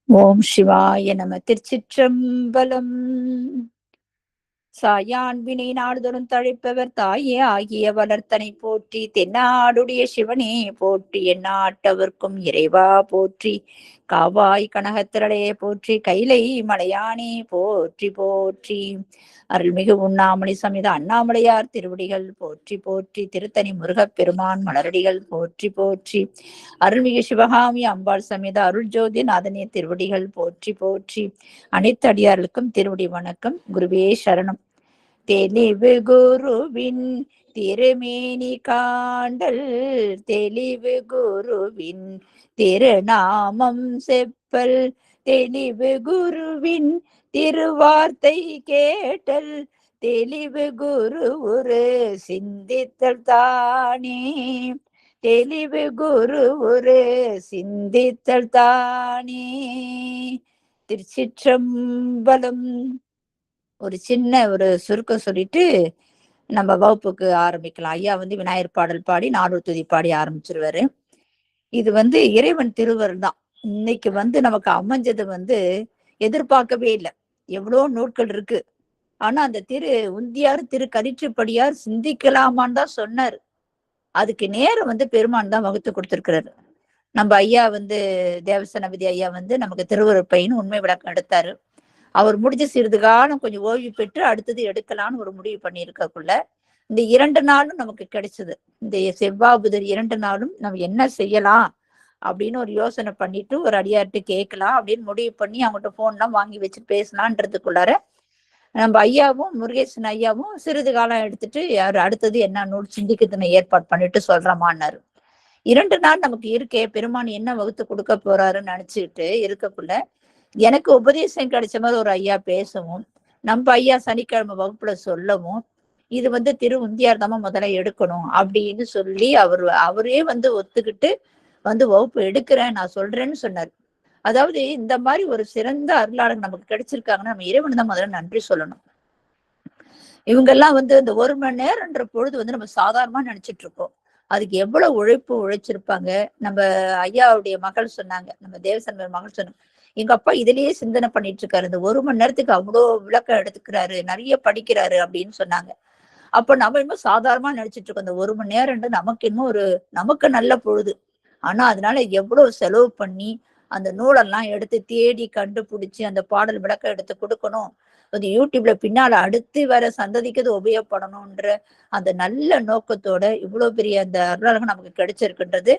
ஓம் சிவாய நம. திருச்சிற்றம்பலம். சாயான் வினை நாடுதொறும் தழைப்பவர் தாயே ஆகிய வளர்த்தனை போற்றி. தென்னாடுடைய சிவனே போற்றி. எந்நாட்டவர்க்கும் இறைவா போற்றி. காவாய் கனகத்திரளையே போற்றி. கைலை மலையானே போற்றி போற்றி. அருள்மிகு உண்ணாமலை சமித அண்ணாமலையார் திருவடிகள் போற்றி போற்றி. திருத்தணி முருகப்பெருமான் மலரடிகள் போற்றி போற்றி. அருள்மிகு சிவகாமி அம்பாள் சமித அருள் ஜோதி நாதனிய திருவடிகள் போற்றி போற்றி. அனைத்து அடியார்களுக்கும் திருவடி வணக்கம். குருவே சரணம். தெளிவு குருவின் திருமேனி காண்டல், தெளிவு குருவின் திருநாமம் செப்பல், தெளிவு குருவின் திருவார்த்தை கேட்டல், தெளிவு குரு ஒரு சிந்தித்தல் தானே, தெளிவு குரு ஒரு சிந்தித்தல் தானே. திருச்சிற்றம்பலம். ஒரு சின்ன ஒரு சுருக்கம் சொல்லிட்டு நம்ம வகுப்புக்கு ஆரம்பிக்கலாம். ஐயா விநாயகர் பாடல் பாடி நானூறு துதி பாடி ஆரம்பிச்சிருவாரு. இது இறைவன் திருவருள் தான். இன்னைக்கு நமக்கு அமைஞ்சது எதிர்பார்க்கவே இல்லை. எவ்வளோ நூட்கள் இருக்கு. ஆனா அந்த திரு உந்தியார் திரு கரிற்றுப்படியார் சிந்திக்கலாமான்னு தான் சொன்னாரு. அதுக்கு நேரம் பெருமான் தான் வகுத்து கொடுத்திருக்கிறாரு. நம்ம ஐயா தேவசனபதி ஐயா நமக்கு திருவருட்பைன்னு உண்மை விளக்கம் எடுத்தாரு. அவர் முடிஞ்ச சிறிது காலம் கொஞ்சம் ஓய்வு பெற்று அடுத்தது எடுக்கலான்னு ஒரு முடிவு பண்ணியிருக்கக்குள்ள இந்த 2 நாளும் நமக்கு கிடைச்சது. இந்த செவ்வாய் புதன் 2 நாளும் நம்ம என்ன செய்யலாம் அப்படின்னு ஒரு யோசனை பண்ணிட்டு ஒரு அடியார்ட்டு கேட்கலாம் அப்படின்னு முடிவு பண்ணி அவங்கள்ட்ட போன்லாம் வாங்கி வச்சு பேசலான்றதுக்குள்ளார நம்ம ஐயாவும் முருகேசன் ஐயாவும் சிறிது காலம் எடுத்துட்டு யார் அடுத்தது என்ன நூல் சிந்திக்கிறதுன்னு ஏற்பாடு பண்ணிட்டு சொல்றமான்னாரு. 2 நாள் நமக்கு இருக்கே, பெருமான் என்ன வகுத்து கொடுக்க போறாருன்னு நினைச்சுட்டு இருக்கக்குள்ள எனக்கு உபதேசம் கிடைச்ச மாதிரி ஒரு ஐயா பேசவும், நம்ம ஐயா சனிக்கிழமை வகுப்புல சொல்லவும், இது திரு உந்தியார் தான் முதல்ல எடுக்கணும் அப்படின்னு சொல்லி அவரே ஒத்துக்கிட்டு வகுப்பு எடுக்கிறேன் நான் சொல்றேன்னு சொன்னார். அதாவது இந்த மாதிரி ஒரு சிறந்த அருளாளர் நமக்கு கிடைச்சிருக்காங்கன்னா நம்ம இறைவன் தான் முதல்ல நன்றி சொல்லணும். இவங்கெல்லாம் இந்த 1 மணி நேரம்ன்ற பொழுது நம்ம சாதாரணமா நினைச்சிட்டு இருக்கோம். அதுக்கு எவ்வளவு உழைப்பு உழைச்சிருப்பாங்க. நம்ம ஐயாவுடைய மகள் சொன்னாங்க, நம்ம தேவசன் மகள் சொன்னாங்க, எங்க அப்பா இதுலயே சிந்தனை பண்ணிட்டு இருக்காரு, இந்த 1 மணி நேரத்துக்கு அவ்வளோ விளக்கம் எடுத்துக்கிறாரு, நிறைய படிக்கிறாரு அப்படின்னு சொன்னாங்க. அப்ப நம்ம இன்னும் சாதாரணமா நினைச்சிட்டு இருக்கோம். இந்த 1 மணி நேரம் நமக்கு இன்னும் நமக்கு நல்ல பொழுது. ஆனா அதனால எவ்வளவு செலவு பண்ணி அந்த நூலெல்லாம் எடுத்து தேடி கண்டுபிடிச்சு அந்த பாடல் விளக்கம் எடுத்து கொடுக்கணும், அது யூடியூப்ல பின்னால அடுத்து வர சந்ததிக்கு அது உபயோகப்படணும்ன்ற அந்த நல்ல நோக்கத்தோட இவ்வளவு பெரிய அந்த அருளாளர்கள் நமக்கு கிடைச்சிருக்குன்றது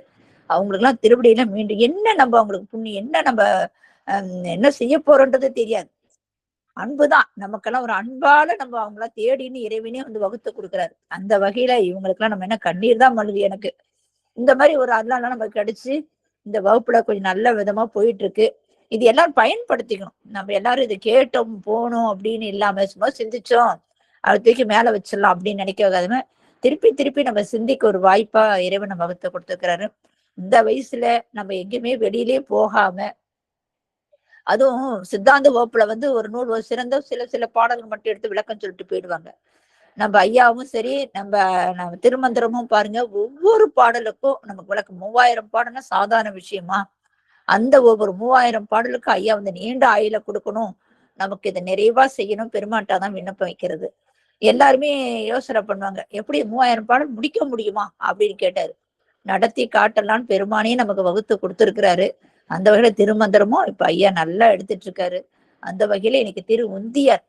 அவங்களுக்கு எல்லாம் திருவடியில மீண்டும் என்ன நம்ம அவங்களுக்கு புண்ணியம் என்ன நம்ம என்ன செய்ய போறோன்றது தெரியாது. அன்புதான் நமக்கெல்லாம் ஒரு அன்பால நம்ம அவங்களா தேடின்னு இறைவனே வகுத்து கொடுக்குறாரு. அந்த வகையில இவங்களுக்கெல்லாம் நம்ம என்ன கண்ணீர் தான் மழுது. எனக்கு இந்த மாதிரி ஒரு அருளால நமக்கு கிடைச்சு இந்த வகுப்புல கொஞ்சம் நல்ல விதமா போயிட்டு இருக்கு. இது எல்லாரும் பயன்படுத்திக்கணும். நம்ம எல்லாரும் இது கேட்டோம் போனோம் அப்படின்னு இல்லாம சும்மா சிந்திச்சோம் அதை தூக்கி மேல வச்சிடலாம் அப்படின்னு நினைக்காம திருப்பி திருப்பி நம்ம சிந்திக்க ஒரு வாய்ப்பா இறைவனை வகுத்து கொடுத்துருக்கிறாரு. இந்த வயசுல நம்ம எங்கேயுமே வெளியிலே போகாம, அதுவும் சித்தாந்த வகுப்புல ஒரு நூல் ஒரு சிறந்த சில பாடல்கள் மட்டும் எடுத்து விளக்கம் சொல்லிட்டு போயிடுவாங்க. நம்ம ஐயாவும் சரி, நம்ம திருமந்திரமும் பாருங்க, ஒவ்வொரு பாடலுக்கும் நமக்கு விளக்கம். 3000 பாடல்னா சாதாரண விஷயமா? அந்த ஒவ்வொரு 3000 பாடலுக்கு ஐயா நீண்ட ஆயுள கொடுக்கணும், நமக்கு இதை நிறைவா செய்யணும், பெருமாட்டாதான் விண்ணப்பம் வைக்கிறது. எல்லாருமே யோசனை பண்ணுவாங்க, எப்படி 3000 பாடல் முடிக்க முடியுமா அப்படின்னு கேட்டாரு. நடத்தி காட்டலான்னு பெருமானே நமக்கு வகுத்து கொடுத்துருக்கிறாரு. அந்த வகையில திருமந்திரமும் இப்ப ஐயா நல்லா எடுத்துட்டு இருக்காரு. அந்த வகையில இன்னைக்கு திரு உந்தியார்,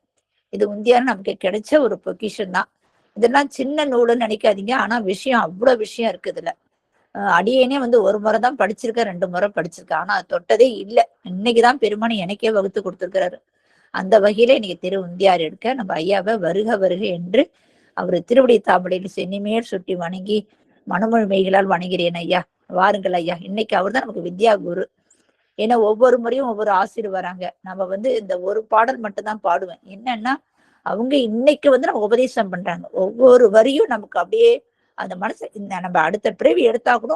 இது உந்தியார் நமக்கு கிடைச்ச ஒரு பொக்கிஷன் தான். இதெல்லாம் சின்ன நூலுன்னு நினைக்காதீங்க. ஆனா விஷயம் அவ்வளவு விஷயம் இருக்கு இதுல. அடியேனே ஒரு முறை தான் படிச்சிருக்கேன், 2 முறை படிச்சிருக்கேன். ஆனா தொட்டதே இல்லை. இன்னைக்குதான் பெருமானி எனக்கே வகுத்து கொடுத்துருக்கிறாரு. அந்த வகையில இன்னைக்கு திரு உந்தியார் எடுக்க நம்ம ஐயாவை வருக வருக என்று அவரு திருவடி தாமரையில் சென்னிமேல் சுட்டி வணங்கி மனமொழிமைகளால் வணங்கிறேன் ஐயா. வாருங்கள் ஐயா. இன்னைக்கு அவர் தான் நமக்கு வித்யா குரு. ஏன்னா ஒவ்வொரு முறையும் ஒவ்வொரு ஆசிரியர் வராங்க. நம்ம இந்த ஒரு பாடல் மட்டும்தான் பாடுவேன். என்னன்னா அவங்க இன்னைக்கு நம்ம உபதேசம் பண்றாங்க. ஒவ்வொரு வரியும் நமக்கு அப்படியே அந்த மனசு நம்ம அடுத்த பிறவி எடுத்தா கூட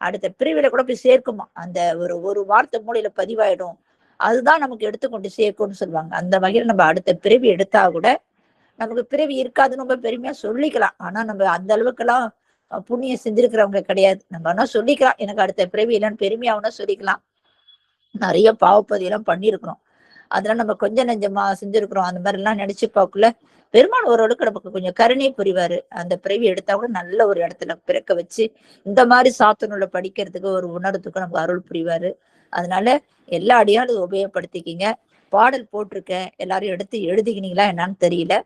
அடுத்த பிரிவில கூட போய் சேர்க்குமா. அந்த ஒரு வார்த்தை மூலையில பதிவாயிடும். அதுதான் நமக்கு எடுத்துக்கொண்டு சேர்க்கும்னு சொல்லுவாங்க. அந்த வகையில நம்ம அடுத்த பிறவி எடுத்தா கூட நமக்கு பிறவி இருக்காதுன்னு ரொம்ப பெருமையா சொல்லிக்கலாம். ஆனா நம்ம அந்த அளவுக்கு எல்லாம் புண்ணியம் செஞ்சிருக்கிறவங்க கிடையாது. நம்ம ஆனா சொல்லிக்கலாம், எனக்கு அடுத்த பிறவி இல்லைன்னு பெருமையாவுன்னா சொல்லிக்கலாம். நிறைய பாவப்பதியெல்லாம் பண்ணியிருக்கிறோம். அதெல்லாம் நம்ம கொஞ்சம் நெஞ்சமா செஞ்சிருக்கிறோம். அந்த மாதிரி எல்லாம் நினைச்சு பார்க்கல பெருமாள் ஓரளவுக்கு நமக்கு கொஞ்சம் கருணை புரிவாரு. அந்த பிறவி எடுத்தா கூட நல்ல ஒரு இடத்துல பிறக்க வச்சு இந்த மாதிரி சாத்தனூல படிக்கிறதுக்கு ஒரு உணர்வுக்கு நமக்கு அருள் புரிவாரு. அதனால எல்லா அடியாலும் இதை உபயோகப்படுத்திக்கிங்க. பாடல் போட்டிருக்கேன், எல்லாரும் எடுத்து எழுதிக்கினீங்களா என்னன்னு தெரியல.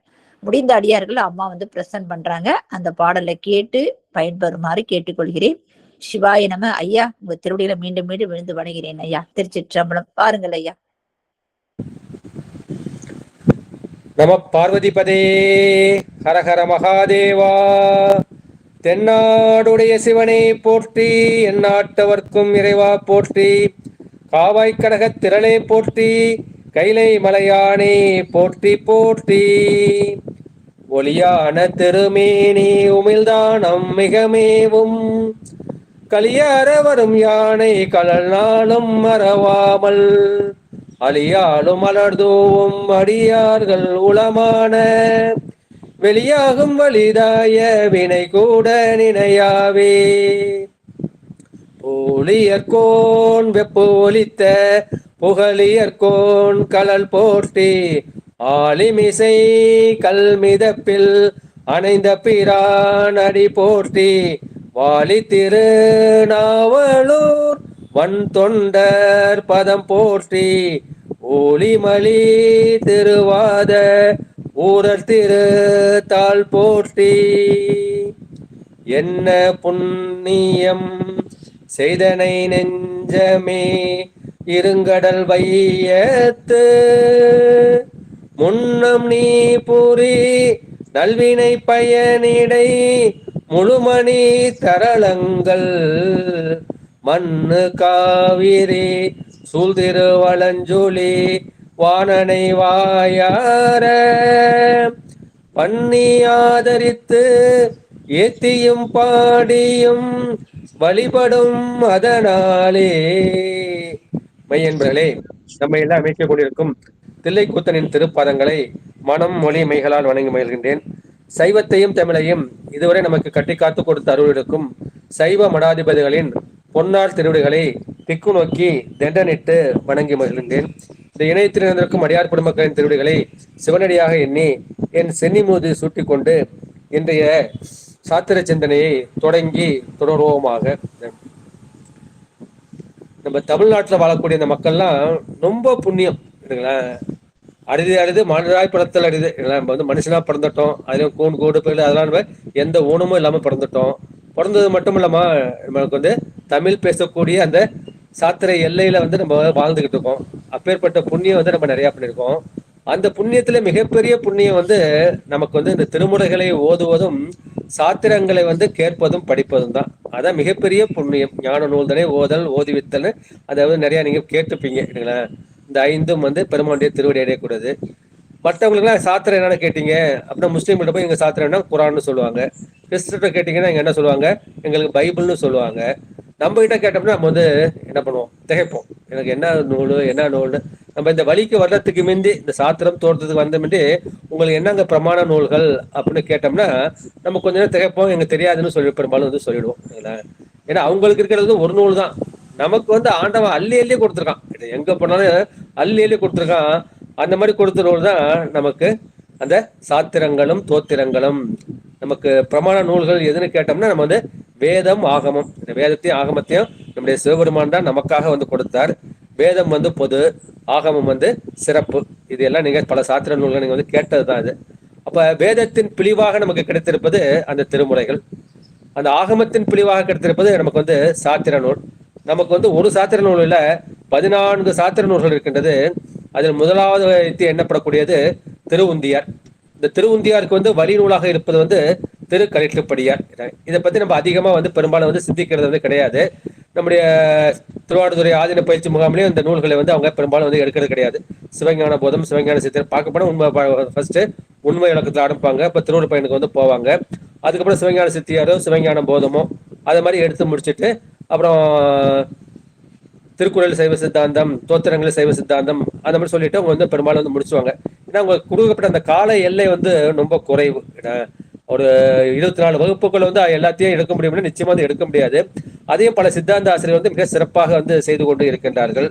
முடிந்த அடியார்கள் அம்மா வந்து பிரசன்ட் பண்றாங்க. அந்த பாடலை கேட்டு பயன்பெறுமாறு கேட்டுக்கொள்கிறேன். சிவாய நம. ஐயா, உங்க திருவடியில மீண்டும் மீண்டும் விழுந்து வணங்குகிறேன் ஐயா. திருச்சிற்றம்பலம். பாருங்கள் ஐயா. நம பார்வதிபதே. ஹரஹர மகாதேவா. தென்னாடுடைய சிவனை போற்றி, எந்நாட்டவர்க்கும் இறைவா போற்றி, காவாய் கடகத் திரளே போற்றி, கைலை மலையானே போற்றி போற்றி. ஒளியான திருமேனி உமிழ்தானம் மிகமேவும், கலியார வரும் யானை கடல் நாளும் மறவாமல், அழியாலும் மலர்தூவும் அடியார்கள் உளமான, வெளியாகும் வலிதாய வினை கூட நினையாவே. போலியர்கோன் வெப்பு ஒலித்த புகழியர்கோன் கலல் போற்றி, ஆலிமிசை கல்மிதப்பில் அணைந்த பிரான் அடி போற்றி, வாலி திரு நாவலூர் வன் தொண்டர் பதம் போற்றி, ஊழிமலி திருவாத ஊரர் திரு தாள் போற்றி. என்ன புண்ணியம் செய்தனை நெஞ்சமே இருங்கடல் வையத்து, முன்னம் நீ புரி நல்வினை பயனிடை முழுமணி தரளங்கள், மண்ணு காவிரி சூழ்திருவளஞ்சுழி வானனை வாயார, பண்ணி ஆதரித்து ஏத்தியும் பாடியும் வழிபடும் அதனாலே. மையன்பர்களே, நம்மை எல்லாம் அமைக்க கொண்டிருக்கும் தில்லைக்கூத்தனின் திருப்பாதங்களை மனம் மொழி மைகளால் வணங்கி மகிழ்கின்றேன். சைவத்தையும் தமிழையும் இதுவரை நமக்கு கட்டி காத்து கொடுத்த அருள் இருக்கும் சைவ மடாதிபதிகளின் பொன்னார் திருவிடிகளை திக்கு நோக்கி தண்டனிட்டு வணங்கி மகிழ்கின்றேன். இந்த இணையத்தில் இருந்திருக்கும் அடியார் குடும்பங்களின் திருவிடிகளை சிவனடியாக எண்ணி என் சென்னிமூது சூட்டிக்கொண்டு இன்றைய சாத்திர சிந்தனையை தொடங்கி தொடர்வோமாக. நம்ம தமிழ்நாட்டில் வாழக்கூடிய இந்த மக்கள்லாம் ரொம்ப புண்ணியம் இல்லைங்களா. அழுது மனிதராய் பிறத்தல் அரிது. நம்ம வந்து மனுஷனா பிறந்துட்டோம், அதுலயும் கூண் கூடு போயில அதெல்லாம் நம்ம எந்த ஊனமும் இல்லாம பிறந்துட்டோம். பிறந்தது மட்டும் இல்லாம நம்மளுக்கு வந்து தமிழ் பேசக்கூடிய அந்த சாத்திர எல்லையில வந்து நம்ம வாழ்ந்துகிட்டு இருக்கோம். அப்பேற்பட்ட புண்ணியம் வந்து நம்ம நிறைய பண்ணியிருக்கோம். அந்த புண்ணியத்துல மிகப்பெரிய புண்ணியம் வந்து நமக்கு வந்து இந்த திருமுறைகளை ஓதுவதும் சாத்திரங்களை வந்து கேட்பதும் படிப்பதும் தான். அதான் மிகப்பெரிய புண்ணியம். ஞான நூல்தனை ஓதல் ஓதுவித்தல், அதை வந்து நிறைய நீங்க கேட்டுப்பீங்க இல்லைங்களா. இந்த ஐந்தும் வந்து பெருமானுடைய திருவடி அடையக்கூடாது. மற்றவங்களுக்குலாம் சாத்திரம் என்னன்னு கேட்டீங்க அப்படின்னா, முஸ்லீம்கிட்ட போய் எங்க சாத்திரம்னா குரான்னு சொல்லுவாங்க. கிறிஸ்தவ கேட்டீங்கன்னா இங்க என்ன சொல்லுவாங்க, எங்களுக்கு பைபிள்னு சொல்லுவாங்க. நம்ம கிட்ட கேட்டோம்னா நம்ம வந்து என்ன பண்ணுவோம், திகைப்போம். எனக்கு என்ன நூல் என்ன நூல்னு. நம்ம இந்த வழிக்கு வர்றதுக்கு முந்தி, இந்த சாத்திரம் தோற்றத்துக்கு வந்த முந்தி உங்களுக்கு என்னங்க பிரமாண நூல்கள் அப்படின்னு கேட்டோம்னா நம்ம கொஞ்ச நேரம் திகைப்போம். எங்களுக்கு தெரியாதுன்னு சொல்லி பெரும்பாலும் வந்து சொல்லிடுவோம். ஏன்னா அவங்களுக்கு இருக்கிறது ஒரு நூல் தான். நமக்கு வந்து ஆண்டவன் அள்ளி அள்ளி கொடுத்துருக்கான். எங்க போனாலும் அள்ளி அள்ளி கொடுத்துருக்கான். அந்த மாதிரி கொடுத்த நூல் தான் நமக்கு அந்த சாத்திரங்களும் தோத்திரங்களும். நமக்கு பிரமாண நூல்கள் எதுன்னு கேட்டோம்னா நம்ம வந்து வேதம் ஆகமம். இந்த வேதத்தையும் ஆகமத்தையும் நம்முடைய சிவபெருமான் தான் நமக்காக வந்து கொடுத்தார். வேதம் வந்து பொது, ஆகமம் வந்து சிறப்பு. இது எல்லாம் நீங்க பல சாத்திர நூல்கள் நீங்க வந்து கேட்டது தான் இது. அப்ப வேதத்தின் பிழிவாக நமக்கு கிடைத்திருப்பது அந்த திருமுறைகள். அந்த ஆகமத்தின் பிழிவாக கிடைத்திருப்பது நமக்கு வந்து சாத்திர நூல். நமக்கு வந்து ஒரு சாத்திர நூலில் 14 சாத்திர நூல்கள் இருக்கின்றது. அதில் முதலாவது எண்ணப்படக்கூடியது திருவுந்தியார். இந்த திருவுந்தியாருக்கு வந்து வழி நூலாக இருப்பது வந்து திருக்கலிற்றுப்படியார். இதை பத்தி நம்ம அதிகமா வந்து பெரும்பாலும் வந்து சிந்திக்கிறது வந்து கிடையாது. நம்முடைய திருவாடுதுறை ஆதீன பயிற்சி முகாமிலேயும் இந்த நூல்களை வந்து அவங்க பெரும்பாலும் வந்து எடுக்கிறது கிடையாது. சிவஞான போதம், சிவஞான சித்திரம் பார்க்க போனா உண்மை ஃபர்ஸ்ட் உண்மை இலக்கத்தில் ஆரம்பிப்பாங்க. இப்போ திருவூர் பயனுக்கு வந்து போவாங்க. அதுக்கப்புறம் சிவஞான சித்தியாரோ சிவஞான போதமோ அதை மாதிரி எடுத்து முடிச்சுட்டு அப்புறம் திருக்குறள் சைவ சித்தாந்தம், தோத்திரங்கள் சைவ சித்தாந்தம் அந்த மாதிரி சொல்லிட்டு அவங்க வந்து பெரும்பாலும் வந்து முடிச்சுவாங்க. ஏன்னா அவங்க கொடுக்கப்பட்ட அந்த கால எல்லை வந்து ரொம்ப குறைவு. ஒரு 24 வகுப்புகள் வந்து எல்லாத்தையும் எடுக்க முடியும்னா நிச்சயமா வந்து எடுக்க முடியாது. அதையும் பல சித்தாந்த ஆசிரியர் வந்து மிக சிறப்பாக வந்து செய்து கொண்டு இருக்கின்றார்கள்.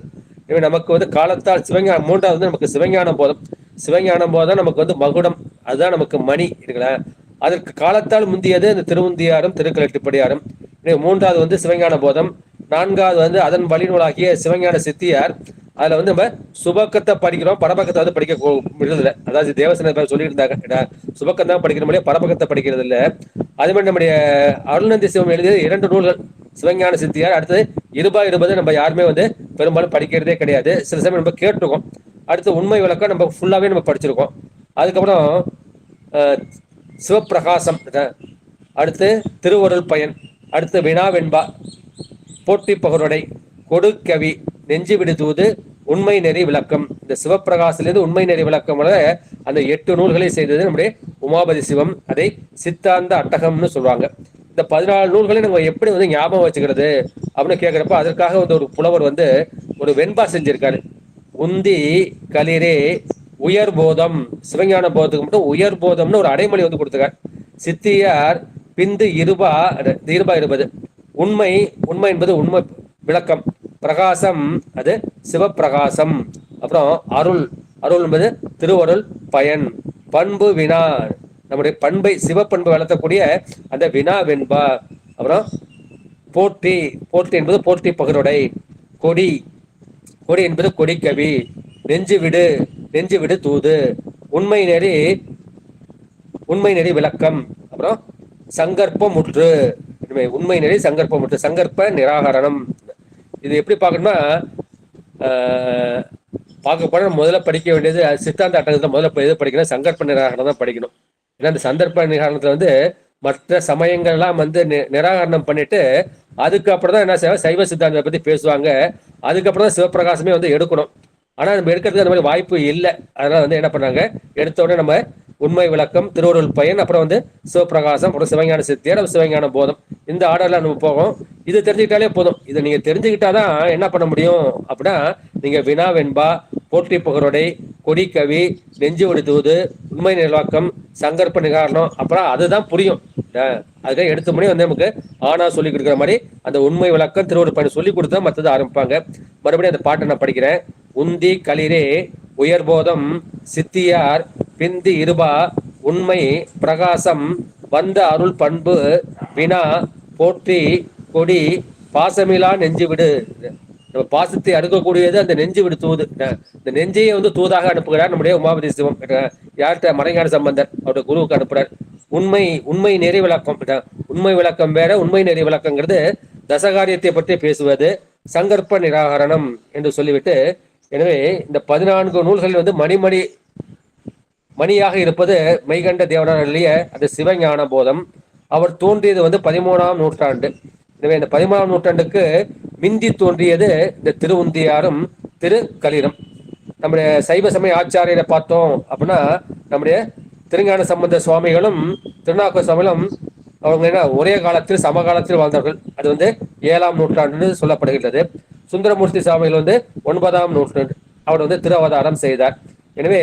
எனவே நமக்கு வந்து காலத்தால் சிவஞானம், மூன்றாவது வந்து நமக்கு சிவஞான போதம். சிவஞான போதம் நமக்கு வந்து மகுடம், அதுதான் நமக்கு மணி இருக்குல்ல. அதற்கு காலத்தால் முந்தியது இந்த திருவுந்தியாரும் திருக்கலட்டிப்படியாரும். மூன்றாவது வந்து சிவஞான போதம். நான்காவது வந்து அதன் வழிநூலாகிய சிவஞான சித்தியார். அதுல வந்து நம்ம சுபக்கத்தை படிக்கிறோம், பரபக்கத்தை வந்து படிக்க விடுறதில்ல. அதாவது தேவசன சொல்லியிருந்தாங்க, சுபக்கம் தான் படிக்கிற முடியாது, பரபக்கத்தை படிக்கிறது இல்லை. அதே மாதிரி நம்முடைய அருள்நந்தி சிவம் எழுதிய 2 நூல்கள் சிவஞான சித்தியார், அடுத்தது இருபா இருபது நம்ம யாருமே வந்து பெரும்பாலும் படிக்கிறதே கிடையாது. சில சமயம் நம்ம கேட்டிருக்கோம். அடுத்து உண்மை விளக்கம் நம்ம ஃபுல்லாவே நம்ம படிச்சிருக்கோம். அதுக்கப்புறம் சிவப்பிரகாசம், அடுத்து திருவருள் பயன், அடுத்து வினா வெண்பா, போட்டி பகருடை, கொடுக்கவி, நெஞ்சு விடுதூது, உண்மை நெறி விளக்கம். இந்த சிவப்பிரகாசிலிருந்து உண்மை நெறி விளக்கம் அந்த 8 நூல்களை செய்தது நம்முடைய உமாபதி சிவம். அதை சித்தாந்த அட்டகம்னு சொல்லுவாங்க. இந்த 14 நூல்களை நம்ம எப்படி வந்து ஞாபகம் வச்சுக்கிறது அப்படின்னு கேட்கிறப்ப, அதற்காக வந்து ஒரு புலவர் வந்து ஒரு வெண்பா செஞ்சிருக்காரு. உந்தி களிரே உயர் போதம், சிவஞான போதத்துக்கு மட்டும் உயர் போதம்னு ஒரு அடைமொழி வந்து கொடுத்துருக்கார். சித்தியார் பிந்து இருபா இருபது, உண்மை, உண்மை என்பது உண்மை விளக்கம், பிரகாசம் அது சிவப்பிரகாசம், அப்புறம் அருள், அருள் என்பது திருவருள் பயன், பண்பு வினா, நம்முடைய பண்பை சிவப்பண்பு வளர்த்தக்கூடிய அந்த வினா வெண்பா, அப்புறம் போற்றி, போற்றி என்பது போற்றி பகருடை, கொடி, கொடி என்பது கொடிக்கவி, நெஞ்சு விடு, நெஞ்சு விடு தூது, உண்மை நெறி, உண்மை நெறி விளக்கம், அப்புறம் சங்கற்பம் முற்று, உண்மை நெறி சங்கற்பம் முற்று, சங்கற்ப நிராகரணம். இது எப்படி பார்க்கணும்னா, பார்க்க போனா முதல்ல படிக்க வேண்டியது சித்தாந்த அட்டகத்தை முதல்ல எது படிக்கணும், சங்கற்ப நிராகரணம் தான் படிக்கணும். ஏன்னா அந்த சந்தர்ப்ப நிராகரணத்துல வந்து மற்ற சமயங்கள்லாம் வந்து நிராகரணம் பண்ணிட்டு அதுக்கப்புறம் தான் என்ன செய்வாங்க, சைவ சித்தாந்தத்தை பத்தி பேசுவாங்க. அதுக்கப்புறம் தான் சிவப்பிரகாசமே வந்து எடுக்கணும். ஆனா நம்ம எடுக்கிறதுக்கு அந்த மாதிரி வாய்ப்பு இல்லை. அதனால வந்து என்ன பண்ணாங்க, எடுத்த உடனே நம்ம உண்மை விளக்கம், திருவருள் பயன், அப்புறம் வந்து சிவப்பிரகாசம், அப்புறம் சிவஞான சித்தியார், சிவஞான போதம், இந்த ஆர்டர்ல நம்ம போகும். இது தெரிஞ்சுக்கிட்டாலே போதும். இதை நீங்க தெரிஞ்சுக்கிட்டாதான் என்ன பண்ண முடியும் அப்படின்னா, நீங்க வினா வெண்பா, போற்றி புகருடை, கொடிக்கவி, நெஞ்சு ஒடுத்துவது, உண்மை நிர்வாக்கம், சங்கற்ப நிகாரணம், அப்புறம் அதுதான் புரியும். அதுக்காக எடுத்த மணி வந்து நமக்கு ஆனா சொல்லி கொடுக்குற மாதிரி அந்த உண்மை விளக்கம், திருவருள் பயன் சொல்லி கொடுத்தா மற்றது ஆரம்பிப்பாங்க. மறுபடியும் அந்த பாட்டை நான் படிக்கிறேன். உந்தி களிரே உயர்போதம் சித்தியார் பிந்தி இருபா, உண்மை பிரகாசம், வந்த அருள் பண்பு வினா, போற்றி கொடி, பாசமிலா நெஞ்சு விடு. நம்ம பாசத்தை அடுக்கக்கூடியது அந்த நெஞ்சு விடு தூது. இந்த நெஞ்சையை வந்து தூதாக அனுப்புகிறார் நம்முடைய உமாபதி சிவம். யார்கிட்ட? மறைஞான சம்பந்தர் அவருடைய குருவுக்கு அனுப்புறார். உண்மை, உண்மை நெறி விளக்கம். உண்மை விளக்கம் வேற, உண்மை நெறி விளக்கங்கிறது தசகாரியத்தை பற்றி பேசுவது, சங்கற்ப நிராகரணம் என்று சொல்லிவிட்டு, எனவே இந்த 14 நூல்களில் வந்து மணிமணி மணியாக இருப்பது மெய்கண்ட தேவனாரிலேய அந்த சிவஞான போதம். அவர் தோன்றியது வந்து 13ஆம் நூற்றாண்டு. எனவே இந்த 13ஆம் நூற்றாண்டுக்கு மிந்தி தோன்றியது இந்த திருவுந்தியாரும் திருக்களிரும். நம்முடைய சைவ சமய ஆச்சாரியரை பார்த்தோம் அப்படின்னா, நம்முடைய திருஞான சம்பந்த சுவாமிகளும் திருநாவுக்கரசர் சுவாமிகளும் அவங்க என்ன ஒரே காலத்தில் சமகாலத்தில் வாழ்ந்தவர்கள். அது வந்து 7ஆம் நூற்றாண்டு சொல்லப்படுகின்றது. சுந்தரமூர்த்தி சுவாமிகள் வந்து 9ஆம் நூற்றாண்டு அவர் வந்து திரு அவதாரம் செய்தார். எனவே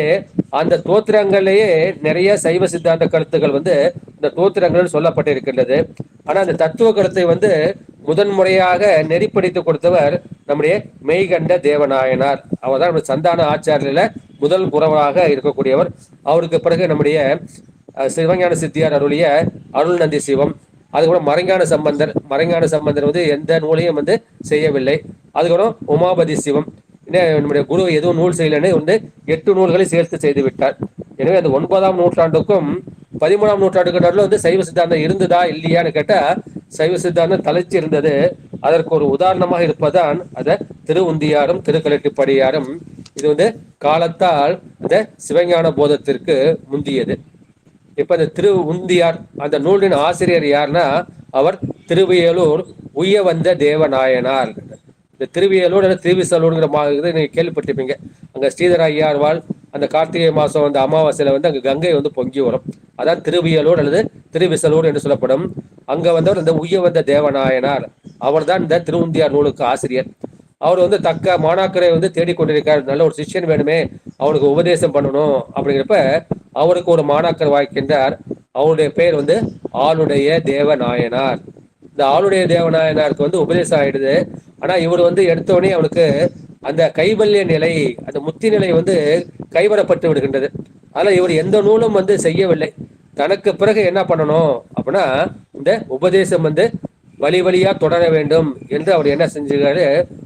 அந்த தோத்திரங்களிலேயே நிறைய சைவ சித்தாந்த கருத்துக்கள் வந்து இந்த தோத்திரங்கள் சொல்லப்பட்டிருக்கின்றது. ஆனா அந்த தத்துவ கருத்தை வந்து முதன்முறையாக நெறிப்படுத்தி கொடுத்தவர் நம்முடைய மெய்கண்ட தேவநாயனார். அவர் தான் சந்தான ஆச்சாரியில முதல் புறவராக இருக்கக்கூடியவர். அவருக்கு பிறகு நம்முடைய சிவஞான சித்தியார் அருளிய அருள்நந்தி சிவம், அதுக்கப்புறம் மறைஞான சம்பந்தர் வந்து எந்த நூலையும் வந்து செய்யவில்லை. அதுக்கப்புறம் உமாபதி சிவம், நம்முடைய குரு எதுவும் நூல் செய்யலன்னு வந்து 8 நூல்களை சேர்த்து செய்து விட்டார். எனவே அந்த 9ஆம் நூற்றாண்டுக்கும் 13ஆம் நூற்றாண்டுக்கு நடுவில் வந்து சைவ சித்தாந்தம் இருந்ததா இல்லையான்னு கேட்டா, சைவ சித்தாந்தம் தலைச்சு இருந்தது. அதற்கு ஒரு உதாரணமாக இருப்பதான் அந்த திருவுந்தியாரும் திருக்கலட்டிப்படியாரும். இது வந்து காலத்தால் அந்த சிவஞான போதத்திற்கு முந்தியது. இப்ப இந்த திரு உந்தியார் அந்த நூலின் ஆசிரியர் யாருன்னா, அவர் திருவியலூர் உய்ய வந்த தேவநாயனார். இந்த திருவியலூர் திருவிசலூர்ங்கிற நீங்க கேள்விப்பட்டிருப்பீங்க. அங்க ஸ்ரீதர ஐயார்வாள் அந்த கார்த்திகை மாசம் அந்த அமாவாசையில வந்து அங்க கங்கை வந்து பொங்கி வரும். அதான் திருவியலூர் அல்லது திருவிசலூர் என்று சொல்லப்படும். அங்க வந்தவர் இந்த உய்ய வந்த தேவநாயனார். அவர் தான் இந்த திருவுந்தியார் நூலுக்கு ஆசிரியர். அவர் வந்து தக்க மாணாக்கரை வந்து தேடிக்கொண்டிருக்கார். நல்ல ஒரு சிஷ்யன் வேணுமே, அவனுக்கு உபதேசம் பண்ணணும் அப்படிங்கிறப்ப அவருக்கு ஒரு மாணாக்கர் வாய்க்கின்றார். அவருடைய பெயர் வந்து ஆளுடைய தேவநாயனார். இந்த ஆளுடைய தேவநாயனாருக்கு வந்து உபதேசம் ஆயிடுது. ஆனா இவர் வந்து எடுத்தோடனே அவனுக்கு அந்த கைவல்ய நிலை, அந்த முத்தி நிலை வந்து கைவரப்பட்டு விடுகின்றது. அதனால இவர் எந்த நூலும் வந்து செய்யவில்லை. தனக்கு பிறகு என்ன பண்ணணும் அப்படின்னா, இந்த உபதேசம் வந்து வழி வழியா தொடர வேண்டும் என்று அவர் என்ன செஞ்சிருக்காரு,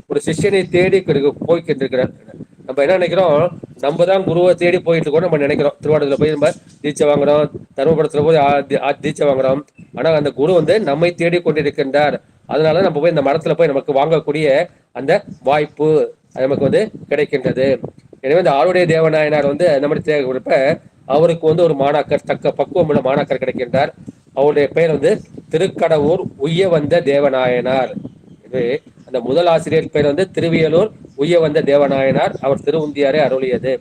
ஒரு சிஷ்யனை தேடி போய்கின்றிருக்கிறார். நம்ம என்ன நினைக்கிறோம், நம்ம தான் குருவை தேடி போயிட்டு இருக்கோம் நம்ம நினைக்கிறோம். திருவாரூர்ல போய் நம்ம தீட்சை வாங்குறோம், தர்மபுரத்துல போய் தீட்சை வாங்குறோம். ஆனா அந்த குரு வந்து நம்மை தேடி கொண்டிருக்கின்றார். அதனால நம்ம போய் இந்த மரத்துல போய் நமக்கு வாங்கக்கூடிய அந்த வாய்ப்பு நமக்கு வந்து கிடைக்கின்றது. எனவே இந்த ஆளுடைய தேவநாயனார் வந்து அந்த மாதிரி தேவைப்படுறப்ப அவருக்கு வந்து ஒரு மாணாக்கர், தக்க பக்குவம் உள்ள மாணாக்கர் கிடைக்கின்றார். அவருடைய பெயர் வந்து திருக்கடவூர் உய்ய வந்த தேவநாயனார். இது அந்த முதல் ஆசிரியர் பெயர் வந்து திருவியலூர் உய்ய வந்த தேவநாயனார். அவர் திருவுந்தியாரே அருளியது.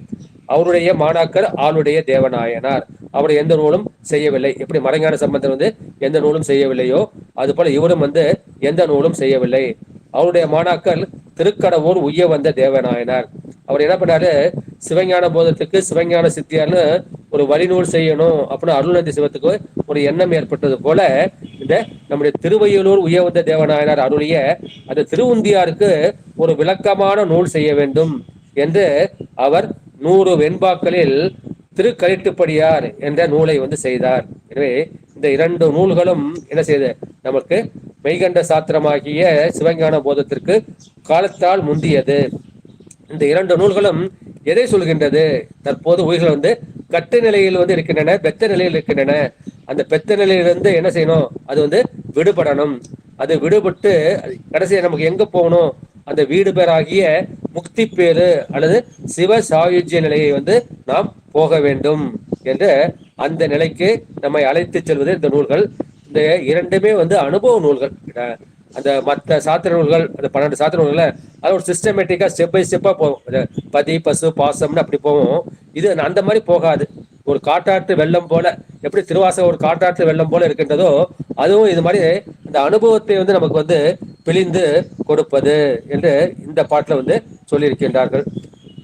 அவருடைய மாணாக்கர் ஆளுடைய தேவநாயனார். அவர் எந்த நூலும் செய்யவில்லை. எப்படி மறைஞான சம்பந்தர் வந்து எந்த நூலும் செய்யவில்லையோ அது போல இவரும் வந்து எந்த நூலும் செய்யவில்லை. அவருடைய மாணாக்கர் திருக்கடவூர் உய்ய வந்த தேவநாயனார். அவர் என்ன பண்ணாரு, சிவஞான போதத்துக்கு சிவஞான சித்தியார்னு ஒரு வழிநூல் செய்யணும் அப்படின்னு அருள்நந்தி சிவத்துக்கு ஒரு எண்ணம் ஏற்பட்டது போல இந்த நம்முடைய திருவையூலூர் உய்ய வந்த தேவநாயனார் அருளிய அந்த திருவுந்தியாருக்கு ஒரு விளக்கமான நூல் செய்ய வேண்டும் என்று அவர் 100 வெண்பாக்களில் திருக்கலிட்டுப்படியார் என்ற நூலை வந்து செய்தார். எனவே இந்த 2 நூல்களும் என்ன செய்து நமக்கு மெய்கண்ட சாத்திரமாகிய சிவஞான போதத்திற்கு காலத்தால் முந்தியது. இந்த 2 நூல்களும் எதை சொல்கின்றது, தற்போது உயிர்கள் வந்து கட்டு நிலையில் வந்து இருக்கின்றன, பெத்த நிலையில் இருக்கின்றன. அந்த பெத்த நிலையிலிருந்து என்ன செய்யணும், அது வந்து விடுபடணும். அது விடுபட்டு கடைசியா நமக்கு எங்க போகணும், அந்த வீடு பேராகிய முக்தி பேரு அல்லது சிவ சாயுஜ்ய நிலையை வந்து நாம் போக வேண்டும் என்று அந்த நிலைக்கு நம்மை அழைத்து செல்வது இந்த நூல்கள். இந்த 2மே வந்து அனுபவ நூல்கள். அந்த மற்ற சாத்திர நூல்கள், அந்த 12 சாத்திர நூல்கள் அது ஒரு சிஸ்டமேட்டிக்கா ஸ்டெப் பை ஸ்டெப்பா போகும். பதி பசு பாசம்னு அப்படி போகும். இது அந்த மாதிரி போகாது. ஒரு காட்டாற்று வெள்ளம் போல, எப்படி திருவாசகம் ஒரு காட்டாற்று வெள்ளம் போல இருக்கின்றதோ அதுவும் இது மாதிரி இந்த அனுபவத்தை வந்து நமக்கு வந்து பிழிந்து கொடுப்பது என்று இந்த பாட்டுல வந்து சொல்லியிருக்கின்றார்கள்.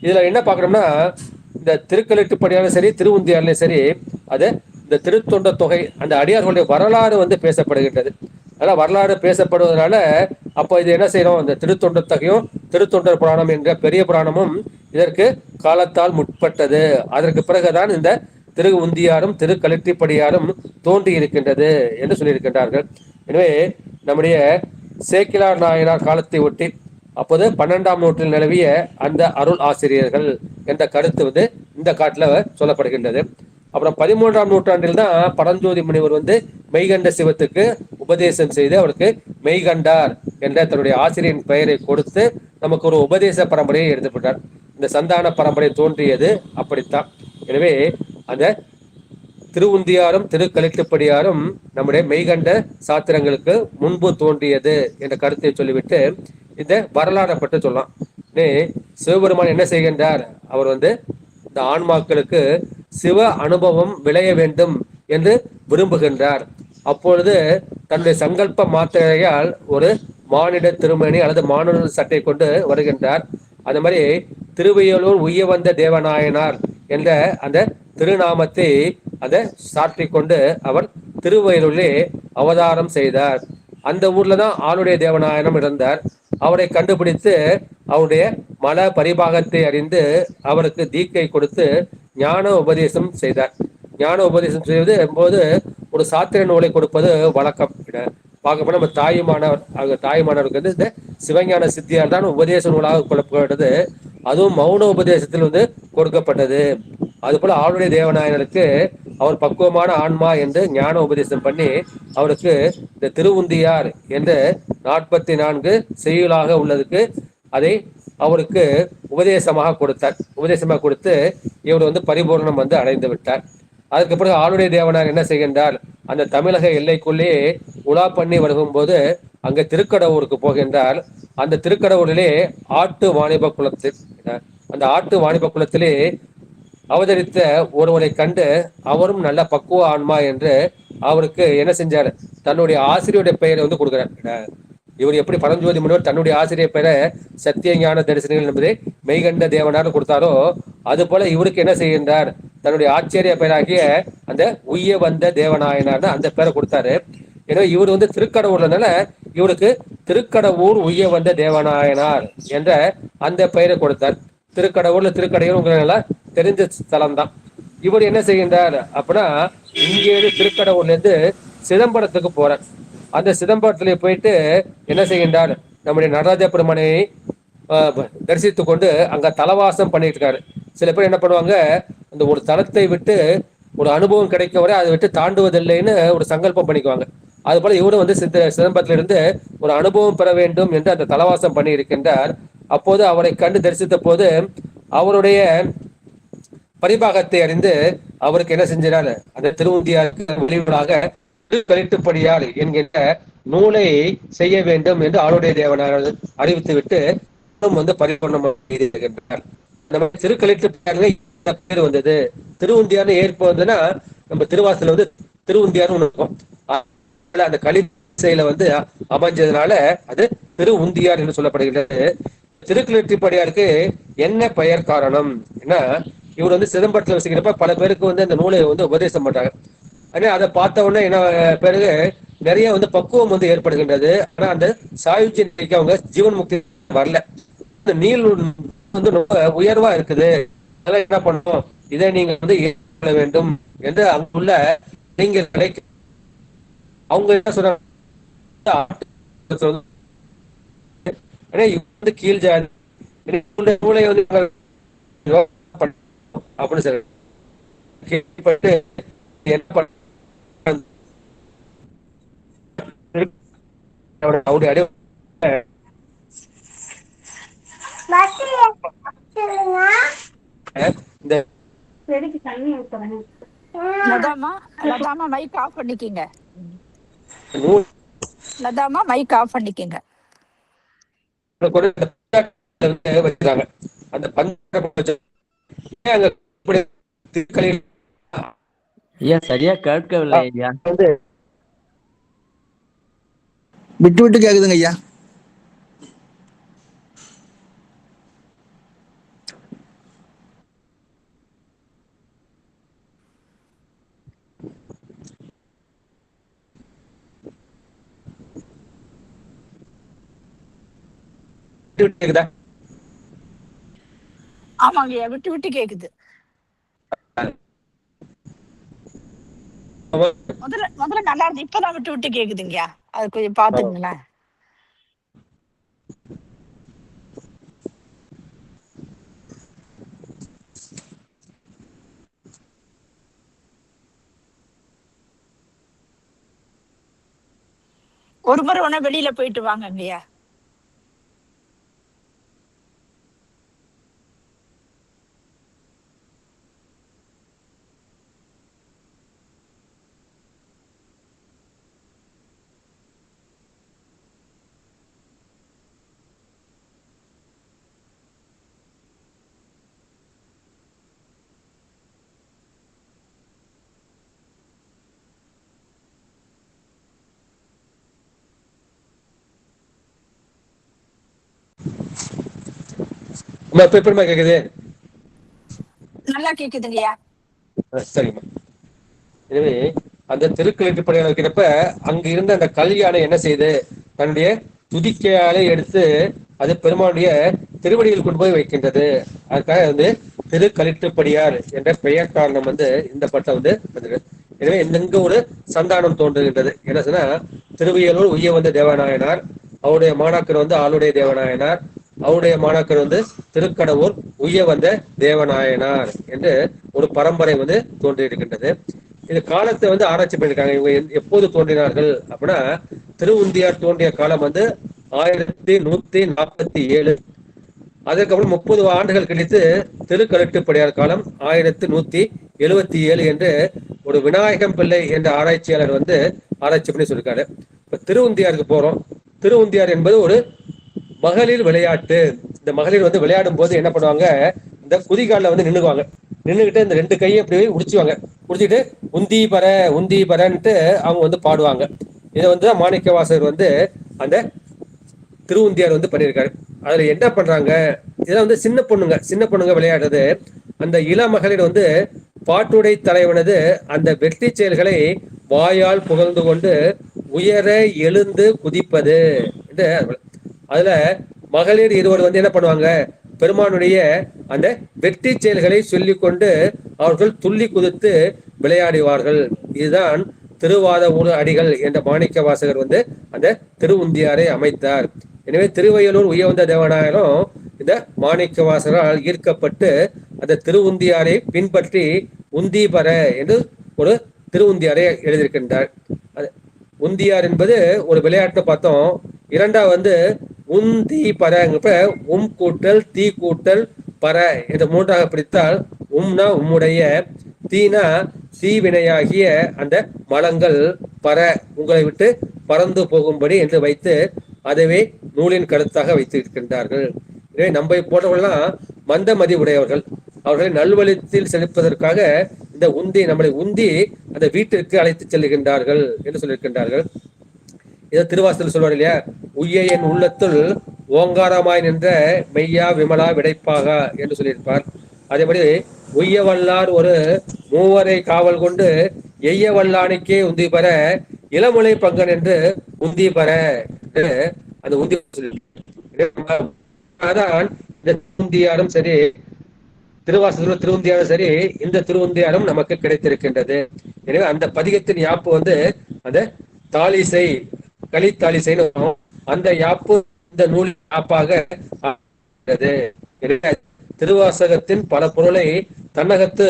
இதுல என்ன பார்க்கணும்னா, இந்த திருக்கலிட்டுப்படியாலும் சரி திருவுந்தியாலும் சரி அது இந்த திருத்தொண்ட தொகை அந்த அடியார்களுடைய வரலாறு வந்து பேசப்படுகின்றது. அதனால வரலாறு பேசப்படுவதனால அப்போ இது என்ன செய்யணும், இந்த திருத்தொண்ட தொகையும் திருத்தொண்டர் புராணம் என்ற பெரிய புராணமும் இதற்கு காலத்தால் முற்பட்டது. அதற்கு பிறகுதான் இந்த திரு உந்தியாரும் திருக்கலிட்டிப்படியாரும் தோன்றி இருக்கின்றது என்று சொல்லியிருக்கின்றார்கள். எனவே நம்முடைய சேக்கிலார் நாயனார் காலத்தை ஒட்டி அப்போது 12ஆம் நூற்றில் நிலவிய அந்த அருள் ஆசிரியர்கள் என்ற கருத்து வந்து இந்த காட்டுல சொல்லப்படுகின்றது. அப்புறம் 13ஆம் நூற்றாண்டில் தான் பரஞ்சோதி முனிவர் வந்து மெய்கண்ட சிவத்துக்கு உபதேசம் செய்து அவருக்கு மெய்கண்டார் என்ற தன்னுடைய ஆசிரியரின் பெயரை கொடுத்து நமக்கு ஒரு உபதேச பரம்பரையை எடுத்துவிட்டார். இந்த சந்தான பரம்பரை தோன்றியது அப்படித்தான். எனவே அந்த திருவுந்தியாரும் திருக்கலிட்டுப்படியாரும் நம்முடைய மெய்கண்ட சாத்திரங்களுக்கு முன்பு தோன்றியது என்ற கருத்தை சொல்லிவிட்டு இந்த வரலாறை பற்றி சொல்லலாம். சிவபெருமான் என்ன செய்கின்றார், அவர் வந்து இந்த ஆன்மாக்களுக்கு சிவ அனுபவம் விளைய வேண்டும் என்று விரும்புகின்றார். அப்பொழுது தன்னுடைய சங்கல்ப மாத்திரையால் ஒரு மானிட திருமணி அல்லது மானுட சட்டை கொண்டு வருகின்றார். அது மாதிரி திருவையூலூர் உய்ய வந்த தேவநாயனார் என்ற அந்த திருநாமத்தை அதை சாற்றி கொண்டு அவர் திருவயிலூரிலே அவதாரம் செய்தார். அந்த ஊர்ல தான் ஆளுடைய தேவநாயனம் இருந்தார். அவரை கண்டுபிடித்து அவருடைய மல பரிபாகத்தை அறிந்து அவருக்கு தீக்கை கொடுத்து ஞான உபதேசம் செய்தார். ஞான உபதேசம் செய்வது போது ஒரு சாத்திர நூலை கொடுப்பது வழக்கம். பார்க்க போனா நம்ம தாயுமானவருக்கு வந்து இந்த சிவஞான சித்தியார் தான் உபதேச நூலாக கொள்ளப்பட்டது. அதுவும் மௌன உபதேசத்தில் வந்து கொடுக்கப்பட்டது. அது போல ஆளுடைய தேவநாயனருக்கு அவர் பக்குவமான ஆன்மா என்று ஞான உபதேசம் பண்ணி அவருக்கு இந்த திருவுந்தியார் என்று 44 செய்யுளாக உள்ளதுக்கு அதை அவருக்கு உபதேசமாக கொடுத்தார். உபதேசமாக கொடுத்து இவர் வந்து பரிபூர்ணம் வந்து அடைந்து விட்டார். அதுக்கு பிறகு ஆளுடைய தேவனார் என்ன செய்கின்றார், அந்த தமிழக எல்லைக்குள்ளே உலா பண்ணி வருகும்போது அங்க திருக்கடவுருக்கு போகின்றார். அந்த திருக்கடவுரிலே ஆட்டு வாணிப குலத்தில் அந்த ஆட்டு வாணிப குலத்திலே அவதரித்த ஒருவரை கண்டு அவரும் நல்ல பக்குவ ஆன்மா என்று அவருக்கு என்ன செஞ்சார், தன்னுடைய ஆசிரியருடைய பெயரை வந்து கொடுக்கிறார். இவர் எப்படி பரஞ்சோதி முனிவர் தன்னுடைய ஆசிரியர் பெயரை சத்திய ஞான தரிசனங்கள் என்பதை மெய்கண்ட தேவனார் கொடுத்தாரோ அது போல இவருக்கு என்ன செய்கின்றார், தன்னுடைய ஆச்சரிய பெயராகிய அந்த உய்ய வந்த தேவநாயனார் அந்த பெயரை கொடுத்தாரு. எனவே இவர் வந்து திருக்கடவுர்னால இவருக்கு திருக்கடவுர் உய்ய வந்த தேவநாயனார் என்ற அந்த பெயரை கொடுத்தார். திருக்கடவுர்ல திருக்கடையூர் உங்களுக்கு தெரிஞ்ச ஸ்தலம் தான். இவர் என்ன செய்கின்றார் அப்படின்னா, இங்கே திருக்கடவுர்ல இருந்து சிதம்பரத்துக்கு போறார். அந்த சிதம்பரத்துல போயிட்டு என்ன செய்கின்றார், நம்முடைய நடராஜ பெருமானை தரிசித்து கொண்டு அங்க தலவாசம் பண்ணிட்டு இருக்காரு. சில பேர் என்ன பண்ணுவாங்க, அந்த ஒரு தலத்தை விட்டு ஒரு அனுபவம் கிடைக்க வரை அதை விட்டு தாண்டுவதில்லைன்னு ஒரு சங்கல்பம் பண்ணிக்குவாங்க. அது போல இவரும் வந்து சிதம்பரத்திலிருந்து ஒரு அனுபவம் பெற வேண்டும் என்று அந்த தலவாசம் பண்ணி இருக்கின்றார். அப்போது அவரை கண்டு தரிசித்த போது அவருடைய பரிபாகத்தை அறிந்து அவருக்கு என்ன செஞ்சார், அந்த திருவுந்தியாருக்கு வெளிவராக கழிட்டுப்படியால் என்கின்ற நூலை செய்ய வேண்டும் என்று ஆளுடைய தேவனார் அறிவித்து விட்டு வந்து பரிபூர்ணம் செய்திருக்கின்றார். நம்ம திருக்கழிட்டுப்படியார் பேர் வந்தது. திருவுந்தியார்னு ஏற்பு வந்ததுன்னா நம்ம திருவாசல வந்து திருவுந்தியார்னு ஒண்ணு இருக்கும். அந்த கலிசையில வந்து அமைஞ்சதுனால அது திருவுந்தியார் என்று சொல்லப்படுகின்றது. திருக்கழிட்டுப்படியாருக்கு என்ன பெயர் காரணம் என்ன, இவர் வந்து சிதம்பரத்தில் வசிக்கிறப்ப பல பேருக்கு வந்து அந்த நூலை வந்து உபதேசம் பண்றாங்க. ஆனா அதை பார்த்த உடனே என்ன பிறகு நிறைய வந்து பக்குவம் வந்து ஏற்படுகின்றது. ஆனா அந்த சாயுஜ்ய நிலைக்கு அவங்க ஜீவன் முக்தி வரல. நீள் வந்து ரொம்ப உயர்வா இருக்குது, அதெல்லாம் என்ன பண்ணணும், இதை நீங்க வந்து ஏற்க வேண்டும் என்று அங்குள்ள இளைஞர்களை அவங்க என்ன சொல்றாங்க, கீழ் ஜாதி நூலை வந்து அப்படின்னு சொல்ல கேள்விப்பட்டு என்ன பண்ண லதாமா மைக் ஆஃப் பண்ணிக்கங்க. லதாமா மைக் ஆஃப் பண்ணிக்கங்க. வச்சாங்க அந்த ஐயா சரியா கேட்கவில்லை ஐயா, விட்டு விட்டு கேக்குதுங்க ஐயா. ஆமாங்க, விட்டு விட்டு கேக்குது. முதல்ல நல்லா இருந்து, இப்பதான் விட்டு விட்டு கேக்குதுங்க. அது கொஞ்சம் பாத்துங்களேன். ஒரு முறை ஒண்ணு வெளியில போயிட்டு வாங்க இல்லையா. எப்படிமா கேக்குது? நல்லா கேக்குதுங்கய்யா. சரிம்மா. எனவே அந்த திருக்கழிட்டுப்படியாக இருக்கிறப்ப அங்க இருந்த அந்த கல்யாணம் என்ன செய்து, தன்னுடைய துதிக்கையாலே எடுத்து அது பெருமானுடைய திருவடியில் கொண்டு போய் வைக்கின்றது. அதுக்காக வந்து திருக்கழிட்டுப்படியார் என்ற பெயர் காரணம் வந்து இந்த பட்டம் வந்து. எனவே இங்க ஒரு சந்தானம் தோன்றுகின்றது. என்ன சொன்னா, திருவியலூர் உய்ய வந்த தேவநாயனார், அவருடைய மாணாக்கர் வந்து ஆளுடைய தேவநாயனார், அவருடைய மாணாக்கர் வந்து திருக்கடவுர் உய்ய வந்த தேவநாயனார் என்று ஒரு பரம்பரை வந்து தோன்றி இருக்கின்றது. இது காலத்தை வந்து ஆராய்ச்சி பண்ணிருக்காங்க. இவங்க எப்போது தோன்றினார்கள் அப்படின்னா, திருவுந்தியார் தோன்றிய காலம் வந்து 1147. அதற்கப்புறம் 30 ஆண்டுகள் கழித்து திருக்கழிட்டுப்படியார் காலம் 1177 என்று ஒரு விநாயகம் பிள்ளை என்ற ஆராய்ச்சியாளர் வந்து ஆராய்ச்சி பண்ணி சொல்லிருக்காரு. இப்ப திருவுந்தியாருக்கு போறோம். திருவுந்தியார் என்பது ஒரு மகளிர் விளையாட்டு. இந்த மகளிர் வந்து விளையாடும் போது என்ன பண்ணுவாங்க, இந்த குதிகாலில் வந்து நின்னுக்குவாங்க. நின்றுகிட்டு இந்த 2 கையை அப்படி உடிச்சுவாங்க. உடிச்சிட்டு உந்தி பரன்ட்டு அவங்க வந்து பாடுவாங்க. இதை வந்து மாணிக்கவாசகர் வந்து அந்த திருவுந்தியார் வந்து பண்ணியிருக்காரு. அதுல என்ன பண்றாங்க, இதெல்லாம் வந்து சின்ன பொண்ணுங்க விளையாடுறது. அந்த இள மகளிர் வந்து பாட்டுடை தலைவனது அந்த வெற்றி செயல்களை வாயால் புகழ்ந்து கொண்டு உயர எழுந்து குதிப்பது என்று அதுல மகளிர் இருவர் வந்து என்ன பண்ணுவாங்க, பெருமானுடைய அந்த வெற்றி செயல்களை சொல்லிக் கொண்டு அவர்கள் துள்ளி குதித்து விளையாடுவார்கள். இதுதான் திருவாத ஊர் அடிகள் என்ற மாணிக்க வாசகர் வந்து அந்த திருவுந்தியாரை அமைத்தார். எனவே திருவையலூர் உயர்ந்த தேவனாயரும் இந்த மாணிக்க வாசகரால் ஈர்க்கப்பட்டு அந்த திருவுந்தியாரை பின்பற்றி உந்தீபர என்று ஒரு திருவுந்தியாரை எழுதியிருக்கின்றார். உந்தியார் என்பது ஒரு விளையாட்டு பார்த்தோம். இரண்டாவது வந்து உந்தி பரங்கிறப்ப கூட்டல் தீ கூட்டல் பர என்று மூன்றாக பிடித்தால் உம்னா உம்முடைய, தீனா தீவினையாகிய அந்த மலங்கள் பர உங்களை விட்டு பறந்து போகும்படி என்று வைத்து அதுவே நூலின் கருத்தாக வைத்து இருக்கின்றார்கள். எனவே நம்மை போன்றவர்கள்லாம் மந்தமதி உடையவர்கள், அவர்களை நல்வழித்தில் செலுப்பதற்காக இந்த உந்தி நம்மளை உந்தி அந்த வீட்டிற்கு அழைத்து செல்லுகின்றார்கள் என்று சொல்லியிருக்கின்றார்கள். இதை திருவாசல் சொல்வார் இல்லையா, உய்ய என் உள்ளத்துள் ஓங்காரமாய் நின்ற மெய்யா விமலா விடைப்பாக என்று சொல்லியிருப்பார். அதேபடி உய்ய வல்லார் ஒரு மூவரை காவல் கொண்டு எய்ய வல்லானுக்கே உந்தி பெற இளமுலை பங்கன் என்று உந்தி பெற அந்த உந்தி அதான் இந்த திருவுந்தியாரும் சரி, திருவாசகர் திருவுந்தியாரும் சரி, இந்த திருவுந்தியாரும் நமக்கு கிடைத்திருக்கின்றது. எனவே அந்த பதிகத்தின் யாப்பு வந்து அந்த தாலிசை கலித்தாலிசைன்னு அந்த யாப்பு இந்த நூல் யாப்பாக திருவாசகத்தின் பல பொருளை தன்னகத்து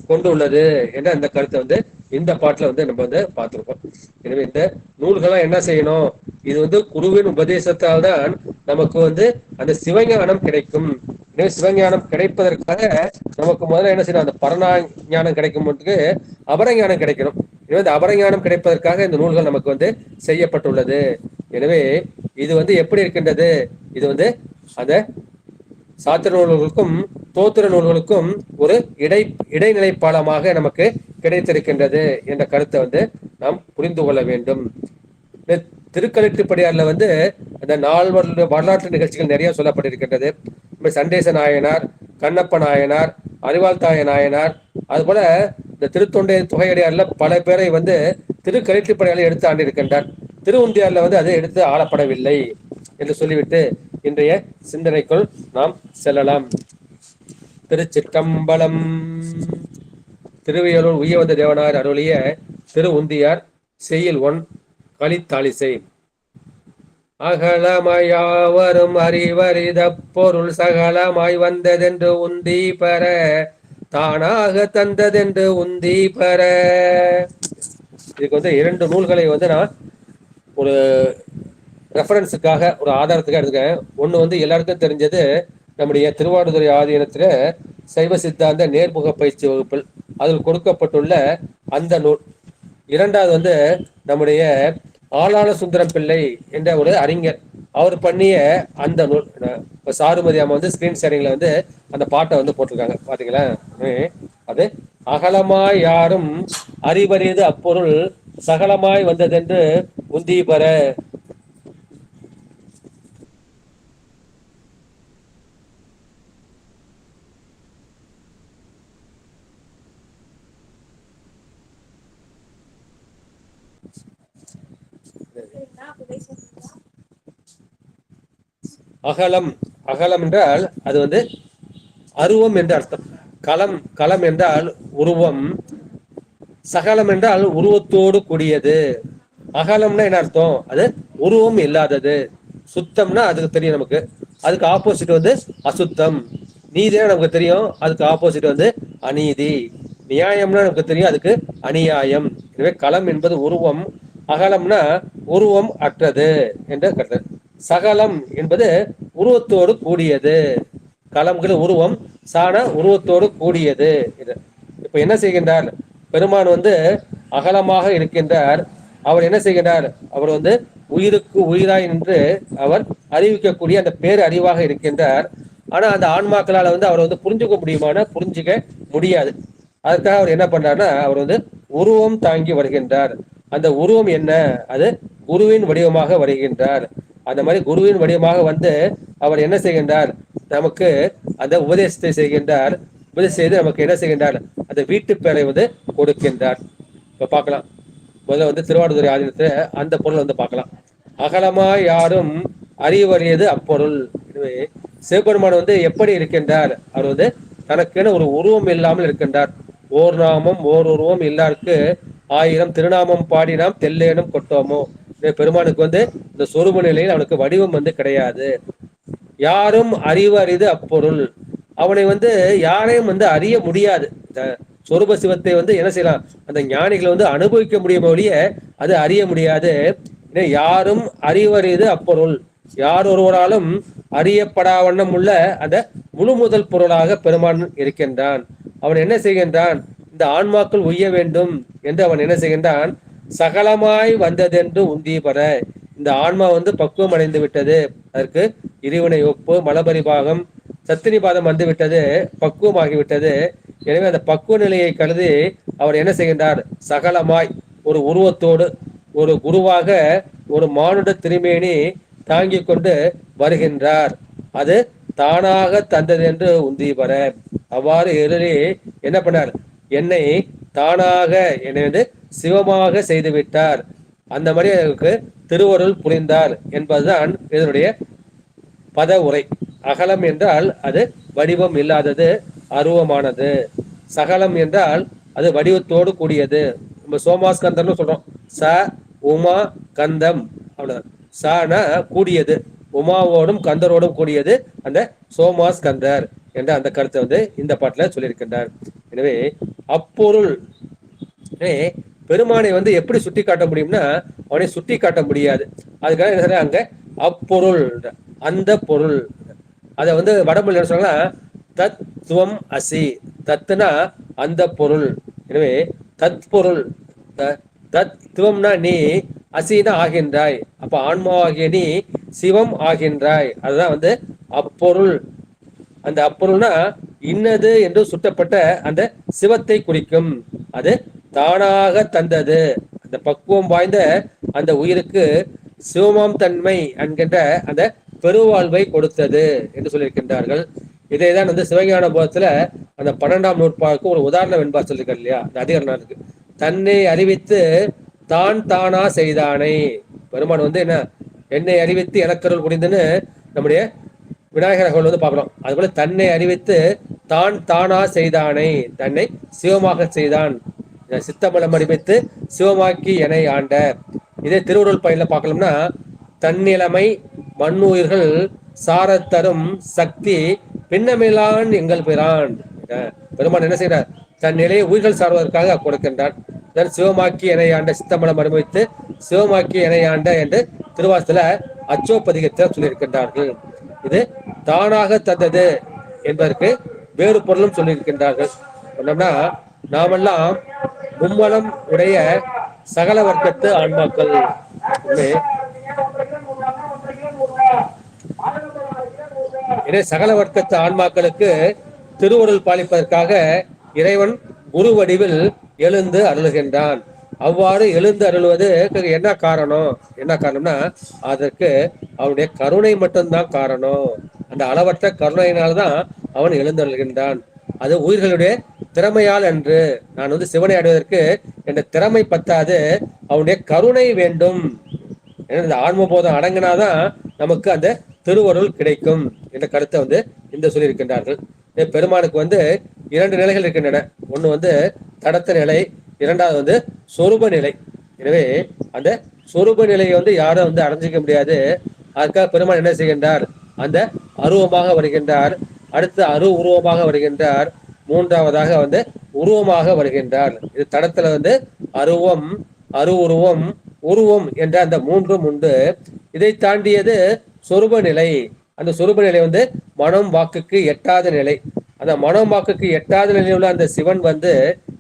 கொண்டுள்ளது என்ற அந்த கருத்தை வந்து இந்த பாட்டுல வந்து நம்ம வந்து பார்த்திருக்கோம். எனவே இந்த நூல்கள்லாம் என்ன செய்யணும், இது வந்து குருவின் உபதேசத்தால் தான் நமக்கு வந்து அந்த சிவஞானம் கிடைக்கும். எனவே சிவஞானம் கிடைப்பதற்காக நமக்கு முதல்ல என்ன செய்யணும், அந்த பரஞானம் கிடைக்கும் போதுக்கு அபரஞானம் கிடைக்கணும். எனவே இந்த அபரஞானம் கிடைப்பதற்காக இந்த நூல்கள் நமக்கு வந்து செய்யப்பட்டுள்ளது. எனவே இது வந்து எப்படி இருக்கின்றது, இது வந்து அந்த சாத்திர நூல்களுக்கும் தோத்திர நூல்களுக்கும் ஒரு இடைநிலை பாலமாக நமக்கு கிடைத்திருக்கின்றது என்ற கருத்தை வந்து நாம் புரிந்து கொள்ள வேண்டும். திருக்கலிட்டுப்படியார்ல வந்து அந்த வரலாற்று நிகழ்ச்சிகள் நிறைய சொல்லப்பட்டிருக்கின்றது. சண்டேச நாயனார், கண்ணப்ப நாயனார், அறிவாள்தாய நாயனார், அது போல இந்த திருத்தொண்டை தொகையடியார்ல பல பேரை வந்து திருக்கலிட்டுப்படியார்ல எடுத்து ஆண்டிருக்கின்றார். திருவுந்தியார்ல வந்து அது எடுத்து ஆளப்படவில்லை என்று சொல்லிவிட்டு இன்றைய சிந்தனைக்குள் நாம் செல்லலாம். திருச்சிற்றம்பலம். திருவையலூர் உய்யவந்த தேவனார் அருளிய திருவுந்தியார் செய்யுள் 1 கலித்தாலிசை. அகலமாயாவரும் அறிவறித பொருள் சகலமாய் வந்ததென்று உந்தி பெற தானாக தந்ததென்று உந்தி பெற. இதுக்கு வந்து 2 நூல்களை வந்து நான் ஒரு ரெஃபரன்ஸுக்காக ஒரு ஆதாரத்துக்காக எடுத்துக்கேன். ஒன்று வந்து எல்லாருக்கும் தெரிஞ்சது நம்முடைய திருவாவடுதுறை ஆதீனத்துல சைவ சித்தாந்த நேர்முக பயிற்சி வகுப்பில் அதில் கொடுக்கப்பட்டுள்ள அந்த நூல். இரண்டாவது வந்து நம்முடைய ஆளாள சுந்தரம் பிள்ளை என்ற ஒரு அறிஞர் அவர் பண்ணிய அந்த நூல். சாருமதி அம்மா வந்து ஸ்கிரீன் ஷேரிங்ல வந்து அந்த பாட்டை வந்து போட்டிருக்காங்க, பாத்தீங்களா. அது அகலமாய் யாரும் அறிவறியது அப்பொருள் சகலமாய் வந்ததென்று உந்தி பெற. அகலம், அகலம் என்றால் அது வந்து அருவம் என்று அர்த்தம். களம் என்றால் உருவம், சகலம் என்றால் உருவத்தோடு கூடியது. அகலம்னா என்ன அர்த்தம், அது உருவம் இல்லாதது. சுத்தம்னா அதுக்கு தெரியும் நமக்கு, அதுக்கு ஆப்போசிட் வந்து அசுத்தம். நீதினா நமக்கு தெரியும், அதுக்கு ஆப்போசிட் வந்து அநீதி. நியாயம்னா நமக்கு தெரியும், அதுக்கு அநியாயம். எனவே களம் என்பது உருவம், அகலம்னா உருவம் அற்றது என்று கருத்து. சகலம் என்பது உருவத்தோடு கூடியது. களம்கிற உருவம், சாண உருவத்தோடு கூடியது. இப்ப என்ன செய்கின்றார் பெருமான் வந்து அகலமாக இருக்கின்றார். அவர் என்ன செய்கின்றார், அவர் வந்து உயிருக்கு உயிராய் என்று அவர் அறிவிக்கக்கூடிய அந்த பேர் அறிவாக இருக்கின்றார். ஆனா அந்த ஆன்மாக்களால வந்து அவர் வந்து புரிஞ்சுக்க முடியுமான, புரிஞ்சுக்க முடியாது. அதுக்காக அவர் என்ன பண்றாருன்னா, அவர் வந்து உருவம் தாங்கி வருகின்றார். அந்த உருவம் என்ன, அது குருவின் வடிவமாக வருகின்றார். அந்த மாதிரி குருவின் வடிவமாக வந்து அவர் என்ன செய்கின்றார், நமக்கு அந்த உபதேசத்தை செய்கின்றார். உபதேசம் செய்து நமக்கு என்ன செய்கின்றார், அந்த வீட்டு பேரை வந்து கொடுக்கின்றார். இப்ப பார்க்கலாம். முதல்ல வந்து திருவாவடுதுறை ஆதீனத்துல அந்த பொருள் வந்து பார்க்கலாம். அகலமாய் யாரும் அறிவறியது அப்பொருள். எனவே சிவபெருமான் வந்து எப்படி இருக்கின்றார்? அவர் வந்து தனக்கென ஒரு உருவம் இல்லாமல் இருக்கின்றார். ஓர் நாமம் ஓர் உருவம் இல்லாருக்கு 1000 திருநாமம் பாடினாம் தெல்லேனும் கொட்டோமோ. பெருமானுக்கு வந்து இந்த சொருப நிலையில் அவனுக்கு வடிவம் வந்து கிடையாது. யாரும் அறிவறிது அப்பொருள். அவனை வந்து யாரையும் வந்து அறிய முடியாது. சொரூப சிவத்தை வந்து என்ன செய்யலாம்? அந்த ஞானிகளை வந்து அனுபவிக்க முடியும் ஒழிய அது அறிய முடியாது. யாரும் அறிவறிது அப்பொருள். யார் ஒருவராலும் அறியப்படா வண்ணம் உள்ள அந்த முழு முதல் பொருளாக பெருமான் இருக்கின்றான். அவன் என்ன செய்கின்றான்? இந்த ஆன்மாக்கள் உய்ய வேண்டும் என்று அவன் என்ன செய்கின்றான்? சகலமாய் வந்ததென்று உந்தி பெற. இந்த ஆன்மா வந்து பக்குவம் அடைந்து விட்டது, அதற்கு இறைவனை ஒப்பு மலபரிபாகம் சத்தினிபாதம் வந்து விட்டது, பக்குவமாகிவிட்டது. எனவே அந்த பக்குவ நிலையை கருதி அவர் என்ன செய்கின்றார்? சகலமாய் ஒரு உருவத்தோடு ஒரு குருவாக ஒரு மானுட திருமேனி தாங்கிக் கொண்டு வருகின்றார். அது தானாக தந்தது என்று உந்தி பெற. அவ்வாறு எழுதி என்ன பண்ணார்? என்னை தானாக என்னை வந்து சிவமாக செய்து விட்டார். அந்த மாதிரி அவருக்கு திருவருள் புரிந்தார் என்பதுதான் இதனுடைய பத உரை. அகலம் என்றால் அது வடிவம் இல்லாதது, அருவமானது. சகலம் என்றால் அது வடிவத்தோடு கூடியது. நம்ம சோமாஸ்கந்தர்னு சொல்றோம். ச உமா கந்தம், அவ்வளவுதான். சனா கூடியது, உமாவோடும் கந்தரோடும் கூடியது அந்த சோமாஸ்கந்தர் என்ற அந்த கருத்தை வந்து இந்த பாட்டுல சொல்லியிருக்கின்றார். எனவே அப்பொருள் பெருமானை வந்து எப்படி சுட்டி காட்ட முடியும்னா அவனை சுட்டி காட்ட முடியாது. அதுக்காக என்ன சொல்ற? அங்க அப்பொருள், அந்த பொருள். அதை வந்து வடமொழி என்ன சொல்றாங்கன்னா தத்துவம் அசி. தத்துனா அந்த பொருள். எனவே தத் பொருள், தத்துவம்னா நீ, அசினா ஆகின்றாய். அப்ப ஆன்மாவாகிய நீ சிவம் ஆகின்றாய். அதுதான் வந்து அப்பொருள். அந்த அப்பொருள்னா இன்னது என்று சுட்டப்பட்ட அந்த சிவத்தை குறிக்கும். அது தானாக தந்தது, அந்த பக்குவம் வாய்ந்த அந்த உயிருக்கு சிவமாம் தன்மை என்கின்ற அந்த பெருவாழ்வை கொடுத்தது என்று சொல்லியிருக்கின்றார்கள். இதைதான் வந்து சிவஞான போதத்துல அந்த 12ஆம் நூற்பாவுக்கு ஒரு உதாரண வெண்பா சொல்லியிருக்காரு இல்லையா? அந்த அதிகரணத்துக்கு தன்னை அறிவித்து தான் தானா செய்தானை. பெருமான் வந்து என்ன? என்னை அறிவித்து எனக்கருள் புரிந்துன்னு நம்முடைய விநாயகர்கள் வந்து பார்க்கிறோம். அதுபோல தன்னை அறிவித்து தான் தானா செய்தானை, தன்னை சிவமாக செய்தான். சித்தமலம் அறிவித்து சிவமாக்கி என ஆண்ட. இதே திருவுருள் பயன்ல பார்க்கலாம்னா தன்னிலைமை மண்ணுயிர்கள் சாரத்தரும் சக்தி பின்னமிலான் எங்கள் பிரான். பெருமான் என்ன செய்யறார்? தன் நிலையை உயிர்கள் சார்வதற்காக கொடுக்கின்றான். சிவமாக்கி என ஆண்ட, சித்தமலம் அனுபவித்து சிவமாக்கி என ஆண்ட என்று திருவாசல அச்சோப்பதிகத்தை சொல்லியிருக்கின்றார்கள். இது தானாக தந்தது என்பதற்கு வேறு பொருளும் சொல்லியிருக்கின்றார்கள். என்னன்னா நாமெல்லாம் மும்மலம் உடைய சகல வர்க்கத்து ஆன்மாக்கள். சகல வர்க்கத்து ஆன்மாக்களுக்கு திருவுருள் பாலிப்பதற்காக இறைவன் குரு வடிவில் எழுந்து அருளுகின்றான். அவ்வாறு எழுந்து அருள்வது என்ன காரணம்? என்ன காரணம்னா அதற்கு அவனுடைய கருணை மட்டும்தான் காரணம். அந்த அளவற்ற கருணையினால்தான் அவன் எழுந்து அருள்கின்றான். அது உயிர்களுடைய திறமையால் என்று. நான் வந்து சிவனை அடைவதற்கு என்ற திறமை பத்தாது, அவனுடைய கருணை வேண்டும். இந்த ஆன்மபோதம் அடங்கினாதான் நமக்கு அந்த திருவருள் கிடைக்கும் என்ற கருத்தை வந்து இந்த சொல்லியிருக்கின்றார்கள். பெருமானுக்கு வந்து 2 நிலைகள் இருக்கின்றன. ஒண்ணு வந்து தடத்த நிலை, இரண்டாவது வந்து சொரூப நிலை. எனவே அந்த சொரூப நிலையை வந்து யாரும் வந்து அடைஞ்சிக்க முடியாது. அதுக்காக பெருமான் என்ன செய்கின்றார்? அந்த அருவமாக வருகின்றார், அடுத்து அரு உருவமாக வருகின்றார், மூன்றாவதாக வந்து உருவமாக வருகின்றார். இது தடத்துல வந்து அருவம், அரு உருவம், உருவம் என்ற அந்த 3ம் உண்டு. இதை தாண்டியது சொரூப நிலை. அந்த சொரூப நிலை வந்து மனம் வாக்குக்கு எட்டாத நிலை. அந்த மனம் வாக்குக்கு எட்டாத நிலையில் உள்ள அந்த சிவன் வந்து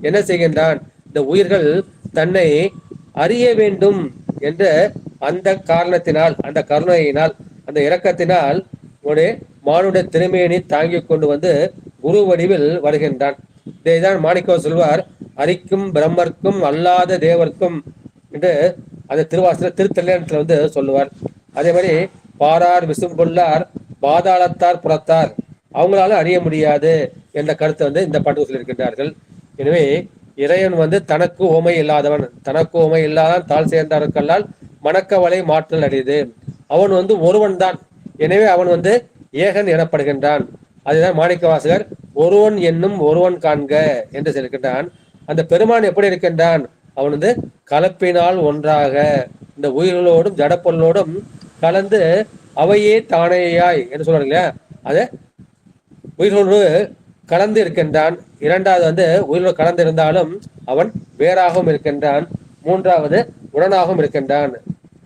என்ன செய்கின்றான்? இந்த உயிர்கள் தன்னை அறிய வேண்டும் என்ற அந்த காரணத்தினால், அந்த கருணையினால், அந்த இரக்கத்தினால் ஒரு மானுட திருமேனி தாங்கிக் கொண்டு வந்து குரு வடிவில் வருகின்றான். இதைதான் மாணிக்கம் சொல்வார், அரிக்கும் பிரம்மர்க்கும் அல்லாத தேவர்க்கும் என்று அந்த திருவாசல திருத்தல்யாணத்துல வந்து சொல்லுவார். அதே மாதிரி பாரார் விசும்புள்ளார் பாதாளத்தார் புறத்தார் அவங்களால அறிய முடியாது என்ற கருத்தை வந்து இந்த பாட்டு சொல்லியிருக்கின்றார்கள். எனவே இறைவன் வந்து தனக்கு ஓமை இல்லாதவன், தனக்கு ஓமை இல்லாதான் தாழ் சேர்ந்தாருக்கல்லால் மணக்கவலை மாற்றல் அரிது. அவன் வந்து ஒருவன் தான், எனவே அவன் வந்து ஏகன் எனப்படுகின்றான். அதுதான் மாணிக்க வாசகர் ஒருவன் என்னும் ஒருவன் காண்க என்று சொல்கின்றான். அந்த பெருமான் எப்படி இருக்கின்றான்? அவன் வந்து கலப்பினால் ஒன்றாக இந்த உயிர்களோடும் ஜடப்பொருளோடும் கலந்து அவையே தானேயாய் என்று சொல்றாங்க இல்லையா, அது உயிர்களோடு கலந்து இருக்கின்றான். இரண்டாவது வந்து உயிரோடு கலந்து இருந்தாலும் அவன் வேறாகவும் இருக்கின்றான். மூன்றாவது உடனாகவும் இருக்கின்றான்.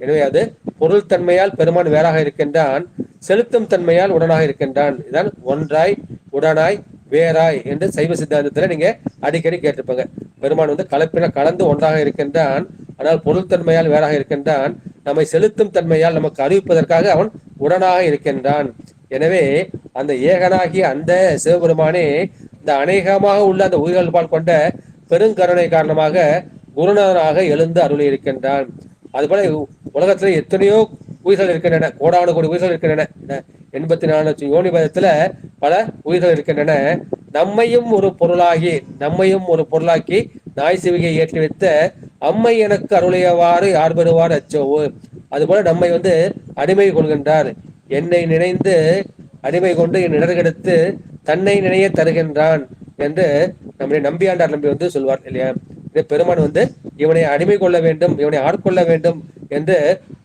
எனவே அது பொருள் தன்மையால் பெருமான் வேறாக இருக்கின்றான், செலுத்தும் தன்மையால் உடனாக இருக்கின்றான். இதான் ஒன்றாய் உடனாய் வேறாய் என்று சைவ சித்தாந்தத்துல நீங்க அடிக்கடி கேட்டிருப்பாங்க. பெருமான் வந்து கலப்பின கலந்து ஒன்றாக இருக்கின்றான், ஆனால் பொருள் தன்மையால் வேறாக இருக்கின்றான். நம்மை செலுத்தும் தன்மையால் நமக்கு அறிவிப்பதற்காக அவன் உடனாக இருக்கின்றான். எனவே அந்த ஏகனாகிய அந்த சிவபெருமானே இந்த அநேகமாக உள்ள அந்த உயிர்கள் கொண்ட பெருங்கருணை காரணமாக குருநாதனாக எழுந்து அருளி இருக்கின்றான். அதுபோல உலகத்துல எத்தனையோ உயிர்கள் இருக்கின்றன, கோடானு கோடி உயிர்கள் இருக்கின்றன. 84 யோனிபதத்துல பல உயிர்கள் இருக்கின்றன. நம்மையும் ஒரு பொருளாக்கி நாய் சிவிகை ஏற்றி வைத்த அம்மை எனக்கு அருளியவாறு யார் பெறுவார் அச்சோவு. அதுபோல நம்மை வந்து அடிமை கொள்கின்றார். என்னை நினைந்து அடிமை கொண்டு என் இடர்கெடுத்து தன்னை நினைய தருகின்றான் என்று நம்முடைய நம்பியாண்டார் நம்பி வந்து சொல்வார் இல்லையா. பெருமான் வந்து இவனை அடிமை கொள்ள வேண்டும், இவனை ஆட்கொள்ள வேண்டும் என்று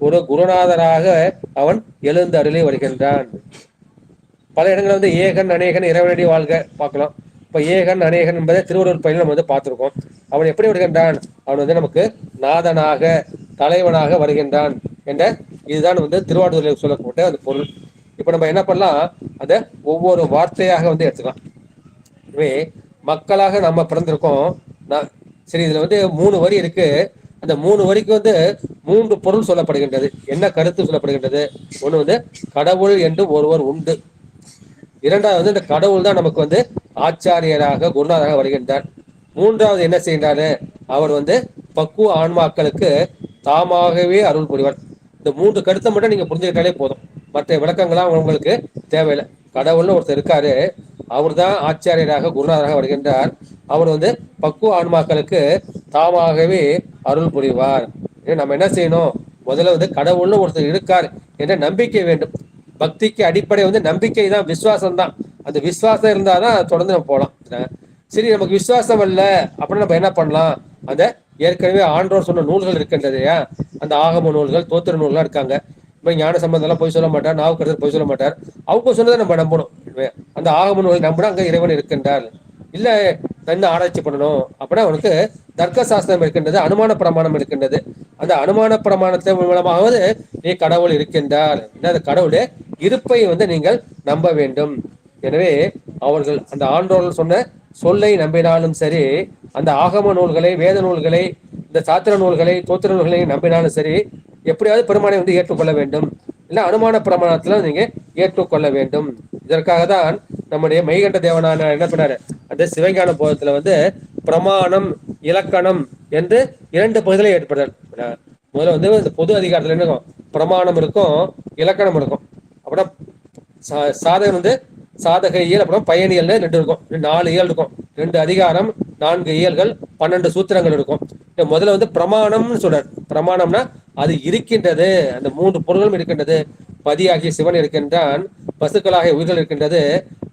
ஒரு குருநாதராக அவன் எழுந்து அருளி வருகின்றான். பல இடங்கள் வந்து ஏகன் அநேகன் இறைவனடி வாழ்க பார்க்கலாம். இப்ப ஏகன் அநேகன் என்பதை திருவள்ளுவர் பயில நம்ம வந்து பார்த்திருக்கோம். அவன் எப்படி வருகின்றான்? அவன் வந்து நமக்கு நாதனாக தலைவனாக வருகின்றான் என்ற இதுதான் வந்து திருவாவடுதுறையில் சொல்லக்கூடிய அந்த பொருள். இப்ப நம்ம என்ன பண்ணலாம், அதை ஒவ்வொரு வார்த்தையாக வந்து எடுத்துக்கலாம். எனவே மக்களாக நம்ம பிறந்திருக்கோம். சரி, இதுல வந்து 3 வரி இருக்கு. அந்த 3 வரிக்கு வந்து 3 பொருள் சொல்லப்படுகின்றது. என்ன கருத்து சொல்லப்படுகின்றது? ஒண்ணு வந்து கடவுள் என்று ஒருவர் உண்டு. இரண்டாவது வந்து இந்த கடவுள் தான் நமக்கு வந்து ஆச்சாரியராக குருநாதராக வருகின்றார். மூன்றாவது என்ன செய்கின்றாரு? அவர் வந்து பக்குவ ஆன்மாக்களுக்கு தாமாகவே அருள் புரிவார். இந்த 3 கருத்தை மட்டும் நீங்க புரிஞ்சுக்கிட்டாலே போதும், மற்ற விளக்கங்களாம் உங்களுக்கு தேவையில்லை. கடவுள்னு ஒருத்தர் இருக்காரு, அவர் தான் ஆச்சாரியராக குருநாதராக வருகின்றார். அவர் வந்து பக்குவ ஆன்மாக்களுக்கு தாமாகவே அருள் புரிவார். நம்ம என்ன செய்யணும்? முதல்ல வந்து கடவுள்னு ஒருத்தர் இருக்கார் என்ற நம்பிக்கை வேண்டும். பக்திக்கு அடிப்படை வந்து நம்பிக்கை தான், விசுவாசம் தான். அந்த விசுவாசம் இருந்தாதான் தொடர்ந்து நம்ம போகலாம். சரி, நமக்கு விசுவாசம் இல்லை அப்படின்னு நம்ம என்ன பண்ணலாம்? அந்த ஏற்கனவே ஆன்றோர் சொன்ன நூல்கள் இருக்கின்றது, அந்த ஆகம நூல்கள், தோத்திர நூல்கள் இருக்காங்க. இப்போ ஞான சம்பந்தம் எல்லாம் போய் சொல்ல மாட்டார், நாவுக்கரசர் போய் சொல்ல மாட்டார். அவங்க சொன்னதை நம்ம நம்பணும். அந்த ஆகம நூல்கள் நம்பினா அங்க இறைவன் இருக்கின்றார். இல்ல என்ன ஆராய்ச்சி பண்ணணும் அப்படின்னா அவனுக்கு தர்க்க சாஸ்திரம் இருக்கின்றது, அனுமான பிரமாணம் இருக்கின்றது. அந்த அனுமான பிரமாணத்தின் மூலமாவது நீ கடவுள் இருக்கின்றார், அந்த கடவுளே இருப்பை வந்து நீங்கள் நம்ப வேண்டும். எனவே அவர்கள் அந்த ஆன்றோர்கள் சொன்ன சொல்லை நம்பினாலும் சரி, அந்த ஆகம நூல்களை, வேத நூல்களை, இந்த சாத்திர நூல்களை, தோத்திர நூல்களை நம்பினாலும் சரி, எப்படியாவது பெருமானை வந்து ஏற்றுக்கொள்ள வேண்டும். இல்ல அனுமான பிரமாணத்துல நீங்க ஏற்றுக்கொள்ள வேண்டும். இதற்காக தான் நம்முடைய மெய்கண்ட தேவனான என்ன பண்ணாரு? அந்த சிவஞான போதத்துல வந்து பிரமாணம் இலக்கணம் என்று 2 பகுதிகளை ஏற்படுறார். முதல்ல வந்து இந்த பொது அதிகாரத்துல என்ன இருக்கும்? பிரமாணம் இருக்கும், இலக்கணம் இருக்கும். அப்புறம் சாதகம் வந்து சாதக இயல், அப்புறம் பயனியல்னு 2 இருக்கும். 4 இயல் இருக்கும். 2 அதிகாரம், 4 இயல்கள், 12 சூத்திரங்கள் இருக்கும். முதல்ல வந்து பிரமாணம்னு சொல்றாரு. பிரமாணம்னா அது இருக்கின்றது, அந்த 3 பொருளும் இருக்கின்றது. பதியாகிய சிவன் இருக்கின்றான், பசுக்களாகிய உயிர்கள் இருக்கின்றது.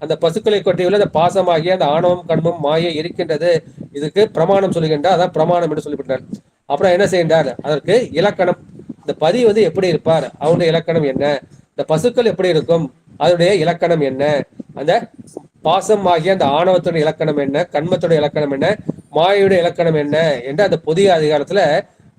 அந்த பசுக்களை கொட்டியுள்ள அந்த பாசமாகிய அந்த ஆணவம் கண்மம் மாயை இருக்கின்றது. இதுக்கு பிரமாணம் சொல்லுகின்றார். அதான் பிரமாணம் என்று சொல்லிவிட்டார். அப்புறம் என்ன செய்கின்றார்? அதற்கு இலக்கணம். இந்த பதி வந்து எப்படி இருப்பார், அவருடைய இலக்கணம் என்ன? இந்த பசுக்கள் எப்படி இருக்கும், அதனுடைய இலக்கணம் என்ன? அந்த பாசம் ஆகிய அந்த ஆணவத்துடைய இலக்கணம் என்ன, கண்மத்துடைய இலக்கணம் என்ன, மாயுடைய இலக்கணம் என்ன என்று அந்த புதிய அதிகாரத்துல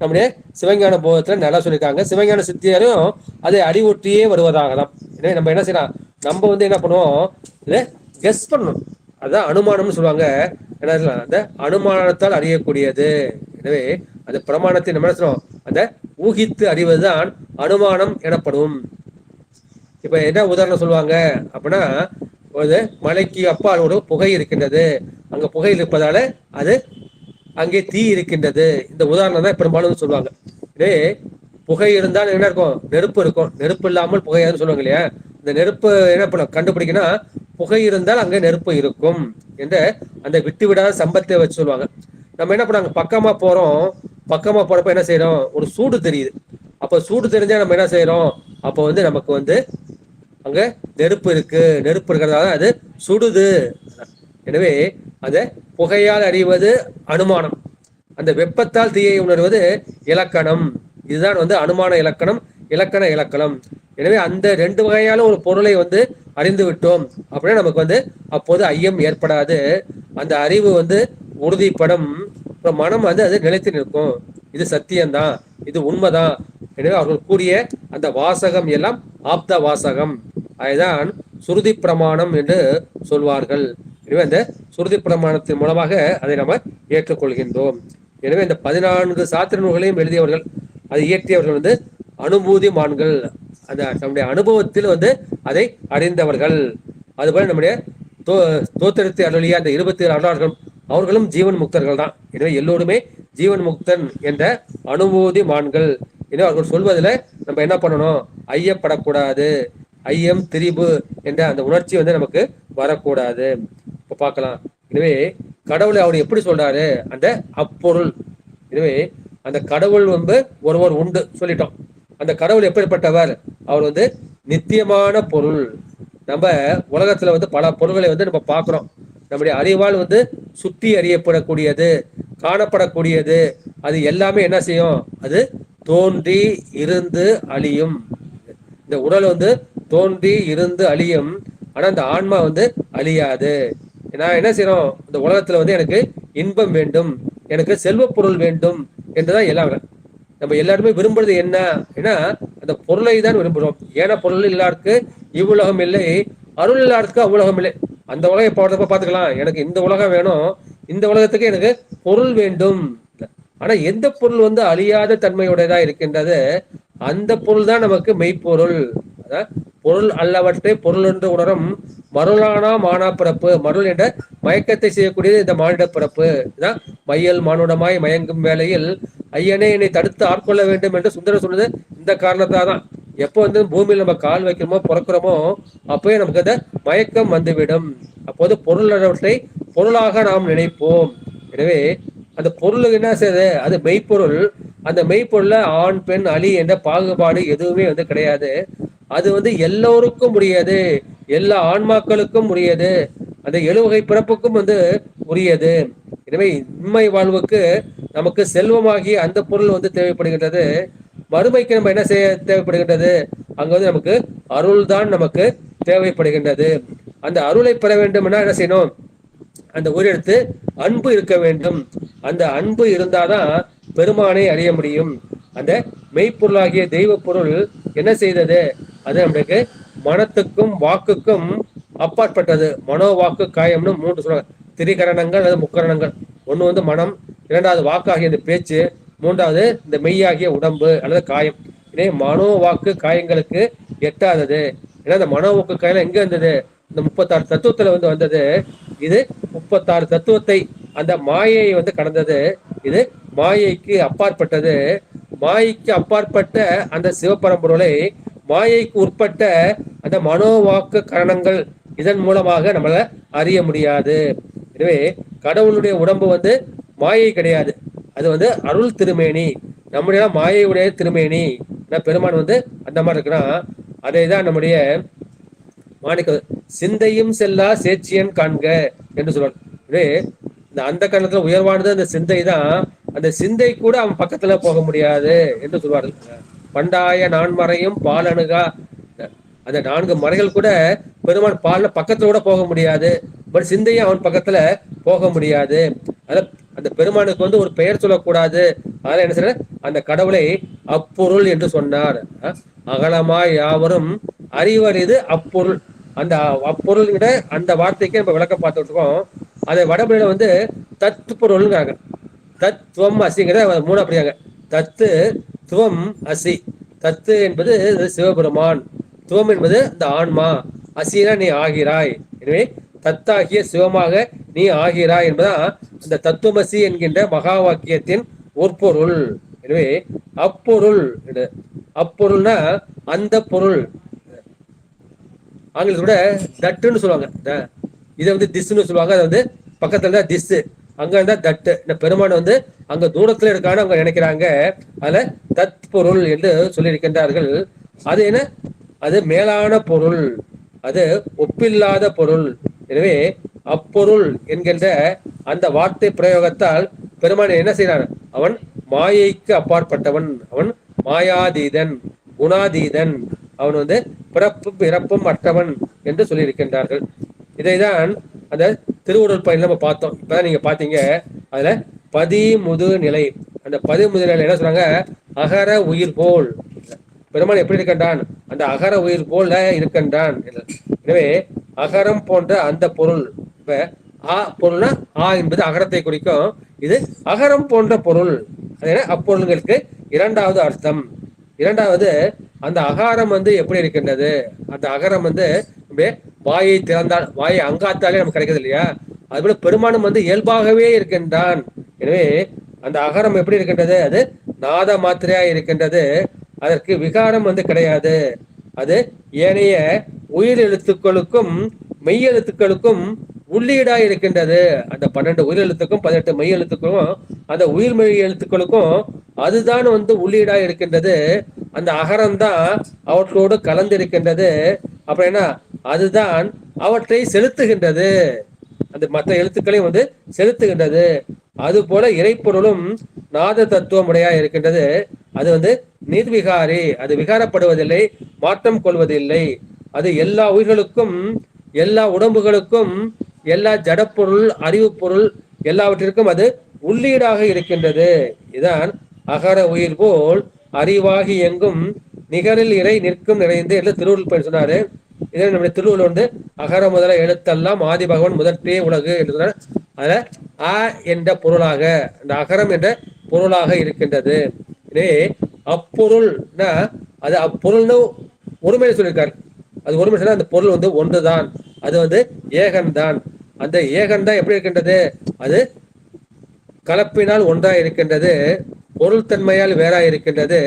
நம்முடைய சிவஞான போதத்துல நல்லா சொல்லியிருக்காங்க. சிவஞான சித்தியரும் அதை அறிவுற்றியே வருவதாக தான். எனவே நம்ம என்ன செய்யலாம்? நம்ம வந்து என்ன பண்ணுவோம்? இதை கெஸ் பண்ணணும். அதுதான் அனுமானம்னு சொல்லுவாங்க. என்ன அந்த அனுமானத்தால் அறியக்கூடியது. எனவே அந்த பிரமாணத்தை நம்ம என்ன சொல்லுவோம்? அந்த ஊகித்து அறிவதுதான் அனுமானம் எனப்படும். இப்ப என்ன உதாரணம் சொல்லுவாங்க அப்படின்னா, ஒரு மலைக்கு அப்பால் ஒரு புகை இருக்கின்றது, அங்க புகை இருப்பதால அது அங்கே தீ இருக்கின்றது. இந்த உதாரணம் தான் பெரும்பாலும் சொல்லுவாங்க. இதே புகை இருந்தால் என்ன இருக்கும்? நெருப்பு இருக்கும். நெருப்பு இல்லாமல் புகையாதுன்னு சொல்லுவாங்க இல்லையா? இந்த நெருப்பு என்ன பண்ண கண்டுபிடிக்கணும்? புகை இருந்தால் அங்கே நெருப்பு இருக்கும் என்ற அந்த விட்டு விடாத சம்பத்தை வச்சு சொல்லுவாங்க. நம்ம என்ன பண்ணாங்க? பக்கமா போறோம், பக்கமா போறப்ப என்ன செய்யறோம்? ஒரு சூடு தெரியுது. அப்ப சூடு தெரிஞ்சா நம்ம என்ன செய்யறோம்? அப்ப வந்து நமக்கு வந்து அங்க நெருப்பு இருக்கு, நெருப்பு இருக்கிறதால அது சுடுது. எனவே அந்த புகையால் அறிவது அனுமானம், அந்த வெப்பத்தால் தீயை உணர்வது இலக்கணம். இதுதான் வந்து அனுமான இலக்கணம், இலக்கண இலக்கணம். எனவே அந்த ரெண்டு வகையால ஒரு பொருளை வந்து அறிந்து விட்டோம் அப்படின்னா நமக்கு வந்து அப்போது ஐயம் ஏற்படாது. அந்த அறிவு வந்து உறுதிப்படும். மனம் வந்து அது நிலைத்து நிற்கும். இது சத்தியம்தான், இது உண்மைதான். எனவே அவர்கள் கூறிய அந்த வாசகம் எல்லாம் ஆப்த வாசகம். அதுதான் சுருதி பிரமாணம் என்று சொல்வார்கள். எனவே அந்த சுருதி பிரமாணத்தின் மூலமாக அதை நம்ம ஏற்றுக்கொள்கின்றோம். எனவே இந்த 14 சாத்திர நூல்களையும் எழுதியவர்கள், அதை இயற்றியவர்கள் வந்து அனுபூதிமான்கள், அந்த நம்முடைய அனுபவத்தில் வந்து அதை அறிந்தவர்கள். அதுபோல நம்முடைய தோத்தெடுத்து அருளிய அந்த 27 அருளாளர்கள் அவர்களும் ஜீவன் முக்தர்கள் தான். எனவே எல்லோருமே ஜீவன் முக்தன் என்ற அனுபூதிமான்கள். எனவே அவர்கள் சொல்வதில் நம்ம என்ன பண்ணணும்? ஐயப்படக்கூடாது. ஐயம் திரிபு என்ற அந்த உணர்ச்சி வந்து நமக்கு வரக்கூடாது. இப்ப பார்க்கலாம். எனவே கடவுளை அவர் எப்படி சொல்றாரு? அந்த அப்பொருள். எனவே அந்த கடவுள் வந்து ஒருவர் உண்டு சொல்லிட்டோம். அந்த கடவுள் எப்படிப்பட்டவர்? அவர் வந்து நித்தியமான பொருள். நம்ம உலகத்துல வந்து பல பொருள்களை வந்து நம்ம பார்க்கிறோம். நம்முடைய அறிவால் வந்து சுற்றி அறியப்படக்கூடியது, காணப்படக்கூடியது, அது எல்லாமே என்ன செய்யும்? அது தோன்றி இருந்து அழியும். இந்த உடல் வந்து தோன்றி இருந்து அழியும். ஆனா இந்த ஆன்மா வந்து அழியாது. நான் என்ன செய்யறோம்? இந்த உலகத்துல வந்து எனக்கு இன்பம் வேண்டும், எனக்கு செல்வ பொருள் வேண்டும் என்றுதான் எல்லாம். நம்ம எல்லாருமே விரும்புறது என்ன? ஏன்னா அந்த பொருளை தான் விரும்புகிறோம். ஏன்னா பொருள் இல்லாருக்கு இவ்வுலகம் இல்லை, அருள் இல்லாருக்கு அவ்வுலகம் இல்லை. அந்த உலகம் எப்ப பார்த்துக்கலாம். எனக்கு இந்த உலகம் வேணும், இந்த உலகத்துக்கு எனக்கு பொருள் வேண்டும். ஆனா எந்த பொருள் வந்து அழியாத தன்மையுடையதா இருக்கின்றது, அந்த பொருள் தான் நமக்கு மெய்ப்பொருள். பொருள் அல்லவற்றை பொருள் என்று உணரும் மருளானா மானா பிறப்பு. மருள் என்ற மயக்கத்தை செய்யக்கூடியது இந்த மானிட பிறப்பு. மையல் மானுடமாய் மயங்கும் வேளையில் ஐயனே என்னை தடுத்து ஆட்கொள்ள வேண்டும் என்று சுந்தரர் சொன்னது இந்த காரணத்தால் தான். எப்போ வந்து பூமியில் நம்ம கால் வைக்கிறோமோ பிறக்கிறோமோ அப்பவே நமக்கு அந்த மயக்கம் வந்துவிடும். அப்போது பொருள் அல்லவற்றை பொருளாக நாம் நினைப்போம். எனவே அந்த பொருள் என்ன செய்யுது? அது மெய்ப்பொருள். அந்த மெய்ப்பொருள்ல ஆண் பெண் அலி என்ற பாகுபாடு எதுவுமே வந்து கிடையாது. அது வந்து எல்லோருக்கும் உரியது, எல்லா ஆன்மாக்களுக்கும் உரியது, அந்த 7 வகை பிறப்புக்கும் வந்து உரியது. எனவே உண்மை வாழ்வுக்கு நமக்கு செல்வமாகி அந்த பொருள் வந்து தேவைப்படுகின்றது. மறுமைக்கு நம்ம என்ன செய்ய தேவைப்படுகின்றது? அங்க வந்து நமக்கு அருள் தான் நமக்கு தேவைப்படுகின்றது. அந்த அருளை பெற வேண்டும்னா என்ன செய்யணும்? அந்த உயிரெழுத்து அன்பு இருக்க வேண்டும். அந்த அன்பு இருந்தாதான் பெருமானை அறிய முடியும். அந்த மெய்ப்பொருளாகிய தெய்வ பொருள் என்ன செய்தது? அது நம்மளுக்கு மனத்துக்கும் வாக்குக்கும் அப்பாற்பட்டது. மனோ வாக்கு காயம்னு 3 சொல்றாங்க. திரிகரணங்கள் அல்லது முக்கரணங்கள். ஒண்ணு வந்து மனம், இரண்டாவது வாக்காகிய இந்த பேச்சு, மூன்றாவது இந்த மெய்யாகிய உடம்பு அல்லது காயம். இதே மனோ வாக்கு காயங்களுக்கு எட்டாதது. ஏன்னா இந்த மனோ வாக்கு காயம் எங்க இருந்தது? இந்த 36 தத்துவத்துல வந்து வந்தது. இது 36 தத்துவத்தை அந்த மாயை வந்து கடந்தது. இது மாயைக்கு அப்பாற்பட்டது. மாயைக்கு அப்பாற்பட்ட அந்த சிவபரம்பொருளை மாயைக்கு உட்பட்ட அந்த மனோவாக்கு கரணங்கள் இதன் மூலமாக நம்மள அறிய முடியாது. எனவே கடவுளுடைய உடம்பு வந்து மாயை கிடையாது, அது வந்து அருள் திருமேனி. நம்முடைய மாயையுடைய திருமேனி. பெருமான் வந்து அந்த மாதிரி இருக்கிறான். அதை தான் நம்முடைய மாணிக்க சிந்தையும் செல்லா சேச்சியன் காண்க என்று சொல்வார். இந்த அந்த காலத்துல உயர்வானது அந்த சிந்தை தான். அந்த சிந்தை கூட அவன் பக்கத்துல போக முடியாது என்று சொல்வார்கள். பண்டாய நான்மறையும் பால் அணுகா. அந்த 4 மறைகள் கூட பெருமான் பால்ல பக்கத்துல கூட போக முடியாது. பட் சிந்தையும் அவன் பக்கத்துல போக முடியாது. அந்த பெருமானுக்கு வந்து ஒரு பெயர் சொல்லக்கூடாது. அதனால என்ன சொல்ற? அந்த கடவுளை அப்பொருள் என்று சொன்னார். அகலமாய் யாவரும் அறிவர் இது அப்பொருள். அந்த அப்பொருள் விட அந்த வார்த்தைக்கு நம்ம விளக்கம் பார்த்துட்டு இருக்கோம். அதை வடமொழியில வந்து தத்து பொருள்ங்கிறாங்க. தத்துவம் அசிங்கிறத 3 அப்படியாங்க. தத்து துவம் அசி. தத்து என்பது சிவபெருமான், துவம் என்பது இந்த ஆன்மா, அசினா நீ ஆகிறாய். எனவே தத்தாகிய சிவமாக நீ ஆகிறாய் என்பதான் இந்த தத்துவமசி என்கின்ற மகா வாக்கியத்தின் உட்பொருள். எனவே அப்பொருள், அப்பொருள்னா அந்த பொருள். ஆங்கிலத்தோட தட்டுன்னு சொல்லுவாங்க. இதை வந்து திஸ்ன்னு சொல்லுவாங்க. அதை வந்து பக்கத்துல தான் திஸ், அங்க இருந்தா தட்டு. இந்த பெருமான் வந்து அங்க தூரத்துல இருக்கான்னு அவங்க நினைக்கிறாங்க. அதுல தத்பொருள் என்று சொல்லியிருக்கின்றார்கள். அது என்ன? அது மேலான பொருள், அது ஒப்பில்லாத பொருள். எனவே அப்பொருள் என்கின்ற அந்த வார்த்தை பிரயோகத்தால் பெருமான் என்ன செய்யறான்? அவன் மாயைக்கு அப்பாற்பட்டவன், அவன் மாயாதீதன், குணாதீதன், அவன் வந்து பிறப்பும் இறப்பும் அற்றவன் என்று சொல்லியிருக்கின்றார்கள். இதைதான் அந்த திருவுருள் பயன் நம்ம பார்த்தோம். இப்பதான் நீங்க பாத்தீங்க. அதுல பதிமுது நிலை, அந்த பதிமுது நிலை என்ன சொல்றாங்க? அகர உயிர் போல். பெருமான் எப்படி இருக்கின்றான்? அந்த அகர உயிர் போல இருக்கின்றான். எனவே அகரம் போன்ற அந்த பொருள், இப்ப ஆ பொருள்னா ஆ என்பது அகரத்தை குறிக்கும். இது அகரம் போன்ற பொருள். அப்பொருள்களுக்கு இரண்டாவது அர்த்தம். இரண்டாவது, அந்த அகாரம் வந்து எப்படி இருக்கின்றது? அந்த அகரம் வந்து வாயை திறந்தால், வாயை அங்காத்தாலே நமக்கு கிடைக்கிறது இல்லையா? அதுபோல பெருமானும் வந்து இயல்பாகவே இருக்கின்றான். எனவே அந்த அகரம் எப்படி இருக்கின்றது? அது நாத மாத்திரையா இருக்கின்றது. அதற்கு விகாரம் வந்து கிடையாது. அது ஏனைய உயிர் எழுத்துக்களுக்கும் மெய் எழுத்துக்களுக்கும் உள்ளீடா இருக்கின்றது. அந்த 12 உயிர் எழுத்துக்கும் 18 மெய் எழுத்துக்களும் அந்த உயிர் மெய் எழுத்துக்களுக்கும் அதுதான் வந்து உள்ளீடா இருக்கின்றது. அந்த அகரம் தான் அவற்றோடு கலந்து இருக்கின்றது. அப்புறம் என்ன? அதுதான் அவற்றை செலுத்துகின்றது, அந்த மற்ற எழுத்துக்களையும் வந்து செலுத்துகின்றது. அது போல இறைப்பொருளும் நாத தத்துவம் உடையா இருக்கின்றது. அது வந்து நிர்விகாரி, அது விகாரப்படுவதில்லை, மாற்றம் கொள்வதில்லை. அது எல்லா உயிர்களுக்கும், எல்லா உடம்புகளுக்கும், எல்லா ஜடப்பொருள், அறிவு பொருள் எல்லாவற்றிற்கும் அது உள்ளீடாக இருக்கின்றது. இதான் அகர உயிர் போல் அறிவாகி எங்கும் நிகரில் இறை நிற்கும் நிறைந்து என்று திருவள்ளுவர் பயன் சொன்னாரு. இதே நம்முடைய திருவள்ளுவர் வந்து அகர முதல எழுத்தெல்லாம் ஆதி பகவான் முதற்றே உலகு என்று சொன்னார். அதுல அ என்ற பொருளாக, அந்த அகரம் என்ற பொருளாக இருக்கின்றது. இதே அப்பொருள்னா அது அப்பொருள்னு ஒருமையை சொல்லியிருக்காரு. அது ஒருமை சொன்னா அந்த பொருள் வந்து ஒன்றுதான், அது வந்து ஏகன் தான். அந்த ஏகன் தான் எப்படி இருக்கின்றது? அது கலப்பினால் ஒன்றாய் இருக்கின்றது, பொருள் தன்மையால் வேறா இருக்கின்றது,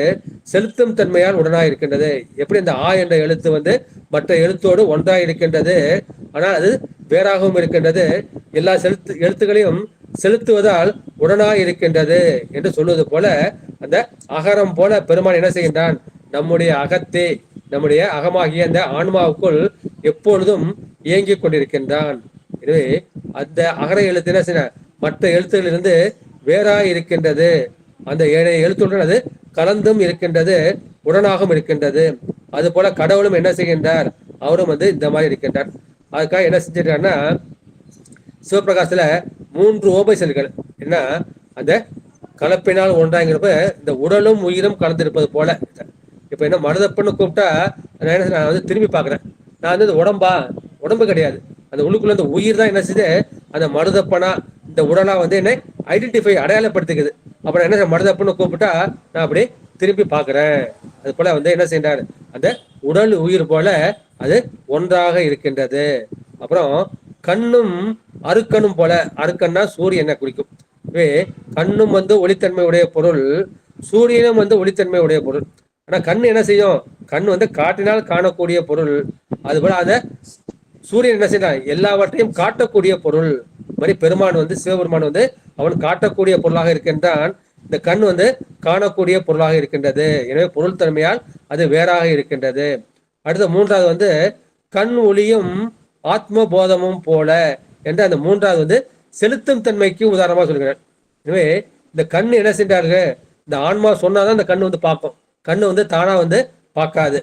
செலுத்தும் தன்மையால் உடனாய் இருக்கின்றது. எப்படி இந்த ஆ என்ற எழுத்து வந்து மற்ற எழுத்தோடு ஒன்றாய் இருக்கின்றது, ஆனால் அது வேறாகவும் இருக்கின்றது. எல்லா எழுத்துக்களையும் செலுத்துவதால் உடனாய் இருக்கின்றது என்று சொல்வது போல, அந்த அகரம் போல பெருமான் என்ன செய்கின்றான்? நம்முடைய அகத்தே, நம்முடைய அகமாகிய அந்த ஆன்மாவுக்குள் எப்பொழுதும் இயங்கிக் கொண்டிருக்கின்றான். எனவே அந்த அகர எழுத்து என்ன செய்ய மற்ற எழுத்துகளிலிருந்து வேறாய் இருக்கின்றது. அந்த ஏனைய எழுத்துடன் அது கலந்தும் இருக்கின்றது, உடனாகவும் இருக்கின்றது. அது போல கடவுளும் என்ன செய்கின்றார்? அவரும் வந்து இந்த மாதிரி இருக்கின்றார். அதுக்காக என்ன செஞ்சிருக்காருன்னா, சிவபிரகாசத்துல 3 ஓமை செயல்கள் என்ன, அந்த கலப்பினால் ஒன்றாங்கிறப்ப இந்த உடலும் உயிரும் கலந்திருப்பது போல. இப்ப என்ன மருதப்பன்னு கூப்பிட்டா நான் வந்து திரும்பி பாக்குறேன். நான் வந்து உடம்பா? உடம்பு கிடையாது. அந்த உள்ளுக்குள்ள அந்த உயிர் தான் என்ன செய்யுது? அந்த மருதப்பனா இந்த உடலா வந்து என்ன ஐடென்டிஃபை, அடையாளப்படுத்திக்குது. அப்புறம் என்ன மருதப்பன்னு கூப்பிட்டா நான் அப்படி திரும்பி பாக்குறேன். அது போல வந்து என்ன செய்யறாரு? அந்த உடல் உயிர் போல அது ஒன்றாக இருக்கின்றது. அப்புறம் கண்ணும் அருக்கனும் போல, அருக்கன்னா சூரியனை குறிக்கும். கண்ணும் வந்து ஒளித்தன்மை உடைய பொருள், சூரியனும் வந்து ஒளித்தன்மை உடைய பொருள். ஆனா கண் என்ன செய்யும்? கண் வந்து காட்டினால் காணக்கூடிய பொருள். அதுபோல அந்த சூரியன் என்ன செய்யறான்? எல்லாவற்றையும் காட்டக்கூடிய பொருள். மாதிரி பெருமான் வந்து, சிவபெருமான் வந்து அவன் காட்டக்கூடிய பொருளாக இருக்கின்றான். இந்த கண் வந்து காணக்கூடிய பொருளாக இருக்கின்றது. எனவே பொருள் தன்மையால் அது வேறாக இருக்கின்றது. அடுத்த 3வது வந்து கண் ஒளியும் ஆத்ம போதமும் போல என்ற அந்த 3வது வந்து செலுத்தும் தன்மைக்கு உதாரணமா சொல்கிறார். எனவே இந்த கண் என்ன செஞ்சார்கள்? இந்த ஆன்மா சொன்னாதான் இந்த கண் வந்து பார்க்கும். கண்ணு வந்து தானா வந்து பார்க்காது.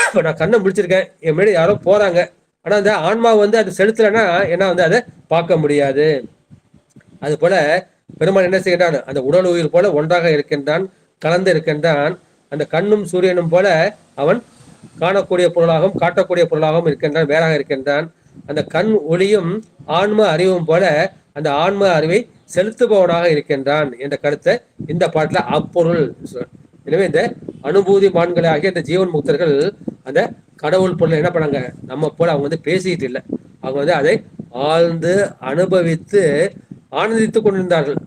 இப்ப நான் கண்ணை முடிச்சிருக்கேன், என் முன்னாடி யாரோ போறாங்க, ஆனா அந்த ஆன்மா வந்து அது செலுத்தலைன்னா என்ன வந்து அதை பார்க்க முடியாது. அது போல பெருமான் என்ன செய்கின்றான்? அந்த உடல் உயிர் போல ஒன்றாக இருக்கின்றான், கலந்து இருக்கின்றான். அந்த கண்ணும் சூரியனும் போல அவன் காணக்கூடிய பொருளாகவும் காட்டக்கூடிய பொருளாகவும் இருக்கின்றான், வேறாக இருக்கின்றான். அந்த கண் ஒளியும் ஆன்ம அறிவும் போல அந்த ஆன்ம அறிவை செலுத்துபவனாக இருக்கின்றான் என்ற கருத்தை இந்த பாட்டுல அப்பொருள். எனவே இந்த அனுபூதி மான்களாகிய இந்த ஜீவன் முக்தர்கள் அந்த கடவுள் பொருள் என்ன பண்ணாங்க? நம்ம போல அவங்க வந்து பேசிட்டு இல்லை, அவங்க வந்து அதை ஆழ்ந்து அனுபவித்து ஆனந்தித்துக் கொண்டிருந்தார்கள்.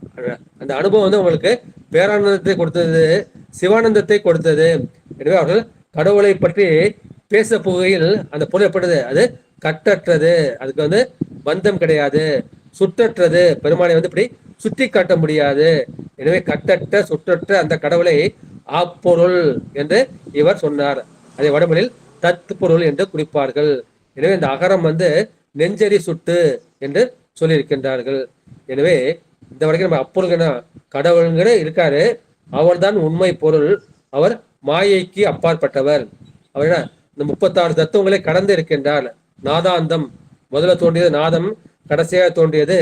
அந்த அனுபவம் வந்து அவங்களுக்கு பேரானந்தத்தை கொடுத்தது, சிவானந்தத்தை கொடுத்தது. எனவே அவர்கள் கடவுளை பற்றி பேச போகையில் அந்த பொருள் எப்படிது? அது கட்டற்றது, அதுக்கு வந்து பந்தம் கிடையாது, சுற்றற்றது. பெருமானை வந்து இப்படி சுட்டி காட்ட முடியாது. எனவே கட்டற்ற சுற்றற்ற அந்த கடவுளை அப்பொருள் என்று இவர் சொன்னார். அதை வடமொழியில் தத்து பொருள் என்று குறிப்பார்கள். எனவே இந்த அகரம் வந்து நெஞ்சரி சுட்டு என்று சொல்லியிருக்கின்றார்கள். எனவே இந்த வரைக்கும் நம்ம அப்பொருள்னா கடவுள்கிற இருக்காரு, அவர் தான் உண்மை பொருள், அவர் மாயைக்கு அப்பாற்பட்டவர். அவர் என்ன இந்த 36 தத்துவங்களை கடந்து இருக்கின்றார். நாதாந்தம், முதல்ல தோன்றியது நாதம், கடைசியாக தோன்றியது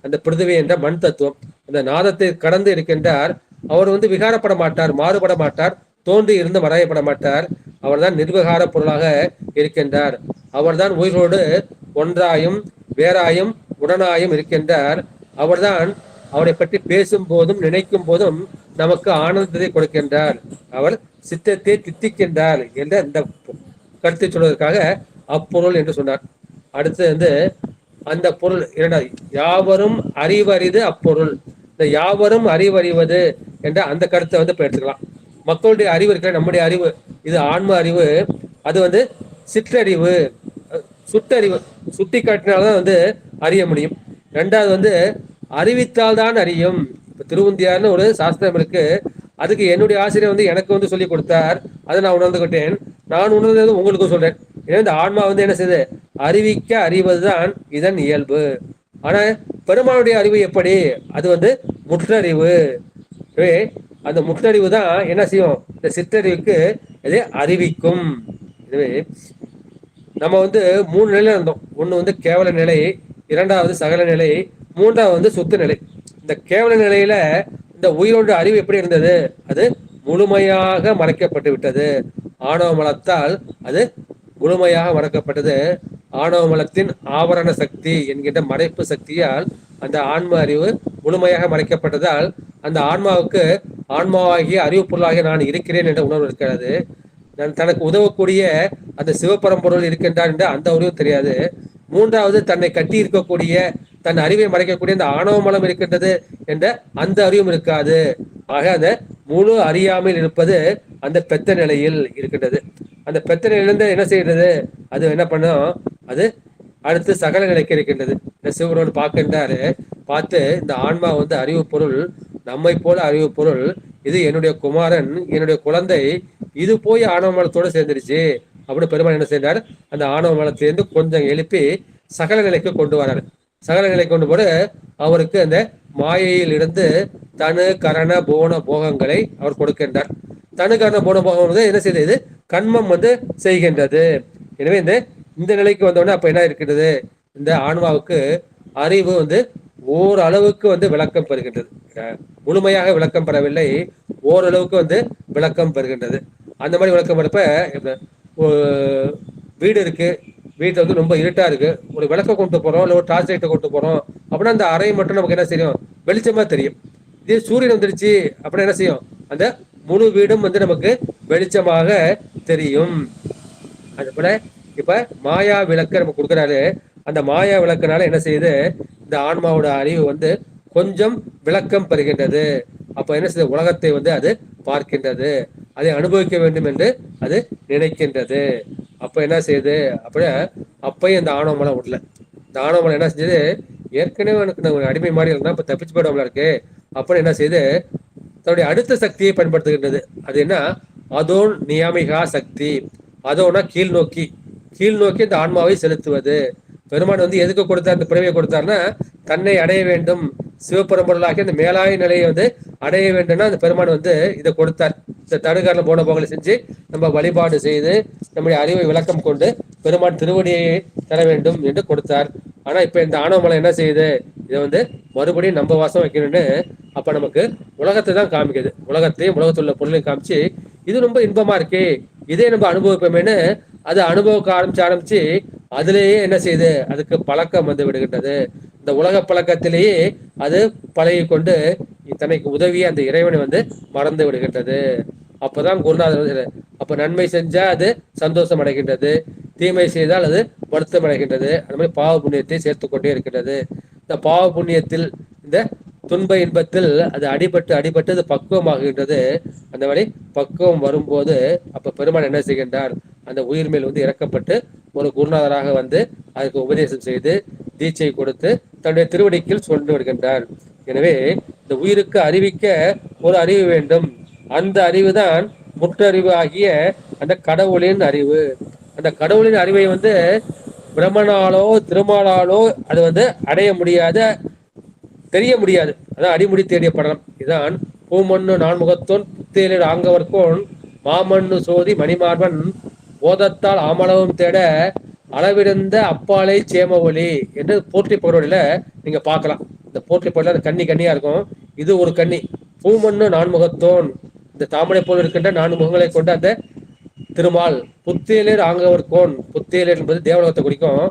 அந்த பிருத்திவி என்ற மண் தத்துவம். அந்த நாதத்தை கடந்து இருக்கின்றார். அவர் வந்து விகாரப்பட மாட்டார், மாறுபட மாட்டார், தோன்றி இருந்து மறையப்பட மாட்டார். அவர்தான் நிர்விகார பொருளாக இருக்கின்றார். அவர்தான் உயிரோடு ஒன்றாயும் வேறாயும் உடனாயும் இருக்கின்றார். அவர்தான் அவரை பற்றி பேசும் போதும் நினைக்கும் போதும் நமக்கு ஆனந்தத்தை கொடுக்கின்றார். அவர் சித்தத்தை தித்திக்கின்றார் என்ற இந்த கருத்தை சொல்வதற்காக அப்பொருள் என்று சொன்னார். அடுத்து வந்து அந்த பொருள் இரண்டாவது யாவரும் அறிவறிது அப்பொருள். இந்த யாவரும் அறிவறிவது என்ற அந்த கருத்தை வந்து இப்ப எடுத்துக்கலாம். மக்களுடைய அறிவு இருக்கிற நம்முடைய அறிவு, இது ஆன்ம அறிவு, அது வந்து சிற்றறிவு, சுட்டறிவு, சுட்டி காட்டினால்தான் வந்து அறிய முடியும். ரெண்டாவது வந்து அறிவித்தால் தான் அறியும். இப்ப திருவுந்தியார்னு ஒரு சாஸ்திரம் இருக்கு, அதுக்கு என்னுடைய ஆசிரியர் வந்து எனக்கு வந்து சொல்லி கொடுத்தார், அதை நான் உணர்ந்துகிட்டேன். நான் உணர்ந்தது உங்களுக்கும் சொல்றேன். ஏன்னா இந்த ஆன்மா வந்து என்ன செய்யுது, அறிவிக்க அறிவதுதான் இதன் இயல்பு. ஆனா பெருமானுடைய அறிவு எப்படி, அது வந்து முற்றறிவு. அந்த முற்றறிவு தான் என்ன செய்யும், இந்த சிற்றறிவுக்கு இது அறிவிக்கும். எனவே நம்ம வந்து 3 நிலையில இருந்தோம். ஒண்ணு வந்து கேவல நிலை, இரண்டாவது சகல நிலை, மூன்றாவது வந்து சுத்த நிலை. இந்த கேவல நிலையில இந்த உயிரோட அறிவு எப்படி இருந்தது, அது முழுமையாக மறைக்கப்பட்டு விட்டது. ஆணவ மலத்தால் அது முழுமையாக மறைக்கப்பட்டது. ஆணவ மலத்தின் ஆவரண சக்தி என்கின்ற மறைப்பு சக்தியால் அந்த ஆன்ம அறிவு முழுமையாக மறைக்கப்பட்டதால் அந்த ஆன்மாவுக்கு ஆன்மாவாகிய அறிவு பொருளாக நான் இருக்கிறேன் என்ற உணர்வு இருக்கிறது. நான் தனக்கு உதவக்கூடிய அந்த சிவபரம்பொருள் இருக்கின்றார் என்ற அந்த உணர்வு தெரியாது. மூன்றாவது தன்னை கட்டி இருக்கக்கூடிய தன் அறிவை மறைக்கக்கூடிய அந்த ஆணவ மலம் இருக்கின்றது என்ற அந்த அறிவும் இருக்காது. ஆக அந்த முழு அறியாமல் இருப்பது அந்த பெத்த நிலையில் இருக்கின்றது. அந்த பெத்த நிலையிலிருந்து என்ன செய்யறது, அது என்ன பண்ணும், அது அடுத்து சகல நிலைக்கு இருக்கின்றது. இந்த சிவபெருமான் பார்க்கின்றாரு, பார்த்து இந்த ஆன்மா வந்து அறிவு பொருள், நம்மை போல அறிவு பொருள், இது என்னுடைய குமாரன், என்னுடைய குழந்தை, இது போய் ஆணவ மலத்தோடு சேர்ந்துருச்சு அப்படி பெருமாள் என்ன செய்தார், அந்த ஆணவ மலத்திலிருந்து கொஞ்சம் எழுப்பி சகல நிலைக்கு கொண்டு வராரு. சகல நிலை கொண்டு போது அவருக்கு அந்த மாயையில் இருந்து தனு கரண போன போகங்களை அவர் கொடுக்கின்றார். தனு கரண போன போகம் வந்து என்ன செய்யுது, இது கண்மம் வந்து செய்கின்றது. எனவே இந்த நிலைக்கு வந்தோடனே அப்ப என்ன இருக்கின்றது, இந்த ஆன்மாவுக்கு அறிவு வந்து ஓரளவுக்கு வந்து விளக்கம் பெறுகின்றது. முழுமையாக விளக்கம் பெறவில்லை, ஓரளவுக்கு வந்து விளக்கம் பெறுகின்றது. அந்த மாதிரி விளக்கம் பெறப்ப வீடு இருக்கு, வீட்டுல வந்து ரொம்ப இருட்டா இருக்கு, ஒரு விளக்க கொண்டு போறோம் இல்லை ஒரு டார்ச் லைட்டை கொண்டு போறோம் அப்படின்னா அந்த அறை மட்டும் நமக்கு என்ன செய்யும், வெளிச்சமா தெரியும். இதே சூரியன் வந்துருச்சு அப்படின்னா என்ன செய்யும், அந்த முழு வீடும் வந்து நமக்கு வெளிச்சமாக தெரியும். அது போல இப்ப மாயா விளக்கு நம்ம கொடுக்குறாரு. அந்த மாயா விளக்குனால என்ன செய்யுது, இந்த ஆன்மாவோட அறிவு வந்து கொஞ்சம் விளக்கம் பெறுகின்றது. அப்ப என்ன செய்யுது, உலகத்தை வந்து அது பார்க்கின்றது, அதை அனுபவிக்க வேண்டும் என்று அது நினைக்கின்றது. அப்ப என்ன செய்யுது, அப்படியே அப்பயும் இந்த ஆணவ மலம் விடல. இந்த ஆணவ மலம் என்ன செஞ்சது, ஏற்கனவே எனக்கு அடிமை மாதிரி இருந்தா இப்ப தப்பிச்சு போயிடும்ல இருக்கு. அப்புறம் என்ன செய்யுது, தன்னுடைய அடுத்த சக்தியை பயன்படுத்துகின்றது. அது என்ன, அதோன் நியமிகா சக்தி. அதோனா கீழ் நோக்கி, கீழ் நோக்கி இந்த ஆன்மாவை செலுத்துவது. பெருமான் வந்து எதுக்கு கொடுத்தார், இந்த பிறவியை கொடுத்தாருன்னா தன்னை அடைய வேண்டும், சிவபெரும்பொருளாக்கி அந்த மேலாய நிலையை வந்து அடைய வேண்டும்னா அந்த பெருமான் வந்து இதை கொடுத்தார். இந்த தடுகாரில் போன போகலை செஞ்சு நம்ம வழிபாடு செய்து நம்முடைய அறிவை விளக்கம் கொண்டு பெருமான் திருவடியை தர வேண்டும் என்று கொடுத்தார். ஆனா இப்ப இந்த ஆணவமலை என்ன செய்யுது, இதை வந்து மறுபடியும் நம்ம வாசம் வைக்கணும்னு அப்ப நமக்கு உலகத்தை தான் காமிக்குது. உலகத்தையும் உலகத்துள்ள பொருளையும் காமிச்சு இது ரொம்ப இன்பமா இருக்கு, இதே நம்ம அனுபவிப்போமேனு அது அனுபவிக்க ஆரம்பிச்சு அதுலேயே என்ன செய்யுது, அதுக்கு பழக்கம் வந்து விடுகின்றது. இந்த உலக பழக்கத்திலேயே அது பழகி கொண்டு தனக்கு உதவிய அந்த இறைவனை வந்து மறந்து விடுகின்றது. அப்பதான் குருநாதர் அப்ப நன்மை செஞ்சா அது சந்தோஷம் அடைகின்றது, தீமை செய்தால் அது வருத்தம் அடைகின்றது. அந்த மாதிரி பாவ புண்ணியத்தை சேர்த்து கொண்டே இருக்கின்றது. இந்த பாவ புண்ணியத்தில் இந்த துன்ப இன்பத்தில் அது அடிபட்டு அது பக்குவமாகின்றது. அந்த மாதிரி பக்குவம் வரும்போது அப்ப பெருமான் என்ன செய்கின்றார், அந்த உயிர் மேல் வந்து இறக்கப்பட்டு ஒரு குருநாதராக வந்து அதுக்கு உபதேசம் செய்து தீட்சை கொடுத்து தன்னுடைய திருவடிக்கில் சொல்லி வருகின்றார். எனவே இந்த உயிருக்கு அறிவிக்க ஒரு அறிவு வேண்டும். அந்த அறிவு தான் முற்றறிவு ஆகிய அந்த கடவுளின் அறிவு. அந்த கடவுளின் அறிவை வந்து பிரம்மனாலோ திருமாலாலோ அது வந்து அடைய முடியாத, தெரிய முடியாது. அதான் அடிமுடி தேடிய படலம். இதுதான் பூமண்ணு நான்முகத்தோன் புத்தேலில் ஆங்கவர்கோன் மாமண்ணு சோதி மணிமார்பன் போதத்தால் ஆமளவும் தேட அளவிருந்த அப்பாலை சேம ஒளி என்று போற்றி பகரோடியில நீங்க பார்க்கலாம். இந்த போற்றி பகரோட அந்த கன்னி கன்னியா இருக்கும். இது ஒரு கன்னி. பூமண்ணு நான்முகத்தோன், இந்த தாமரை போல் இருக்கின்ற 4 முகங்களை கொண்ட அந்த திருமால். புத்தேலர் ஆங்கவர் கோன், புத்தேலர் என்பது தேவலோகத்தை குறிக்கும்.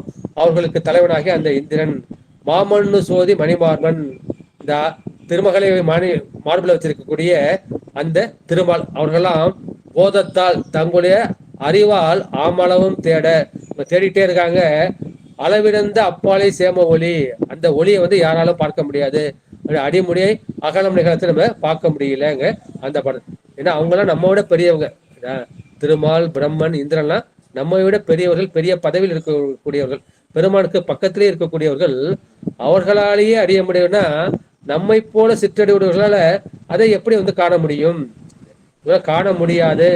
அவர்களுக்கு தலைவனாகிய அந்த இந்திரன். மாமண்ணு சோதி மணிமார்பன், இந்த திருமகளை மார்பில் வச்சிருக்கக்கூடிய அந்த திருமால். அவர்களெல்லாம் போதத்தால் தங்களுடைய அறிவால் ஆமளவும் தேட தேடிட்டே இருக்காங்க. அளவிடந்த அப்பாலை சேம ஒளி, அந்த ஒளியை வந்து யாராலும் பார்க்க முடியாது. அடிமுடியை அகலம் நிகழத்தை நம்ம பார்க்க முடியலங்க அந்த படம். ஏன்னா அவங்கெல்லாம் நம்ம விட பெரியவங்க. திருமால், பிரம்மன், இந்திரன்லாம் நம்மை விட பெரியவர்கள், பெரிய பதவியில் இருக்கக்கூடியவர்கள், பெருமானுக்கு பக்கத்திலே இருக்கக்கூடியவர்கள். அவர்களாலேயே அறிய முடியும்னா நம்மை போல சிற்றறிவுடையவர்களால அதை எப்படி வந்து காண முடியும்? காண முடியாது.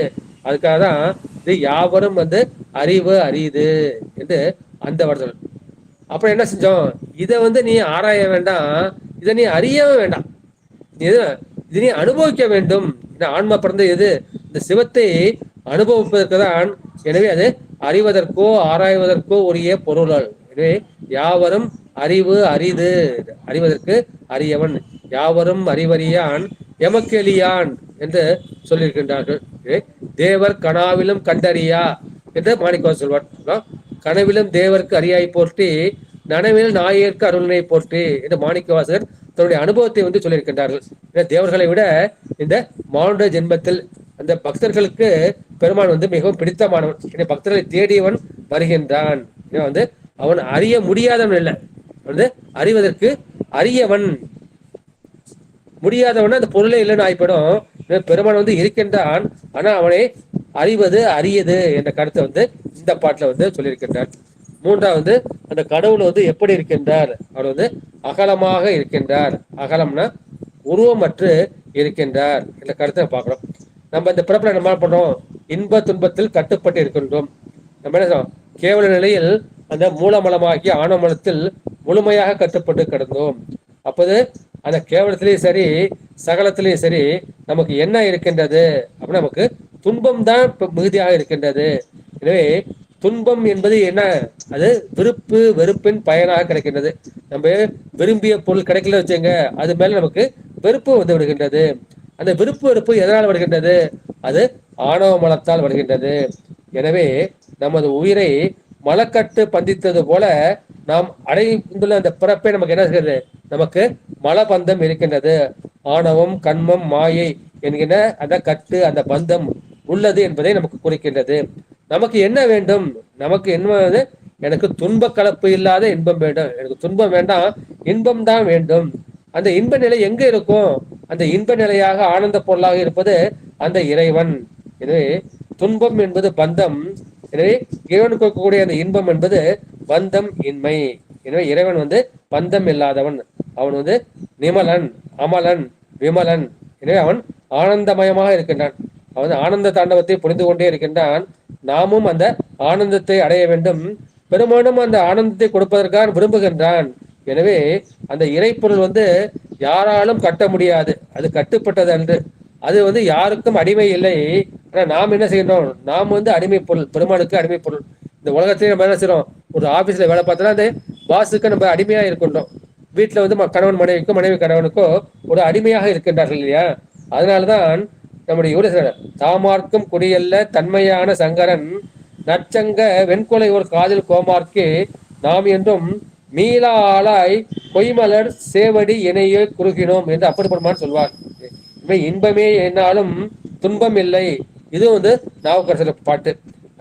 அதுக்காக தான் இது யாவரும் வந்து அறிவு அறியுது என்று அந்த வருஷம். அப்புறம் என்ன செஞ்சோம்? இதை வந்து நீ ஆராய வேண்டாம், இதை நீ அறியவே வேண்டாம், இது நீ அனுபவிக்க வேண்டும். ஆன்மா பிறந்த எது? இந்த சிவத்தை அனுபவிப்பதற்கு தான். எனவே அது அறிவதற்கோ ஆராய்வதற்கோ உரிய பொருளால். எனவே யாவரும் அறிவு அரிது, அறிவதற்கு அரியவன். யாவரும் அறிவறியான் எமக்கு எளியான் என்று சொல்லியிருக்கின்றார்கள். தேவர் கனாவிலும் கண்டறியா என்று மாணிக்கவாசகர் சொல்வார். கனவிலும் தேவருக்கு அறியாய் போற்றி, நனவில் நாயேற்கு அருளினை போற்றி என்று மாணிக்கவாசகர் தன்னுடைய அனுபவத்தை வந்து சொல்லியிருக்கின்றார்கள். தேவர்களை விட இந்த மானுட ஜென்மத்தில் அந்த பக்தர்களுக்கு பெருமான் வந்து மிகவும் பிடித்தமானவன். பக்தர்களை தேடியவன் வருகின்றான். வந்து அவன் அறிய முடியாதவன் இல்லை, வந்து அறிவதற்கு அரியவன். முடியாதவன் அந்த பொருளே இல்லைன்னு ஆய்ப்படும். பெருமான் வந்து இருக்கின்றான், ஆனா அவனை அறிவது அரியது என்ற கருத்தை வந்து இந்த பாட்டுல வந்து சொல்லியிருக்கின்றார். மூன்றாவது, அந்த கடவுள் வந்து எப்படி இருக்கின்றார்? அவர் வந்து அகலமாக இருக்கின்றார். அகலம்னா உருவமற்று இருக்கின்றார் என்ற கருத்தை பார்க்கிறோம். நம்ம இந்த பிறப்புல நம்ம பண்றோம், இன்ப துன்பத்தில் கட்டுப்பட்டு இருக்கின்றோம். நம்ம என்ன சொல்றோம்? கேவல நிலையில் அந்த மூலமலமாகிய ஆணவமலத்தில் முழுமையாக கட்டுப்பட்டு கிடந்தோம். அப்போது அந்த கேவலத்திலையும் சரி சகலத்திலையும் சரி நமக்கு என்ன இருக்கின்றது அப்படின்னா நமக்கு துன்பம் தான் மிகுதியாக இருக்கின்றது. எனவே துன்பம் என்பது என்ன? அது விருப்பு வெறுப்பின் பயனாக கிடைக்கின்றது. நம்ம விரும்பிய பொருள் கிடைக்கல வச்சுங்க, அது மேல நமக்கு வெறுப்பு வந்து விடுகின்றது. அந்த விருப்பு வெறுப்பு எதனால் வருகின்றது? அது ஆணவ மலத்தால் வருகின்றது. எனவே நமது உயிரை மலக்கட்டு பந்தித்தது போல நாம் அடைந்துள்ள அந்த பிறப்பை நமக்கு என்ன செய்கிறது? நமக்கு மலபந்தம் இருக்கின்றது. ஆணவம், கண்மம், மாயை என்கிற அந்த கட்டு, அந்த பந்தம் உள்ளது என்பதை நமக்கு குறிக்கின்றது. நமக்கு என்ன வேண்டும்? நமக்கு என்ன? எனக்கு துன்ப கலப்பு இல்லாத இன்பம் வேண்டும். எனக்கு துன்பம் வேண்டாம், இன்பம் தான் வேண்டும். அந்த இன்ப நிலை எங்க இருக்கும்? அந்த இன்ப நிலையாக ஆனந்த பொருளாக இருப்பது அந்த இறைவன். எனவே துன்பம் என்பது பந்தம். எனவே இறைவனுக்கு இருக்கக்கூடிய அந்த இன்பம் என்பது பந்தம் இன்மை. எனவே இறைவன் வந்து பந்தம் இல்லாதவன். அவன் வந்து நிமலன், அமலன், விமலன். எனவே அவன் ஆனந்தமயமாக இருக்கின்றான். அவன் ஆனந்த தாண்டவத்தை புரிந்து கொண்டே இருக்கின்றான். நாமும் அந்த ஆனந்தத்தை அடைய வேண்டும். பெருமானும் அந்த ஆனந்தத்தை கொடுப்பதற்காக விரும்புகின்றான். எனவே அந்த இறைப்பொருள் வந்து யாராலும் கட்ட முடியாது, அது கட்டுப்பட்டது அன்று. அது வந்து யாருக்கும் அடிமை இல்லை. ஆனா நாம் என்ன செய்யணும்? நாம் வந்து அடிமை பொருள், பெருமானுக்கு அடிமை பொருள். இந்த உலகத்திலே நம்ம என்ன செய்யறோம்? ஒரு ஆபீஸ்ல வேலை பார்த்தோம்னா அந்த பாஸுக்கு நம்ம அடிமையா இருக்கின்றோம். வீட்டுல வந்து கணவன் மனைவிக்கோ, மனைவி கணவனுக்கோ ஒரு அடிமையாக இருக்கின்றார்கள் இல்லையா? அதனால்தான் நம்முடைய இவரு தாமார்க்கும் குடியல்ல தன்மையான சங்கரன் நற்சங்க வெண்கொலை ஒரு காதில் கோமார்க்கு நாம் என்றும் மீளா ஆளாய் பொய்மலர் சேவடி இணைய குறுகினோம் என்று அப்படிப்படுமான்னு சொல்வார். இன்பமே என்னாலும் துன்பம் இல்லை. இது வந்து நாவுக்கரசர் பாட்டு.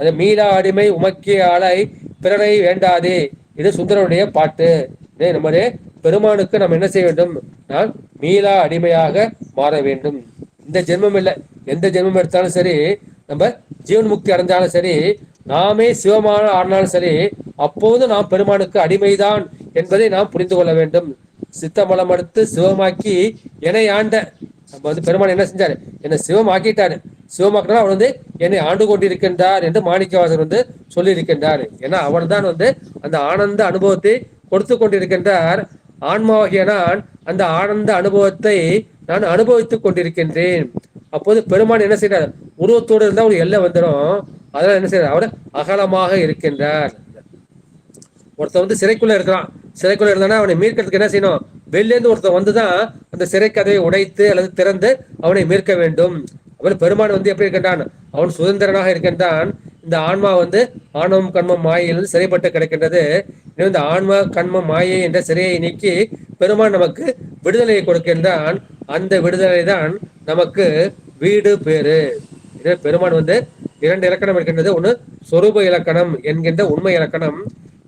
அது மீளா அடிமை உமக்கே ஆளாய் பிறரை வேண்டாதே, இது சுந்தரனுடைய பாட்டு. நம்மளே பெருமானுக்கு நம்ம என்ன செய்ய வேண்டும்? நான் மீளா அடிமையாக மாற வேண்டும். இந்த ஜென்மம் இல்லை, எந்த ஜென்மம் எடுத்தாலும் சரி, நம்ம ஜீவன் முக்தி அடைஞ்சாலும் சரி, நாமே சிவமான ஆனாலும் சரி, அப்போது நாம் பெருமானுக்கு அடிமைதான் என்பதை நாம் புரிந்து கொள்ள வேண்டும். சித்தமலம் அடுத்து சிவமாக்கி என்னை ஆண்ட. நம்ம வந்து பெருமான் என்ன செஞ்சாரு, என்னை சிவமாக்கிட்டாரு. சிவமாக்கினா அவர் வந்து என்னை ஆண்டு கொண்டிருக்கின்றார் என்று மாணிக்கவாசகர் வந்து சொல்லி இருக்கின்றார். ஏன்னா அவர் தான் வந்து அந்த ஆனந்த அனுபவத்தை கொடுத்து கொண்டிருக்கின்றார். ஆன்மாவாகிய நான் அந்த ஆனந்த அனுபவத்தை நான் அனுபவித்துக் கொண்டிருக்கின்றேன். அப்போது பெருமான் என்ன செய்யறார், உருவத்தோடு இருந்தா ஒரு எல்லை வந்துடும். அதனால என்ன செய்யறார், அவர் அகலமாக இருக்கின்றார். ஒருத்தன் வந்து சிறைக்குள்ள இருக்கிறான், சிறைக்குள்ள இருந்தானா அவனை மீட்கிறதுக்கு என்ன செய்யணும், வெளிலேருந்து ஒருத்தன் வந்துதான் அந்த சிறை கதையை உடைத்து அல்லது திறந்து அவனை மீட்க வேண்டும். அவன் பெருமான் வந்து எப்படி இருக்கின்றான், அவன் சுதந்திரனாக இருக்கின்றான். இந்த ஆன்மா வந்து ஆணவம் கண்மம் மாயையில் சிறைப்பட்டு கிடக்கின்றது. இந்த ஆன்மா கண்மம் மாயை என்ற சிறையை நீக்கி பெருமான் நமக்கு விடுதலையை கொடுக்கின்றான். அந்த விடுதலை தான் நமக்கு வீடு பேரு. பெருமான் வந்து 2 இலக்கணம் இருக்கின்றது. ஒண்ணு சொரூப இலக்கணம் என்கின்ற உண்மை இலக்கணம்,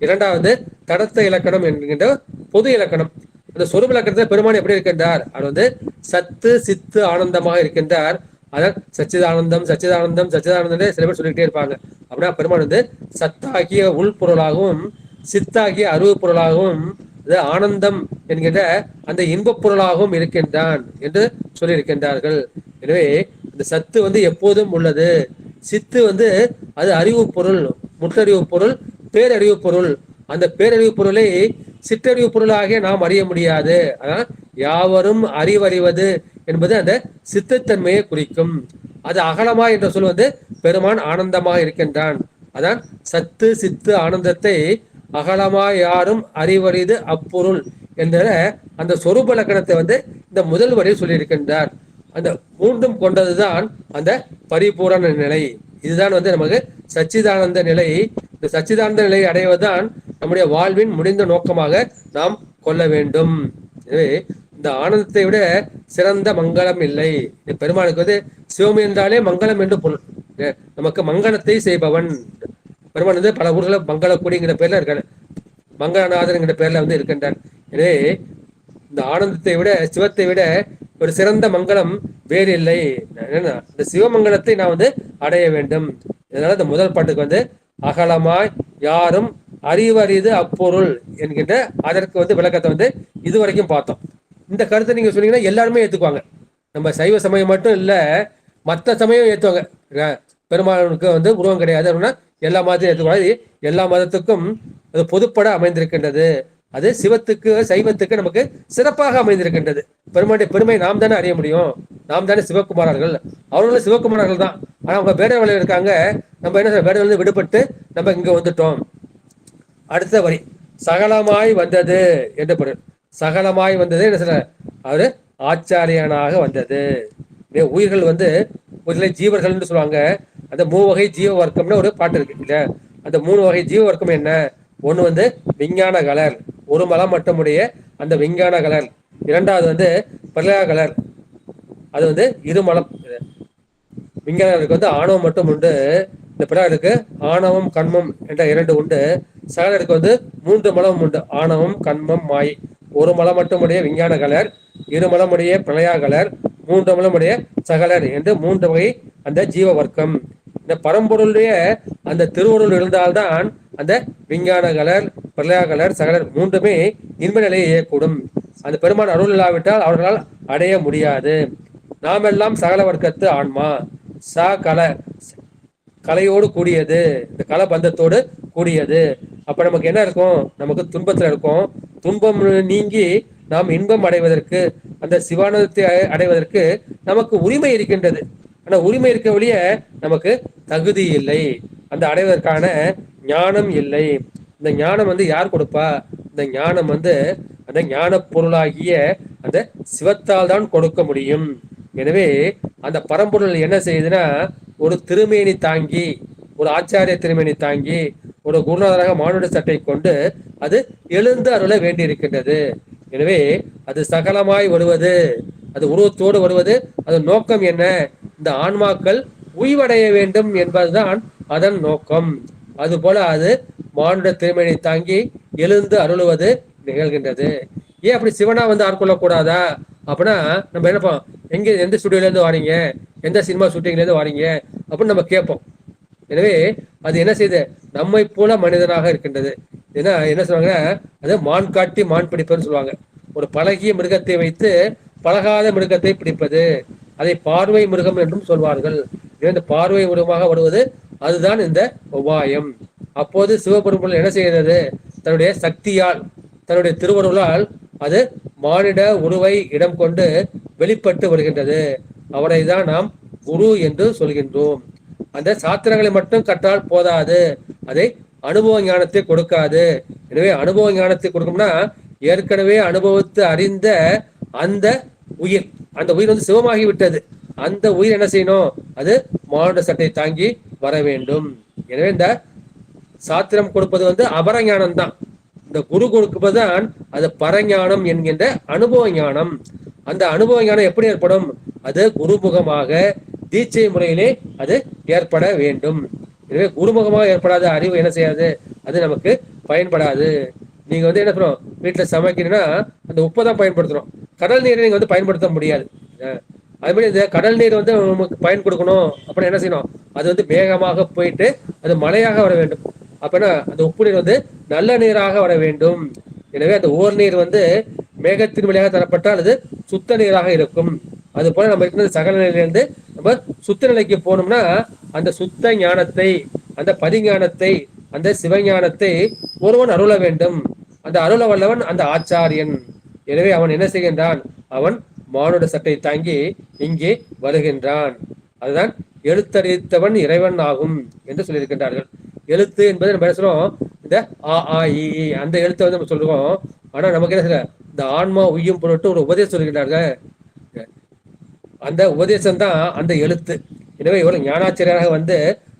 இரண்டாவது தடத்த இலக்கணம் என்கின்ற பொது இலக்கணம். அந்த சொரூப இலக்கணத்தில் பெருமான் எப்படி இருக்கின்றார், அவர் வந்து சத்து சித்து ஆனந்தமாக இருக்கின்றார். அதான் சச்சிதானந்தம் சச்சிதானந்தம் சச்சிதானந்தம் சில பேர் சொல்லிக்கிட்டே இருப்பாங்க. அப்படின்னா பெருமான் வந்து சத்தாகிய உள்பொருளாகவும் சித்தாகிய அறிவு பொருளாகவும் ஆனந்தம் என்கின்ற அந்த இன்பப் பொருளாகவும் இருக்கின்றான் என்று சொல்லியிருக்கின்றார்கள். எனவே இந்த சத்து வந்து எப்போதும் உள்ளது, சித்து வந்து அது அறிவு பொருள், முற்றறிவு பொருள், பேரறிவு பொருள். அந்த பேரறிவு பொருளை சிற்றறிவு பொருளாக நாம் அறிய முடியாது. ஆனால் யாவரும் அறிவறிவது என்பது அந்த சித்தத்தன்மையை குறிக்கும். அது அகலமா என்ற சொல் வந்து பெருமான் ஆனந்தமாக இருக்கின்றான். அதான் சத்து சித்து ஆனந்தத்தை அகலமா யாரும் அறிவறிது அப்பொருள் என்ற அந்த சொரூப இலக்கணத்தை வந்து இந்த முதல் வரியில் சொல்லியிருக்கின்றார். அந்த மூன்றும் கொண்டதுதான் அந்த பரிபூரண நிலை. இதுதான் வந்து நமக்கு சச்சிதானந்த நிலை. இந்த சச்சிதானந்த நிலையை அடைவதுதான் நம்முடைய வாழ்வின் முடிந்த நோக்கமாக நாம் கொள்ள வேண்டும். எனவே இந்த ஆனந்தத்தை விட சிறந்த மங்களம் இல்லை. பெருமானுக்கு வந்து சிவம் என்றாலே மங்களம் என்று பொருள். நமக்கு மங்களத்தை செய்பவன் பெருமான் வந்து பல ஊர்களில் மங்களக்குடிங்கிற பேர்ல இருக்காரு, மங்களநாதன்கிற பேர்ல வந்து இருக்கின்றார். எனவே இந்த ஆனந்தத்தை விட சிவத்தை விட ஒரு சிறந்த மங்களம் வேறு இல்லை. இந்த சிவமங்கலத்தை நான் வந்து அடைய வேண்டும். இதனால இந்த முதல் பாட்டுக்கு வந்து அகலமாய் யாரும் அறிவறிது அப்பொருள் என்கின்ற அதற்கு வந்து விளக்கத்தை வந்து இதுவரைக்கும் பார்த்தோம். இந்த கருத்தை நீங்க சொன்னீங்கன்னா எல்லாருமே ஏத்துக்குவாங்க. நம்ம சைவ சமயம் மட்டும் இல்ல, மற்ற சமயம் ஏத்துவாங்க. பெருமாளுக்கு வந்து உருவம் கிடையாது அப்படின்னா எல்லா மதத்தையும் ஏற்றுக்கூடாது. எல்லா மதத்துக்கும் அது பொதுப்பட அமைந்திருக்கின்றது. அது சிவத்துக்கு சைவத்துக்கு நமக்கு சிறப்பாக அமைந்திருக்கின்றது. பெருமாளுடைய பெருமை நாம் தானே அறிய முடியும். நாம் தானே சிவகுமாரர்கள், அவர்களும் சிவகுமாரர்கள் தான். ஆனா அவங்க வேட வேலையில் இருக்காங்க. நம்ம என்ன வேட வேலை விடுபட்டு நம்ம இங்க வந்துட்டோம். அடுத்த வரி சகலமாய் வந்தது என்று பொருள். சகலமாய் வந்தது என்ன சொல்ற, அவரு ஆச்சாரியனாக வந்தது. உயிர்கள் வந்து உயிர்களை ஜீவர்கள் சொல்லுவாங்க. அந்த 3 வகை ஜீவ வர்க்கம்னு ஒரு பாட்டு இருக்கு இல்ல. அந்த 3 வகை ஜீவ வர்க்கம் என்ன, ஒண்ணு வந்து விஞ்ஞான கலர், ஒரு மலம் மட்டுமுடைய அந்த விஞ்ஞான கலர். இரண்டாவது வந்து பிரளய கலர், அது வந்து இருமலம். விஞ்ஞானருக்கு வந்து ஆணவம் மட்டும் உண்டு, இந்த பிரளயருக்கு ஆணவம் கண்மம் என்ற 2 உண்டு. சகலருக்கு வந்து 3 மலம் உண்டு, ஆணவம் கண்மம் மாயை. ஒரு மலம் மட்டுமுடைய விஞ்ஞான கலர், இருமலமுடைய பிரளயா கலர், 3 மலமுடைய சகலர் என்று 3 வகை அந்த ஜீவ வர்க்கம். இந்த பரம்பொருளுடைய அந்த திருவருள் இருந்தால்தான் அந்த விஞ்ஞான கலர் பிரளயா கலர் சகலர் 3மே இன்ப நிலையை இயக்கூடும். அந்த பெருமான் அருள் இல்லாவிட்டால் அவர்களால் அடைய முடியாது. நாம் எல்லாம் சகல வர்க்கத்து ஆன்மா. கலையோடு கூடியது, இந்த கல பந்தத்தோடு கூடியது. அப்ப நமக்கு என்ன இருக்கும், நமக்கு துன்பத்துல இருக்கும். துன்பம் நீங்கி நாம் இன்பம் அடைவதற்கு, அந்த சிவானந்தத்தை அடைவதற்கு நமக்கு உரிமை இருக்கின்றது. ஆனா உரிமை இருக்க வழிய நமக்கு தகுதி இல்லை, அந்த அடைவதற்கான ஞானம் இல்லை. இந்த ஞானம் வந்து யார் கொடுப்பா, இந்த ஞானம் வந்து அந்த ஞான பொருளாகிய அந்த சிவத்தால் தான் கொடுக்க முடியும். எனவே அந்த பரம்பொருள் என்ன செய்யுதுன்னா, ஒரு திருமேனி தாங்கி, ஒரு ஆச்சாரிய திருமேனி தாங்கி, ஒரு குருநாதராக மானுட சட்டை கொண்டு அது எழுந்து அருள வேண்டி இருக்கின்றது. எனவே அது சகலமாய் வருவது, அது உருவத்தோடு வருவது, அது நோக்கம் என்ன, இந்த ஆன்மாக்கள் உய்வடைய வேண்டும் என்பதுதான் அதன் நோக்கம். அதுபோல அது மானுட திருமேனி தாங்கி எழுந்து அருளுவது நிகழ்கின்றது. ஏன் அப்படி சிவனா வந்து ஆட்கொள்ளக்கூடாதா அப்படின்னா, நம்ம என்னப்போம், எந்த ஸ்டுடியோல இருந்து வாரீங்க, எந்த சினிமா ஷூட்டிங்ல இருந்து வாரீங்க அப்படின்னு நம்ம கேட்போம். எனவே அது என்ன செய்யுது, நம்மை போல மனிதனாக இருக்கின்றது. ஏன்னா என்ன சொல்லுவாங்க, அது மான் காட்டி மான் பிடிப்பன்னு சொல்லுவாங்க. ஒரு பழகிய மிருகத்தை வைத்து பழகாத மிருகத்தை பிடிப்பது, அதை பார்வை மிருகம் என்றும் சொல்வார்கள். இந்த பார்வை மிருகமாக வருவது அதுதான் இந்த உபாயம். அப்போது சிவபெருமான் என்ன செய்கிறது? தன்னுடைய சக்தியால், தன்னுடைய திருவருளால் அது மானிட உருவை இடம் கொண்டு வெளிப்பட்டு வருகின்றது. அவரை தான் நாம் குரு என்று சொல்கின்றோம். அந்த சாத்திரங்களை மட்டும் கற்றால் போதாது, அதை அனுபவ ஞானத்தை கொடுக்காது. எனவே அனுபவ ஞானத்தை கொடுக்கும்னா ஏற்கனவே அனுபவித்து அறிந்த அந்த உயிர், அந்த உயிர் வந்து சிவமாகி விட்டது. அந்த உயிர் என்ன செய்யணும்? அது மானுட சட்டை தாங்கி வர வேண்டும். எனவே இந்த சாத்திரம் கொடுப்பது வந்து அபரஞானம் தான். இந்த குரு கொடுப்பதுதான் அது பரஞானம் என்கின்ற அனுபவ ஞானம். அந்த அனுபவ ஞானம் எப்படி ஏற்படும்? அது குருமுகமாக தீட்சை முறையிலே அது ஏற்பட வேண்டும். எனவே குருமுகமாக ஏற்படாத அறிவு என்ன செய்யாது? அது நமக்கு பயன்படாது. நீங்க வந்து என்ன சொல்றோம்? வீட்டுல சமைக்கிறீங்கன்னா அந்த உப்பை தான் பயன்படுத்துறோம். கடல் நீரை நீங்க வந்து பயன்படுத்த முடியாது. அது மாதிரி இந்த கடல் நீர் வந்து நமக்கு பயன் கொடுக்கணும் அப்படின்னு என்ன செய்யணும்? அது வந்து வேகமாக போயிட்டு அது மழையாக வர வேண்டும். அப்படின்னா அந்த உப்பு நீர் வந்து நல்ல நீராக வர வேண்டும். எனவே அந்த ஓர் நீர் வந்து மேகத்தின் வழியாக தரப்பட்டால் அது சுத்த நீராக இருக்கும். அது போல நம்ம இருக்கிற சகல நிலையிலிருந்து நம்ம சுத்த நிலைக்கு போனோம்னா அந்த சுத்த ஞானத்தை, அந்த பதிஞானத்தை, அந்த சிவஞானத்தை ஒருவன் அருள வேண்டும். அந்த அருள வல்லவன் அந்த ஆச்சாரியன். எனவே அவன் என்ன செய்கின்றான்? அவன் மானுட சட்டை தாங்கி இங்கே வருகின்றான். அதுதான் எழுத்தறிவித்தவன் இறைவன் ஆகும் என்று சொல்லியிருக்கின்றார்கள். எழுத்து என்பது நம்ம பேசுறோம் இந்த ஆ ஆ இ அந்த எழுத்தை வந்து நம்ம சொல்றோம். ஆனா நமக்கு என்ன இந்த ஆன்மா உய்யும் பொருட்டு ஒரு உபதேசம் சொல்லுகின்றார்கள். அந்த உபதேசம் தான் அந்த எழுத்து. எனவே இவர் ஞானாச்சாரியராக வந்து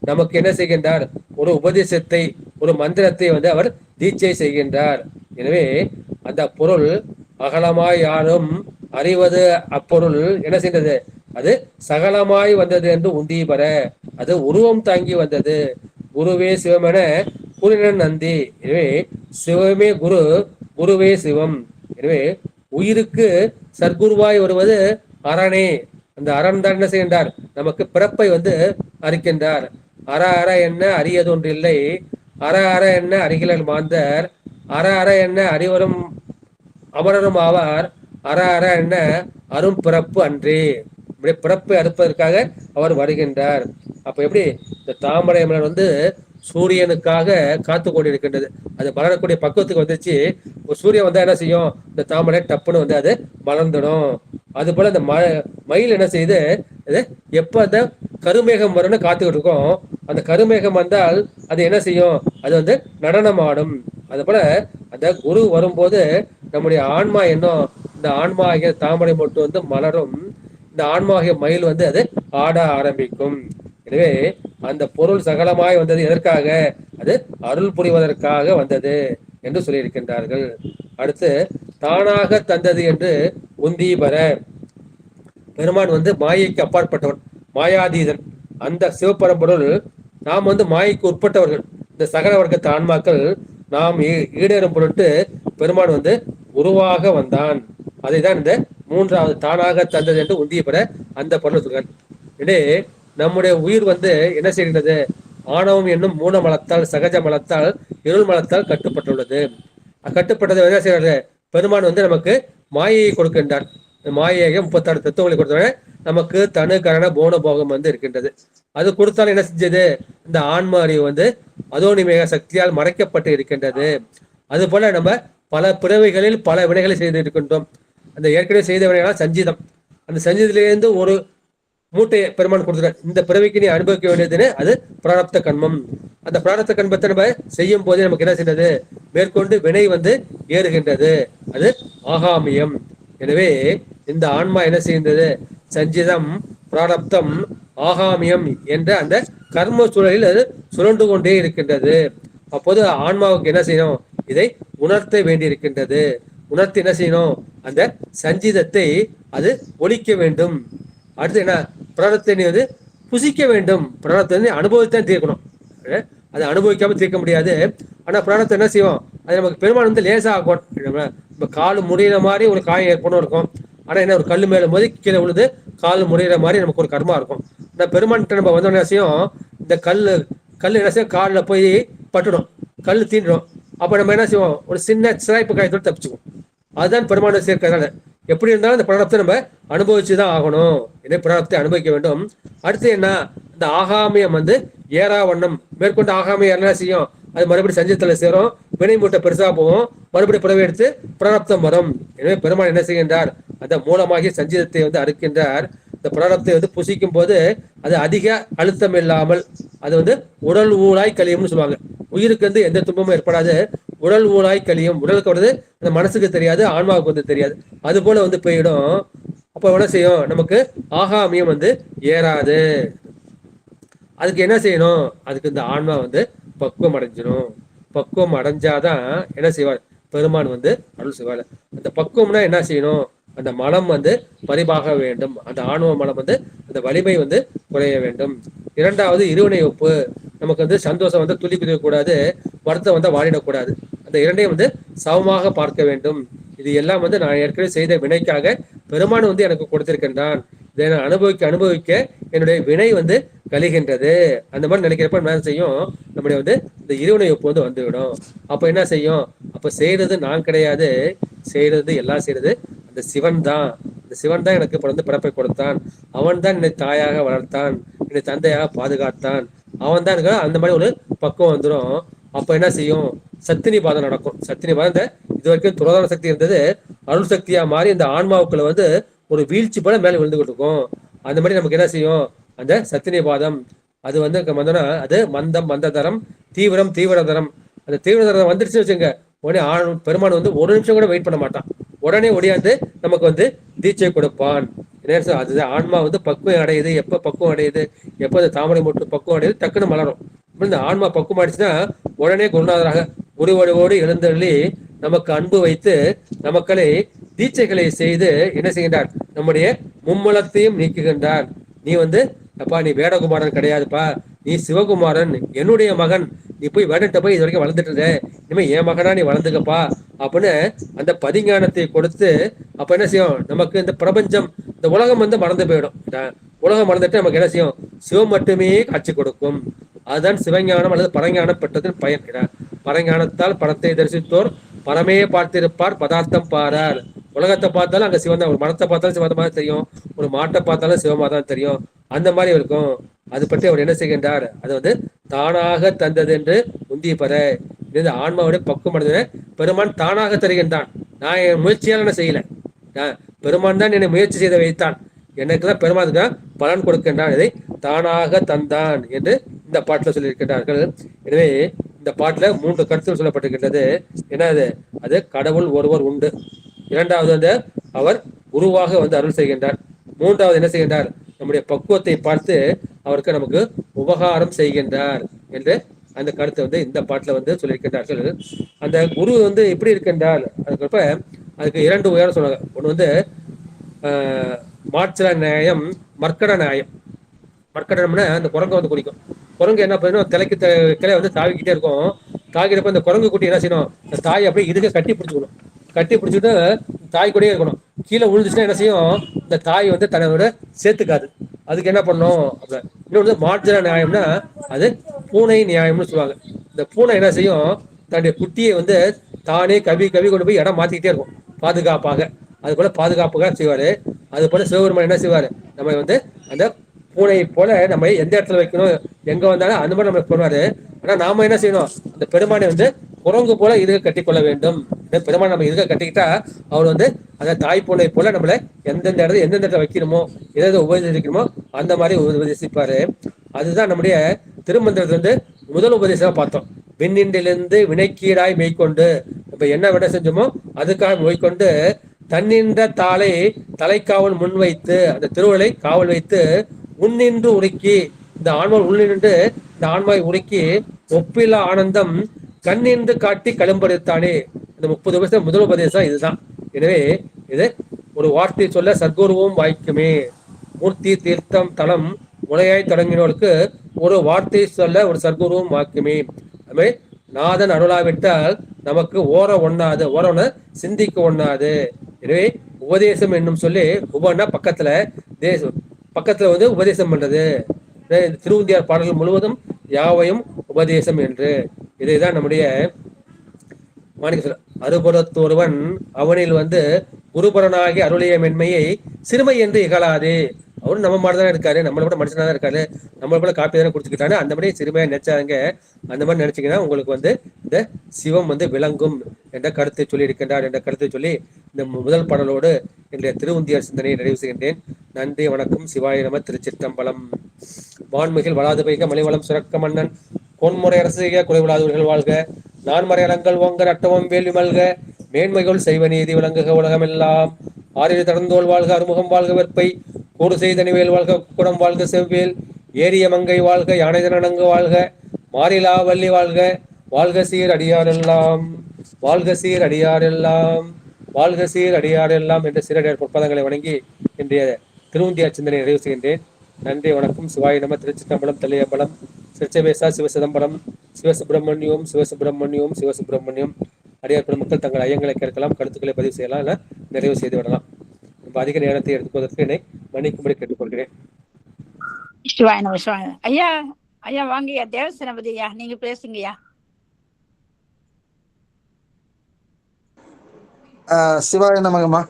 நமக்கு என்ன செய்கின்றார்? ஒரு உபதேசத்தை, ஒரு மந்திரத்தை வந்து அவர் தீட்சை செய்கின்றார். எனவே அந்த பொருள் அகலமாய் யாரும் அறிவது அப்பொருள் என்ன செய்தது? அது சகலமாய் வந்தது என்று உந்தி பெற அது உருவம் தாங்கி வந்தது. குருவே சிவமென கூறினன் நந்தி. எனவே சிவமே குரு, குருவே சிவம். எனவே உயிருக்கு சர்க்குருவாய் வருவது அரணே. அந்த அரண் தான் என்ன செய்கின்றார்? நமக்கு பிறப்பை வந்து அறிக்கின்றார். அற அற என்ன அறியது ஒன்று இல்லை, அற அற என்ன அறிகிலர் மாந்தர், அற அற என்ன அறிவரும் அமரரும் ஆவார், அற அற என்ன அரும் பிறப்பு அன்றே. இப்படி பிறப்பை அறுப்பதற்காக அவர் வருகின்றார். அப்ப எப்படி இந்த தாமரை மலர் வந்து சூரியனுக்காக காத்து கொண்டிருக்கின்றது. அது மலரக்கூடிய பக்குவத்துக்கு வந்துச்சு. ஒரு சூரியன் வந்தா என்ன செய்யும்? இந்த தாமரை டப்புன்னு வந்து அது மலர்ந்துடும். அது போல இந்த மயில் என்ன செய்யுது? எப்ப அந்த கருமேகம் வரும்னு காத்துக்கிட்டு இருக்கோம். அந்த கருமேகம் வந்தால் அது என்ன செய்யும்? அது வந்து நடனம் ஆடும். அது போல அந்த குரு வரும்போது நம்முடைய ஆன்மா என்னும் இந்த ஆன்மா ஆகிய தாமரை மட்டும் வந்து மலரும். இந்த ஆன்மா ஆகிய மயில் வந்து அது ஆட ஆரம்பிக்கும். எனவே அந்த பொருள் சகலமாய் வந்தது எதற்காக? அது அருள் புரிவதற்காக வந்தது என்று சொல்லியிருக்கின்றார்கள். அடுத்து தானாக தந்தது என்று உந்தி பெற. பெருமான் வந்து மாயைக்கு அப்பாற்பட்டவன், மாயாதீதன். அந்த சிவபரம்பொருள் நாம் வந்து மாயைக்கு உட்பட்டவர்கள். இந்த சகல வர்க்கத்து ஆன்மாக்கள் நாம் ஈடேறும் பொருட்டு பெருமான் வந்து உருவாக வந்தான். அதை தான் இந்த மூன்றாவது தானாக தந்தது என்று உந்திய பெற அந்த பொருள் சொல்கிறார். இதே நம்முடைய உயிர் வந்து என்ன செய்கிறது? ஆணவம் என்னும் மூல மலத்தால், சகஜ மலத்தால், இருள் மலத்தால் கட்டுப்பட்டுள்ளது. கட்டுப்பட்டதை என்ன செய்யறது? பெருமான் வந்து நமக்கு மாயையை கொடுக்கின்றார். மாயையாக 36 தத்துவங்களை கொடுத்தவன நமக்கு தனு கரண போன போகம் வந்து இருக்கின்றது. அது கொடுத்தாலும் என்ன செஞ்சது? இந்த ஆன்ம அறிவு வந்து அதோனிமேக சக்தியால் மறைக்கப்பட்டு இருக்கின்றது. அது போல நம்ம பல பிறவைகளில் பல வினைகளை செய்து இருக்கின்றோம். அந்த ஏற்கனவே செய்த வினைகளால் சஞ்சீதம். அந்த சஞ்சீதத்திலிருந்து ஒரு மூட்டையை பெருமான் கொடுத்துட்டார். இந்த பிறவிக்கு நீ அனுபவிக்க வேண்டியதுன்னு அது பிராரப்த கண்மம். அந்த பிராரப்த கண்மத்தை நம்ம செய்யும் போதே நமக்கு என்ன செய்யறது? மேற்கொண்டு வினை வந்து ஏறுகின்றது. அது ஆகாமியம். எனவே இந்த ஆன்மா என்ன செய்கின்றது? சஞ்சிதம், பிராரப்தம், ஆகாமியம் என்ற அந்த கர்ம சூழலில் அது சுழண்டு கொண்டே இருக்கின்றது. அப்போது ஆன்மாவுக்கு என்ன செய்யணும்? இதை உணர்த்த வேண்டியிருக்கின்றது. உணர்த்தி என்ன செய்யணும்? அந்த சஞ்சிதத்தை அது ஒழிக்க வேண்டும். அடுத்து என்ன? பிராரப்தத்தை நீ வந்து புசிக்க வேண்டும். பிராரப்தத்தை அனுபவித்தான் தீர்க்கணும். அதை அனுபவிக்காம தீர்க்க முடியாது. ஆனா பிராரப்தம் என்ன செய்வோம்? அது நமக்கு பெருமாள் வந்து லேசா ஆகும். நம்ம கால் முறிகிற மாதிரி ஒரு காயம் ஏற்படும் இருக்கும். ஆனா என்ன, ஒரு கல் மேலும் போது கீழே விழுது கால் முறிகிற மாதிரி நமக்கு ஒரு கர்மா இருக்கும். ஆனா பெருமான்கிட்ட நம்ம வந்தோடனே என்ன செய்யும்? இந்த கல் என்ன செய்யும்? காலில் போய் பட்டுடும், கல் தீண்டிடும். அப்ப நம்ம என்ன செய்வோம்? ஒரு சின்ன சிராய்ப்பு காயத்தோடு தப்பிச்சுக்குவோம். அதுதான் பெருமானை சேர்க்கிறதால எப்படி இருந்தாலும் இந்த பிராரப்தத்தை நம்ம அனுபவிச்சுதான் ஆகணும். இதே பிராரப்தத்தை அனுபவிக்க வேண்டும். அடுத்து என்ன, இந்த ஆகாமியம் வந்து ஏறா வண்ணம் மேற்கொண்டு ஆகாமியம் என்ன செய்யும், அது மறுபடியும் சஞ்சீதத்துல சேரும், வினை மூட்டை பெருசா போகும், மறுபடியும் பிறவை எடுத்து பிராரப்தம் வரும். எனவே பெருமான் என்ன செய்கின்றார், அந்த மூலமாகி சஞ்சீதத்தை வந்து அறுக்கின்றார். இந்த பிராரப்தை வந்து புசிக்கும் போது அது அதிக அழுத்தம் இல்லாமல் அது வந்து உடல் ஊழாய் கழியும்னு சொல்லுவாங்க. உயிருக்கு வந்து எந்த துன்பமும் ஏற்படாது, உடல் ஊழாய் கழியும். உடலுக்கு வருது அந்த மனசுக்கு தெரியாது, ஆன்மாவுக்கு வந்து தெரியாது, அது போல வந்து போயிடும். அப்ப என்ன செய்யும், நமக்கு ஆகாமியம் வந்து ஏறாது. அதுக்கு என்ன செய்யணும், அதுக்கு இந்த ஆன்மா வந்து பக்குவம் அடைஞ்சிடும். பக்குவம் அடைஞ்சாதான் என்ன செய்வார், பெருமான் வந்து அருள் செய்வார். அந்த பக்குவம்னா என்ன செய்யணும், அந்த மனம் வந்து பரிபாக வேண்டும். அந்த ஆணவ மனம் வந்து அந்த வலிமை வந்து குறைய வேண்டும். இரண்டாவது இருவினை ஒப்பு. நமக்கு வந்து சந்தோஷம் வந்து துளி குதிக்கக்கூடாது, வருத்தம் வந்து வாழிடக்கூடாது. அந்த இரண்டையும் வந்து சமமாக பார்க்க வேண்டும். இது எல்லாம் வந்து நான் ஏற்கனவே செய்த வினைக்காக பெருமான் வந்து எனக்கு கொடுத்திருக்கின்றான். இதை நான் அனுபவிக்க என்னுடைய வினை வந்து கழிகின்றது. அந்த மாதிரி நினைக்கிறப்ப என்ன செய்யும், நம்முடைய வந்து இந்த இருவினை ஒப்பு வந்து வந்துவிடும். அப்ப என்ன செய்யும், அப்ப செய்யறது நான் கிடையாது, செய்யறது எல்லாம் செய்யறது அந்த சிவன் தான். இந்த சிவன் தான் எனக்கு வந்து பிறப்பை கொடுத்தான், அவன் தான் என்னை தாயாக வளர்த்தான், என்னை தந்தையாக பாதுகாத்தான், அவன் தான் எனக்கு அந்த மாதிரி ஒரு பக்குவம் வந்துடும். அப்ப என்ன செய்யும், சத்தினி பாதம் நடக்கும். சத்தினி பாதம் இந்த இது வரைக்கும் துரோதான சக்தி இருந்தது, அருள் சக்தியா மாறி இந்த ஆன்மாவுக்குள்ள வந்து ஒரு வீழ்ச்சி போல மேல விழுந்துகிட்டு இருக்கும். அந்த மாதிரி நமக்கு என்ன செய்யும், அந்த சத்தினி பாதம் அது வந்து வந்தோம்னா அது மந்தம் மந்ததரம், தீவிரம் தீவிரதரம். அந்த தீவிரதரம் வந்துருச்சு வச்சுங்க, உடனே பெருமான் வந்து ஒரு நிமிஷம் கூட வெயிட் பண்ண மாட்டான், உடனே ஒடியாந்து நமக்கு வந்து தீட்சை கொடுப்பான். அதுதான் ஆன்மா வந்து பக்குவம் அடையுது. எப்ப பக்குவம் அடையுது, எப்ப அந்த தாமரை மொட்டு பக்குவம் அடையுது, டக்குன்னு மலரும். இந்த ஆன்மா பக்குவம் ஆயிடுச்சுன்னா உடனே குருநாதராக குருவடிவோடு எழுந்தள்ளி நமக்கு அன்பு வைத்து நமக்களை தீட்சைகளை செய்து என்ன செய்கின்றார், நம்முடைய மும்மலத்தையும் நீக்குகின்றார். நீ வந்து அப்பா நீ வேடகுமாரன் கிடையாதுப்பா, நீ சிவகுமாரன், என்னுடைய மகன், நீ போய் வேடட்ட போய் இது வரைக்கும் வளர்ந்துட்டு இருந்த, இனிமே என் மகனா நீ வளர்ந்துக்கப்பா அப்படின்னு அந்த பதிஞானத்தை கொடுத்து அப்ப என்ன செய்யும், நமக்கு இந்த பிரபஞ்சம் இந்த உலகம் வந்து மறந்து போயிடும். உலகம் மறந்துட்டு நமக்கு என்ன செய்யும், சிவம் மட்டுமே காட்சி கொடுக்கும். அதுதான் சிவஞானம் அல்லது பரஞானம் பெற்றதன் பயன். பரஞானத்தால் பரத்தை தரிசித்தோர் பரமே பார்த்திருப்பார், பதார்த்தம் பாரார். உலகத்தை பார்த்தாலும் அங்க சிவன் தான், ஒரு மரத்தை பார்த்தாலும் சிவமா தெரியும், ஒரு மாட்டை பார்த்தாலும் சிவமா தான் தெரியும். அந்த மாதிரி இருக்கும். அது பற்றி அவர் என்ன செய்கின்றார், அது வந்து தானாக தந்தது என்று முந்தி பெற. இந்த ஆன்மாவுடைய பக்குவம் அடைந்த பெருமான் தானாக தருகின்றான். நான் என் முயற்சியால் என்ன செய்யல, பெருமான் தான் என்னை முயற்சி செய்த வைத்தான், எனக்கு தான் பெருமான் தான் பலன் கொடுக்கின்றான், இதை தானாக தந்தான் என்று இந்த பாட்டுல சொல்லியிருக்கின்றார்கள். எனவே இந்த பாட்டுல 3 கருத்துகள் சொல்லப்பட்டிருக்கின்றது. என்னது, அது கடவுள் ஒருவர் உண்டு, இரண்டாவது வந்து அவர் குருவாக வந்து அருள் செய்கின்றார், மூன்றாவது என்ன செய்கின்றார், நம்முடைய பக்குவத்தை பார்த்து அவருக்கு நமக்கு உபகாரம் செய்கின்றார் என்று அந்த கருத்தை வந்து இந்த பாட்டுல வந்து சொல்லியிருக்கின்றார்கள். அந்த குரு வந்து எப்படி இருக்கின்றார், அதுக்கப்ப அதுக்கு 2 உயரம் சொன்னாங்க. ஒண்ணு வந்து மாற்ற நியாயம், மர்க்கட நியாயம். மர்க்கடம்னா அந்த குரங்கை வந்து குடிக்கும். குரங்கு என்ன பண்ணும், கிளை வந்து தாவிக்கிட்டே இருக்கும். தாக்கிறப்ப இந்த குரங்கு குட்டி என்ன செய்யணும், அந்த தாய் அப்படியே இதுக்கு கட்டி பிடிச்சிக்கணும். கட்டி பிடிச்சிட்டு தாய் கூடயே இருக்கணும். கீழே விழுந்துச்சுன்னா என்ன செய்யும், இந்த தாய் வந்து தன்னோட சேர்த்துக்காது. அதுக்கு என்ன பண்ணும் அப்ப. இன்னொன்று மாற்ற நியாயம்னா அது பூனை நியாயம்னு சொல்லுவாங்க. இந்த பூனை என்ன செய்யும், தன்னுடைய குட்டியை வந்து தானே கவி கொண்டு போய் இடம் மாத்திக்கிட்டே இருக்கும் பாதுகாப்பாக. அது போல பாதுகாப்புக்காக செய்வாரு. அது போல சிவபெருமான் என்ன செய்வாரு, நம்ம வந்து அந்த பூனை போல நம்ம எந்த இடத்துல வைக்கணும், எங்க வந்தாலும் அந்த மாதிரி நம்ம பண்ணுவாரு. ஆனா நாம என்ன செய்யணும், அந்த பெருமானை வந்து குரங்கு போல இதுக கட்டிக்கொள்ள வேண்டும். பெருமான் நம்ம இதுக கட்டிக்கிட்டா அவர் வந்து அந்த தாய் பூனை போல நம்மள எந்தெந்த இடத்துல வைக்கணுமோ, எதை உபதேசிக்கணுமோ அந்த மாதிரி உபதேசிப்பாரு. அதுதான் நம்முடைய திருமந்திரத்துல வந்து முதல் உபதேசமா பார்த்தோம். விண்ணின்றிலிருந்து வினைக்கீடாய் மெய்கொண்டு, இப்ப என்ன விட செஞ்சோமோ அதுக்காக மெய்கொண்டு தன்னின்ற தாளை தலைக்காவல் முன்வைத்து, அந்த திருவள்ளை காவல் வைத்து உன்னின்று உருக்கி, இந்த ஆன்மாவை உள்ளின்று இந்த ஆன்மாவை உருக்கி ஒப்பில்லா ஆனந்தம் கண்ணின்று காட்டி களும்படுத்தானே. இந்த 30 வருஷம் முதல் உபதேசம் இதுதான். எனவே இது ஒரு வார்த்தை சொல்ல சத்குருவும் வாய்க்குமே. மூர்த்தி தீர்த்தம் தலம் முறையாய் தொடங்கினோருக்கு ஒரு வார்த்தை சொல்ல ஒரு சத்குருவும் வாய்க்குமே. அதுமாதிரி நாதன் அருளாவிட்டால் நமக்கு ஓர ஒண்ணாது, சிந்திக்க ஒண்ணாது. எனவே உபதேசம் என்னும் சொல்லி உபன்னா பக்கத்துல வந்து உபதேசம் பண்றது. திருவுந்தியார் பாடல்கள் முழுவதும் யாவையும் உபதேசம் என்று. இதைதான் நம்முடைய மாணிக்க அறுபுறத்தொருவன் அவனில் வந்து குருபரனாகி அருளிய மென்மையை சிறுமை என்று இகழாதே. அவரும் நம்ம மாதிரி தானே இருக்காரு, நம்மளை விட மனுஷனா தான் இருக்காரு, நம்மளை கூட காப்பி தானே குடிச்சுக்கிட்டாரு, அந்த மாதிரி சிறுமையா நினைச்சாங்க. அந்த மாதிரி நினைச்சீங்கன்னா உங்களுக்கு வந்து இந்த சிவம் வந்து விளங்கும் என்ற கருத்தை சொல்லி இருக்கின்றார் என்ற கருத்தை சொல்லி இந்த முதல் பாடலோடு என்னுடைய திருவுந்தியார் சிந்தனையை நிறைவு செய்கின்றேன். நன்றி, வணக்கம். சிவாய நம. திருச்சிற்றம்பலம். வான்மிகில் வளாது பெய்க மலைவளம் சுரக்க மன்னன் பொன்முறை அரசு செய்க குறைவிலாதவர்கள் வாழ்க. நான்மறை அறங்கள் ஓங்க அட்டவம் வேள்வி மல்க. மேன்மைகள் செய்வ நீதி விளங்குக உலகமெல்லாம். ஆறிரு தடந்தோல் வாழ்க அறுமுகம் வாழ்க வெற்பை கூடு செய்தனிவேல் வாழ்க குடம் வாழ்க செவ்வேல் ஏரிய மங்கை வாழ்க யானைதனங்கு வாழ்க மாறிலா வள்ளி வாழ்க. வாழ்க சீர் அடியாரெல்லாம், வாழ்க சீர் அடியாரெல்லாம், வாழ்க சீர் அடியாரெல்லாம் என்ற சீரடியார் பொற்பதங்களை வணங்கி இன்றைய திருவுந்தியார் சிந்தனை நிறைவு செய்கின்றேன். நன்றி, வணக்கம். சிவாய நம. திருச்சிற்றம்பலம். தெல்லையம்பலம். சிற்சபேசா சிவசிதம்பரம். சிவசுப்பிரமணியம் சிவசுப்பிரமணியம் சிவசுப்பிரமணியம். அடியார் பெருமக்கள் தங்கள் ஐயங்களை கேட்கலாம், கருத்துக்களை பதிவு செய்யலாம், இல்லை நிறைவு செய்து விடலாம். ரொம்ப அதிக நேரத்தை எடுத்துக்கொள்வதற்கு என்னை மன்னிக்கும்படி கேட்டுக்கொள்கிறேன். சிவாய நம. சிவாய நம. ஐயா ஐயா வாங்கய்யா, தேவசேனபதி ஐயா, நீங்க பேசுங்கய்யா. சிவாய நமகம்மா.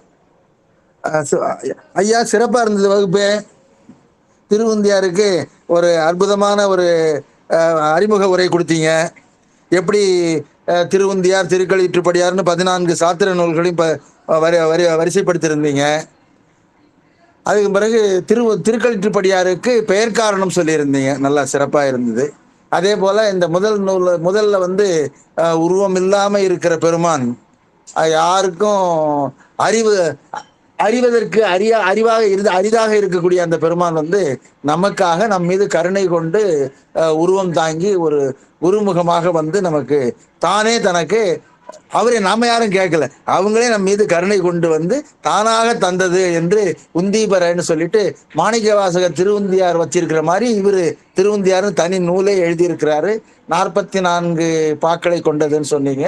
ஐயா, சிறப்பா இருந்தது வகுப்பு. திருவுந்தியாருக்கு ஒரு அற்புதமான ஒரு அறிமுக உரை கொடுத்தீங்க. எப்படி திருவுந்தியார் திருக்களிற்றுப்படியார்னு 14 சாத்திர நூல்களையும் வரிசைப்படுத்தியிருந்தீங்க. அதுக்கு பிறகு திருக்களிற்றுப்படியாருக்கு பெயர் காரணம் சொல்லியிருந்தீங்க, நல்லா சிறப்பாக இருந்தது. அதே போல் இந்த முதல்ல வந்து உருவம் இல்லாமல் இருக்கிற பெருமான், யாருக்கும் அறிவதற்கு அறிவாக அரிதாக இருக்கக்கூடிய அந்த பெருமான் வந்து நமக்காக நம் மீது கருணை கொண்டு உருவம் தாங்கி ஒரு குருமுகமாக வந்து நமக்கு தானே தனக்கு அவரை நாம யாரும் கேட்கல, அவங்களே நம்ம மீது கருணை கொண்டு வந்து தானாக தந்தது என்று உந்தீபரன்னு சொல்லிட்டு மாணிக்க வாசகர் திருவுந்தியார் வச்சிருக்கிற மாதிரி இவர் திருவுந்தியார்னு தனி நூலே எழுதியிருக்கிறாரு. 44 பாக்களை கொண்டதுன்னு சொன்னீங்க.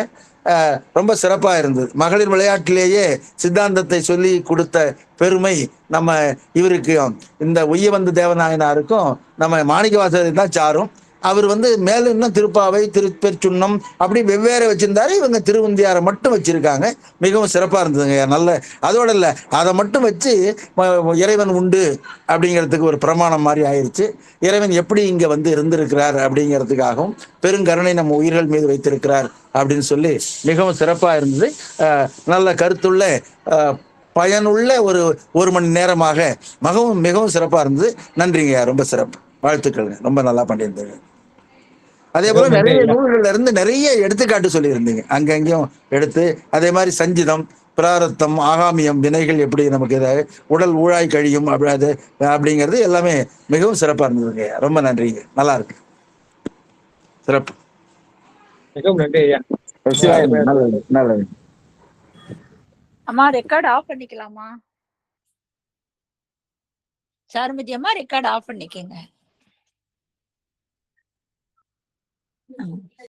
ரொம்ப சிறப்பாக இருந்தது. மகளிர் விளையாட்டிலேயே சித்தாந்தத்தை சொல்லி கொடுத்த பெருமை நம்ம இவருக்கு, இந்த உய்யவந்து தேவநாயனாருக்கும் நம்ம மாணிக்கவாசகரை தான் சாரும். அவர் வந்து மேலும் இன்னும் திருப்பாவை திருப்பெருச்சுன்னம் அப்படி வெவ்வேறு வச்சிருந்தாரு, இவங்க திருவுந்தியாரை மட்டும் வச்சிருக்காங்க. மிகவும் சிறப்பாக இருந்ததுங்க. நல்ல அதோட இல்லை, அதை மட்டும் வச்சு இறைவன் உண்டு அப்படிங்கிறதுக்கு ஒரு பிரமாணம் மாதிரி ஆயிடுச்சு. இறைவன் எப்படி இங்கே வந்து இருந்திருக்கிறார் அப்படிங்கிறதுக்காகவும் பெருங்கருணை நம்ம உயிர்கள் மீது வைத்திருக்கிறார் அப்படின்னு சொல்லி மிகவும் சிறப்பாக இருந்தது. நல்ல கருத்துள்ள பயனுள்ள ஒரு மணி நேரமாக மிகவும் சிறப்பாக இருந்தது. நன்றிங்க, ரொம்ப சிறப்பு, வாழ்த்துக்கள், ரொம்ப நல்லா பண்ணியிருந்தீங்க. அதே போல நிறைய நூல்கள்ல இருந்து நிறைய எடுத்துக்காட்டு சொல்லியிருந்தீங்க, அங்கங்கேயும் எடுத்து. அதே மாதிரி சஞ்சிதம், பிராரத்தம், ஆகாமியம், வினைகள் எப்படி நமக்கு உடல் ஊழாய் கழியும் அப்படிங்கிறது எல்லாமே மிகவும் சிறப்பாக இருந்ததுங்க. ரொம்ப நன்றிங்க, நல்லா இருக்கு, சிறப்பு. மிகவும் நன்றி ஐயா. நல்லது. அம்மா ரெக்கார்ட் ஆஃப் பண்ணிக்கலாமா? சாருமதி அம்மா ரெக்கார்ட் ஆஃப் பண்ணிக்கங்க.